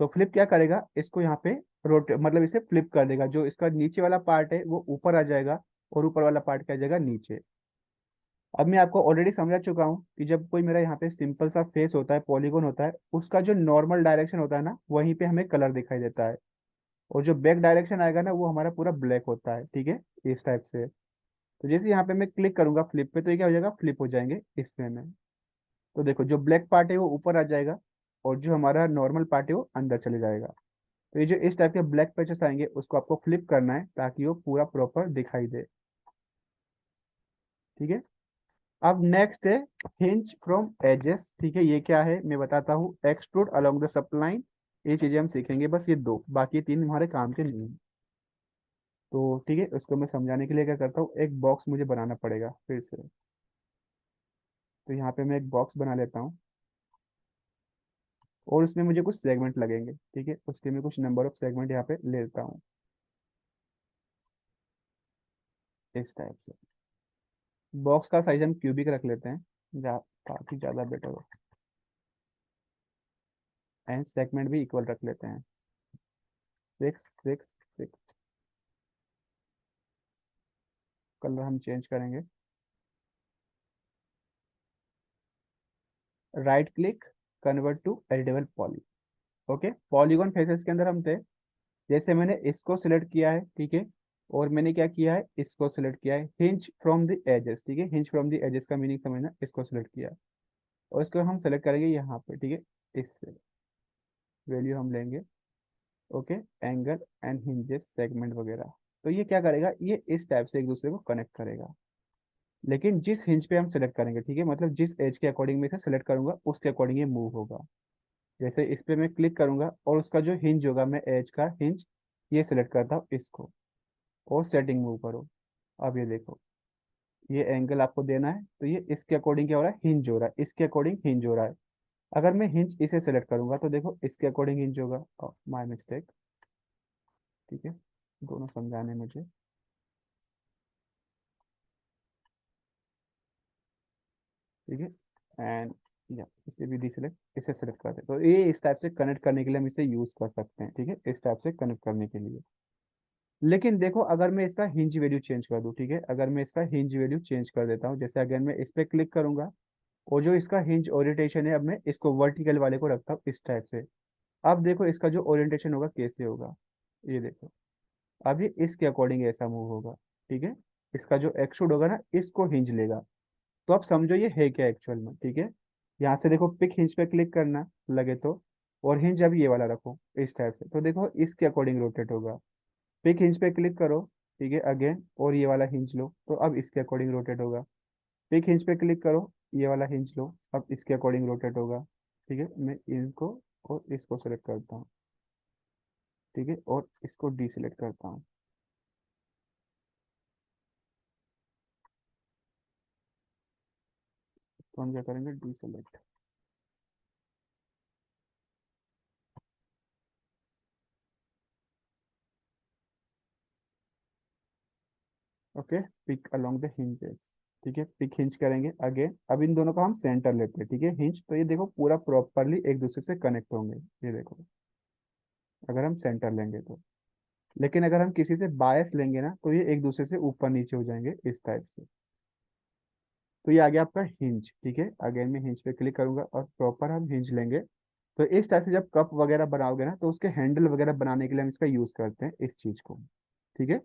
तो फ्लिप क्या करेगा, इसको यहाँ पे मतलब इसे फ्लिप कर देगा। जो इसका नीचे वाला पार्ट है वो ऊपर आ जाएगा और ऊपर वाला पार्ट क्या आ जाएगा, नीचे। अब मैं आपको ऑलरेडी समझा चुका हूँ कि जब कोई मेरा यहाँ पे सिंपल सा फेस होता है, पॉलीगॉन होता है, उसका जो नॉर्मल डायरेक्शन होता है ना, वहीं पे हमें कलर दिखाई देता है। और जो बैक डायरेक्शन आएगा ना, वो हमारा पूरा ब्लैक होता है, ठीक है, इस टाइप से। तो जैसे यहाँ पे मैं क्लिक करूंगा फ्लिप पे, तो ये क्या हो जाएगा, फ्लिप हो जाएंगे इसमें में। तो देखो जो ब्लैक पार्ट है वो ऊपर आ जाएगा, और जो हमारा नॉर्मल पार्ट है वो अंदर चले जाएगा। तो ये जो इस टाइप के ब्लैक पैचेस आएंगे, उसको आपको फ्लिप करना है ताकि वो पूरा प्रॉपर दिखाई दे। ठीक है। अब नेक्स्ट है हिंज फ्रॉम एजेस। ठीक है, ये क्या है मैं बताता हूँ। एक्सट्रूड अलोंग द सप्लाइन, ये चीजें हम सीखेंगे, बस ये दो, बाकी तीन हमारे काम के नहीं हैं। तो ठीक है, उसको मैं समझाने के लिए क्या करता हूँ, एक बॉक्स मुझे बनाना पड़ेगा फिर से। तो यहाँ पे मैं एक बॉक्स बना लेता हूँ, और उसमें मुझे कुछ सेगमेंट लगेंगे। ठीक है, उसके मैं कुछ नंबर ऑफ सेगमेंट यहाँ पे लेता हूँ, इस टाइप से। बॉक्स का साइज हम क्यूबिक रख लेते हैं, काफी ज्यादा बेटर हो। एंड सेगमेंट भी इक्वल रख लेते हैं, 6 6 6। कलर हम चेंज करेंगे, right click, convert to editable poly. Okay, polygon faces के अंदर हम थे। जैसे मैंने इसको सिलेक्ट किया है, ठीक है, और मैंने क्या किया है, इसको सिलेक्ट किया है, हिंज फ्रॉम द एजेस। ठीक है, हिंज फ्रॉम द एजेस का मीनिंग समझना, इसको सिलेक्ट किया, और इसको हम सेलेक्ट करेंगे यहाँ पे। ठीक है, इससे वैल्यू हम लेंगे, okay, angle and hinges segment वगैरह। तो ये क्या करेगा, ये इस टाइप से एक दूसरे को कनेक्ट करेगा। लेकिन जिस हिंज पे हम सेलेक्ट करेंगे, ठीक है, मतलब जिस एज के अकॉर्डिंग में इसे सेलेक्ट करूंगा, उसके अकॉर्डिंग ये मूव होगा। जैसे इस पे मैं क्लिक करूंगा, और उसका जो हिंज होगा, मैं एज का हिंज ये सिलेक्ट करता हूँ इसको, और सेटिंग मूव करो। अब ये देखो, ये एंगल आपको देना है, तो ये इसके अकॉर्डिंग क्या हो रहा है, हिंज हो रहा है, इसके अकॉर्डिंग हिंज हो रहा है। अगर मैं हिंज इसे सेलेक्ट करूंगा, तो देखो इसके अकॉर्डिंग हिंज होगा। My mistake. ठीक है, दोनों समझाने मुझे। ठीक है, एंड या इसे भी डिसेलेक्ट, इसे सेलेक्ट करते हैं। तो ये इस टाइप से कनेक्ट करने के लिए हम इसे यूज कर सकते हैं। ठीक है, इस टाइप से कनेक्ट करने के लिए। लेकिन देखो, अगर मैं इसका हिंज वैल्यू चेंज कर दूं, ठीक है, अगर मैं इसका हिंज वैल्यू चेंज कर देता हूँ, जैसे अगर मैं इस पे क्लिक करूंगा, और जो इसका हिंज ओरिएंटेशन है, अब मैं इसको वर्टिकल वाले को रखता हूँ इस टाइप से। अब देखो इसका जो ओरिएंटेशन होगा कैसे होगा, ये देखो। अब ये इसके अकॉर्डिंग ऐसा मूव होगा। ठीक है, इसका जो एक्सट्रूड होगा ना, इसको हिंज लेगा। तो आप समझो ये है क्या एक्चुअल में। ठीक है, यहाँ से देखो पिक हिंज पे क्लिक करना लगे तो, और हिंज अभी ये वाला रखो इस टाइप से, तो देखो इसके अकॉर्डिंग रोटेट होगा। पिक हिंज पे क्लिक करो, ठीक है, अगेन, और ये वाला हिंज लो, तो अब इसके अकॉर्डिंग रोटेट होगा। पिक हिंज पे क्लिक करो, ये वाला हिंज लो, अब इसके अकॉर्डिंग रोटेट होगा। ठीक है, मैं इनको और इसको सेलेक्ट करता हूँ, ठीक है, और इसको डी सेलेक्ट करता हूँ। तो हम क्या करेंगे, deselect. Okay, pick along the hinges. ठीक है, पिक हिंज करेंगे अगेन। अब इन दोनों का हम सेंटर लेते हैं, ठीक है, हिंज। तो ये देखो पूरा प्रॉपरली एक दूसरे से कनेक्ट होंगे, ये देखो, अगर हम सेंटर लेंगे तो। लेकिन अगर हम किसी से बायस लेंगे ना, तो ये एक दूसरे से ऊपर नीचे हो जाएंगे इस टाइप से। तो ये आ गया आपका हिंज। ठीक है, अगेन मैं हिंज पे क्लिक करूंगा, और प्रॉपर हम हिंज लेंगे। तो इस टाइप से जब कप वगैरह बनाओगे ना, तो उसके हैंडल वगैरह बनाने के लिए हम इसका यूज करते हैं, इस चीज को। ठीक है,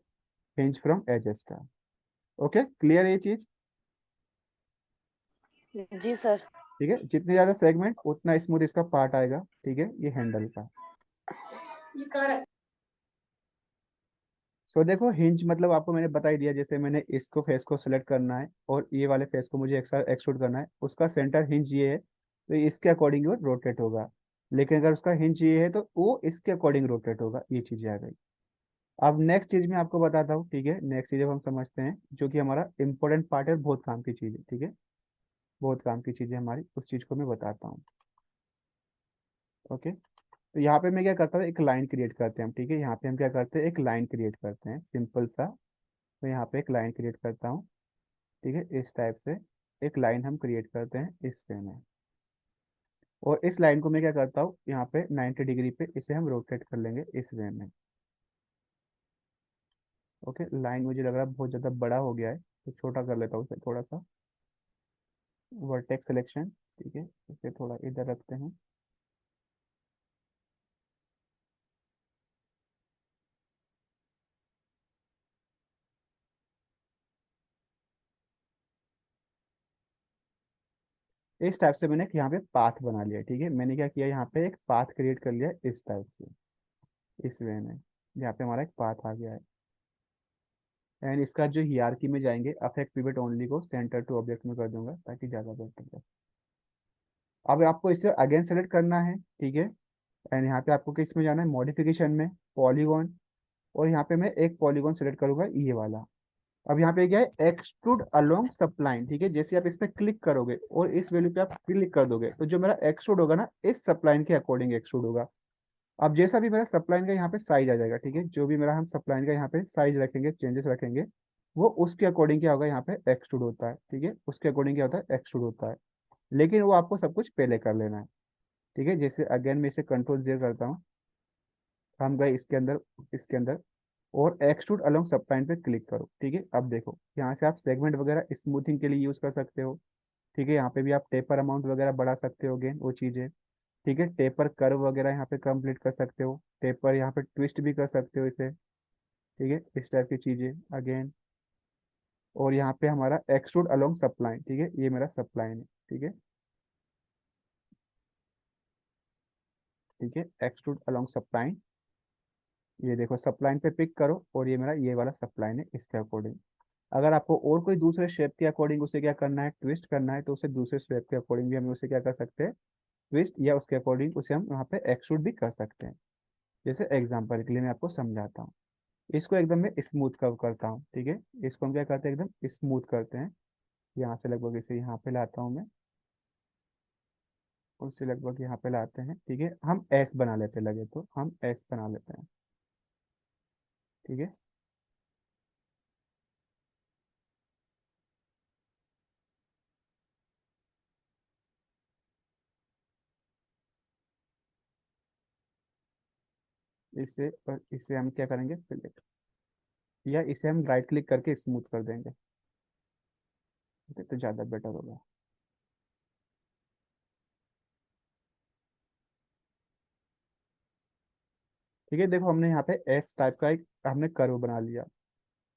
हिंज फ्रॉम एजेस का। ओके, क्लियर है ये चीज।
जी सर।
ठीक है, जितने ज्यादा सेगमेंट उतना स्मूथ इसका पार्ट आएगा। ठीक है, ये हैंडल का। सो देखो, हिंज मतलब आपको मैंने बता ही दिया। जैसे मैंने इसको फेस को सिलेक्ट करना है, और ये वाले फेस को मुझे एक्सट्रूड करना है, उसका सेंटर हिंज ये है, तो इसके अकॉर्डिंग वो रोटेट होगा। लेकिन अगर उसका हिंज ये है, तो वो इसके अकॉर्डिंग रोटेट होगा। ये चीजें आ गई। अब नेक्स्ट चीज मैं आपको बताता हूँ। ठीक है, नेक्स्ट चीज अब हम समझते हैं, जो कि हमारा इंपॉर्टेंट पार्ट है, बहुत काम की चीज है। ठीक है, बहुत काम की चीज है हमारी, उस चीज को मैं बताता हूँ। ओके, तो यहाँ पे मैं क्या करता हूँ, एक लाइन क्रिएट करते हैं हम। ठीक है, यहाँ पे हम क्या करते हैं, एक लाइन क्रिएट करते हैं सिंपल सा। तो यहाँ पे एक लाइन क्रिएट करता हूँ, ठीक है, इस टाइप से। एक लाइन हम क्रिएट करते हैं इस वे में, और इस लाइन को मैं क्या करता हूँ, यहाँ पे 90 डिग्री पे इसे हम रोटेट कर लेंगे इस वे में। ओके, लाइन मुझे लग रहा है बहुत ज़्यादा बड़ा हो गया है, तो छोटा कर लेता हूँ उसे थोड़ा सा। वर्टेक्स सिलेक्शन, ठीक है, इसे थोड़ा इधर रखते हैं। इस टाइप से मैंने यहाँ पे पाथ बना लिया, ठीक है। मैंने क्या किया, यहाँ पे एक पाथ क्रिएट कर लिया इस टाइप से, इस वे में। यहाँ पे हमारा एक पाथ आ गया है। एंड इसका जो हियरार्की में जाएंगे, अफेक्ट पिवट ओनली को सेंटर टू ऑब्जेक्ट में कर दूंगा ताकि ज़्यादा बेहतर जाए। अब आपको इसे अगेन सेलेक्ट करना है, ठीक है। एंड यहाँ पे आपको किस में जाना है, मॉडिफिकेशन में, पॉलीगॉन। और यहाँ पे मैं एक पॉलीगॉन सेलेक्ट करूंगा, ये वाला। अब यहाँ पे क्या है, एक्सट्रूड अलोंग सप्लाइन, ठीक है। जैसे आप इस पे क्लिक करोगे और इस वैल्यू पे आप क्लिक कर दोगे, तो जो मेरा एक्सट्रूड होगा ना, इस सप्लाइन के अकॉर्डिंग एक्सट्रूड होगा। अब जैसा भी मेरा सप्लाइन का यहाँ पे साइज आ जाएगा, ठीक है, जो भी मेरा हम सप्लाइन का यहाँ पे साइज रखेंगे, चेंजेस रखेंगे, वो उसके अकॉर्डिंग क्या होगा, यहाँ पे एक्सट्रूड होता है, ठीक है। उसके अकॉर्डिंग क्या होता है, एक्सट्रूड होता है। लेकिन वो आपको सब कुछ पहले कर लेना है, ठीक है। जैसे अगेन मैं इसे कंट्रोल Z करता हूँ, हम गए इसके अंदर, इसके अंदर, और एक्सट्रूड अलोंग सप्लाइन पे क्लिक करो, ठीक है। अब देखो यहाँ से आप सेगमेंट वगैरह स्मूथिंग के लिए यूज कर सकते हो, ठीक है। यहाँ पे भी आप टेपर अमाउंट वगैरह बढ़ा सकते हो, अगेन वो चीज़ है, ठीक है। टेपर कर्व वगैरह यहाँ पे कंप्लीट कर सकते हो, टेपर यहाँ पे ट्विस्ट भी कर सकते हो इसे, ठीक है, इस टाइप की चीज़ें अगेन। और यहाँ पे हमारा एक्सट्रूड अलोंग सप्लाइन, ठीक है, ये मेरा सप्लाइन है, ठीक है, ठीक है। एक्सट्रूड अलोंग सप्लाइन, ये देखो सप्लाइन पे पिक करो, और ये मेरा ये वाला सप्लाइन है, इसके अकॉर्डिंग। अगर आपको और कोई दूसरे शेप के अकॉर्डिंग उसे क्या करना है, ट्विस्ट करना है, तो उसे दूसरे शेप के अकॉर्डिंग भी हम उसे क्या कर सकते हैं, ट्विस्ट, या उसके अकॉर्डिंग उसे हम वहाँ पे एक्सट्रूड भी कर सकते हैं। जैसे एग्जांपल के लिए मैं आपको समझाता हूँ। इसको एकदम मैं स्मूथ कर्व करता हूँ, ठीक है। इसको हम क्या करते हैं, एकदम स्मूथ करते हैं। यहाँ से लगभग इसे यहाँ पे लाता हूँ मैं, उससे लगभग यहाँ पे लाते हैं, ठीक है। हम एस बना लेते हैं, लगे तो हम एस बना लेते हैं, ठीक है। इसे और इसे हम क्या करेंगे, सिलेक्ट, या इसे हम राइट क्लिक करके स्मूथ कर देंगे, ठीक है, तो ज़्यादा बेटर होगा। ठीक है, देखो हमने यहाँ पे एस टाइप का एक हमने कर्व बना लिया।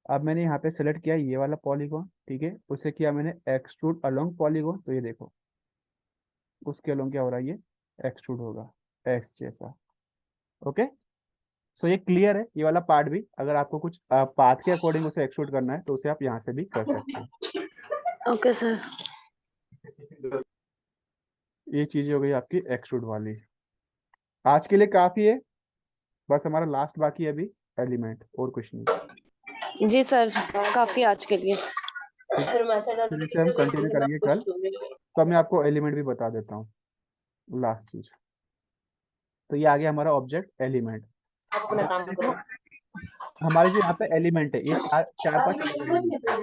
अब मैंने यहाँ पे सेलेक्ट किया ये वाला पॉलीगॉन, ठीक है, उसे किया मैंने एक्सट्रूड अलोंग पॉलीगॉन, तो ये देखो उसके अलोंग क्या हो रहा है, ये एक्सट्रूड होगा एस जैसा। ओके, सो ये क्लियर है, ये वाला पार्ट भी। अगर आपको कुछ पाथ के अकॉर्डिंग उसे एक्सट्रूड करना है, तो उसे आप यहाँ से भी कर सकते हैं।
Okay sir.
ये चीज़ हो गई आपकी एक्सट्रूड वाली। आज के लिए काफ़ी है, बस हमारा लास्ट बाकी है अभी, एलिमेंट, और कुछ नहीं।
जी सर, काफी आज के लिए।
ठीक है, फिर इसे हम कंटिन्यू करेंगे कल। तो मैं आपको एलिमेंट भी बता देता हूँ, लास्ट चीज। तो ये आ गया हमारा ऑब्जेक्ट एलिमेंट।
अपना काम
देखो
करो।
हमारे जो यहाँ पे एलिमेंट है, ये चार चार पांच अलग अलग एलिमेंट है,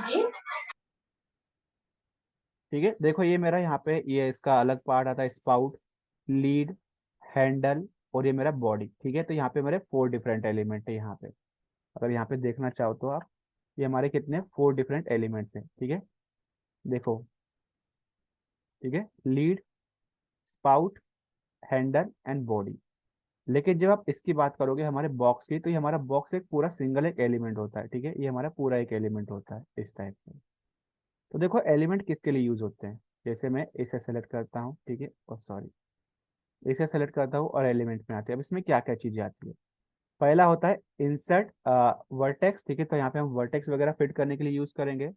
जी।
ठीक है। देखो ये मेरा यहाँ पे ये इसका अलग पार्ट आता है, स्पाउट, लीड, हैंडल, और ये मेरा बॉडी, ठीक है। तो यहाँ पे मेरे 4 डिफरेंट एलिमेंट है यहाँ पे। अगर यहाँ पे देखना चाहो तो आप, ये हमारे कितने 4 डिफरेंट एलिमेंट्स हैं, ठीक है। देखो, ठीक है, lead, spout, handle and body. लेकिन जब आप इसकी बात करोगे हमारे बॉक्स की, तो ये हमारा बॉक्स एक पूरा सिंगल एक एलिमेंट होता है, ठीक है। ये हमारा पूरा एक एलिमेंट होता है इस टाइप से। तो देखो एलिमेंट किसके लिए यूज होते हैं, जैसे मैं इसे सेलेक्ट करता हूँ, ठीक है, और सॉरी, इसे सेलेक्ट करता हूँ और एलिमेंट में आते हैं। अब इसमें क्या क्या चीजें आती है, पहला होता है इंसर्ट वर्टेक्स, ठीक है। तो यहाँ पे हम वर्टेक्स वगैरह फिट करने के लिए यूज करेंगे,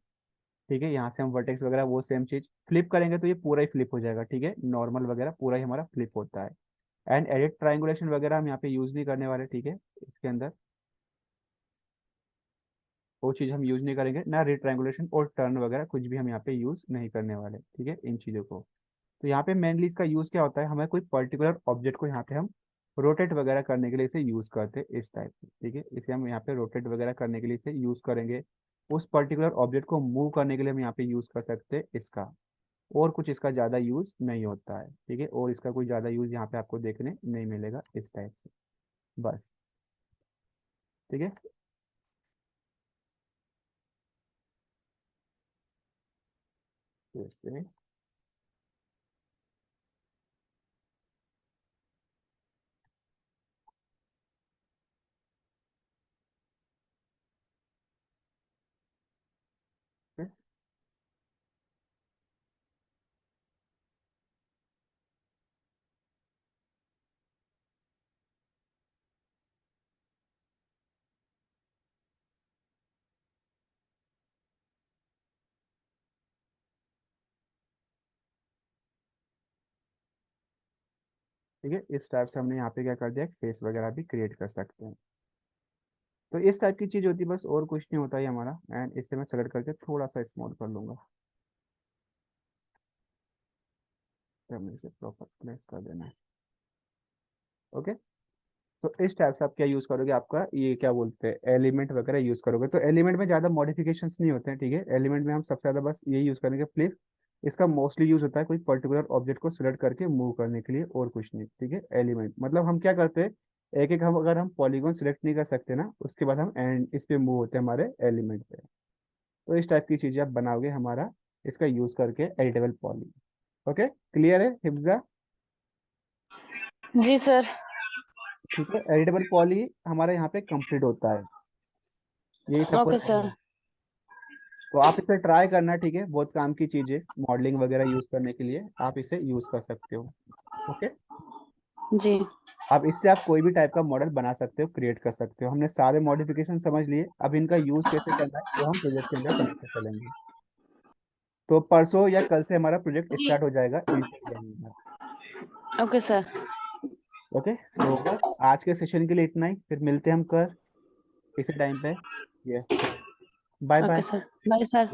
ठीक है। यहाँ से हम वर्टेक्स वगैरह वो सेम चीज फ्लिप करेंगे, तो ये पूरा ही फ्लिप हो जाएगा, ठीक है। नॉर्मल वगैरह पूरा ही हमारा फ्लिप होता है। एंड एडिट ट्राइंगुलेशन वगैरह हम यहाँ पे यूज नहीं करने वाले, ठीक है। इसके अंदर वो चीज़ हम यूज नहीं करेंगे ना, रिट्रायंगुलेशन और टर्न वगैरह कुछ भी हम यहाँ पे यूज नहीं करने वाले, ठीक है, इन चीज़ों को। तो यहाँ पे मेनली इसका यूज क्या होता है, हमें कोई पर्टिकुलर ऑब्जेक्ट को यहाँ पे हम रोटेट वगैरह करने के लिए इसे यूज करते हैं इस टाइप से, ठीक है। इसे हम यहाँ पे रोटेट वगैरह करने के लिए इसे यूज करेंगे। उस पर्टिकुलर ऑब्जेक्ट को मूव करने के लिए हम यहाँ पे यूज कर सकते हैं इसका। और कुछ इसका ज़्यादा यूज नहीं होता है, ठीक है। और इसका कोई ज़्यादा यूज यहाँ पे आपको देखने नहीं मिलेगा इस टाइप से, बस, ठीक है। जैसे ठीक है, इस टाइप से हमने यहाँ पे क्या कर दिया, फेस वगैरह भी क्रिएट कर सकते हैं। तो इस टाइप की चीज होती है बस, और कुछ नहीं होता है हमारा। एंड इसे मैं सेलेक्ट करके थोड़ा सा स्मॉल कर लूंगा, तो हमें इसे प्रॉपर प्लेस कर देना है। ओके। तो इस टाइप से आप क्या यूज करोगे, आपका ये क्या बोलते हैं, एलिमेंट वगैरह यूज करोगे। तो एलिमेंट में ज्यादा मॉडिफिकेशंस नहीं होते हैं, ठीक है। एलिमेंट में हम सबसे ज्यादा बस ये यूज करेंगे, फ्लिप। इसका मोस्टली यूज होता है कोई पर्टिकुलर ऑब्जेक्ट को सिलेक्ट करके मूव करने के लिए, और कुछ नहीं, ठीक है। एलिमेंट मतलब हम क्या करते हैं, एक एक हम अगर हम पॉलीगॉन सिलेक्ट नहीं कर सकते ना, उसके बाद हम एंड इस पे मूव होते हैं हमारे एलिमेंट पे। तो इस टाइप की चीजें आप बनाओगे हमारा, इसका यूज करके एडिटेबल पॉली। ओके, क्लियर है हिफ्जा?
जी सर।
ठीक है, एडिटेबल पॉली हमारे यहाँ पे कंप्लीट होता है, यही सब
ओके
कुछ।
सर।
तो आप इसे ट्राई करना, ठीक है। बहुत काम की चीज़ है, मॉडलिंग वगैरह यूज करने के लिए आप इसे यूज कर सकते हो। ओके।
जी।
अब इससे आप कोई भी टाइप का मॉडल बना सकते हो, क्रिएट कर सकते हो। हमने सारे मॉडिफिकेशन समझ लिए, अब इनका यूज कैसे करना है वो हम प्रोजेक्ट के अंदर समझते चलेंगे। तो परसों या कल से हमारा प्रोजेक्ट
जी।
स्टार्ट हो जाएगा इंस्टाग्राम।
Okay sir.
ओके, सो बस आज के सेशन के लिए इतना ही, फिर मिलते हैं हम कल इसी टाइम पे। ये bye
okay
bye.
Sir. Bye sir.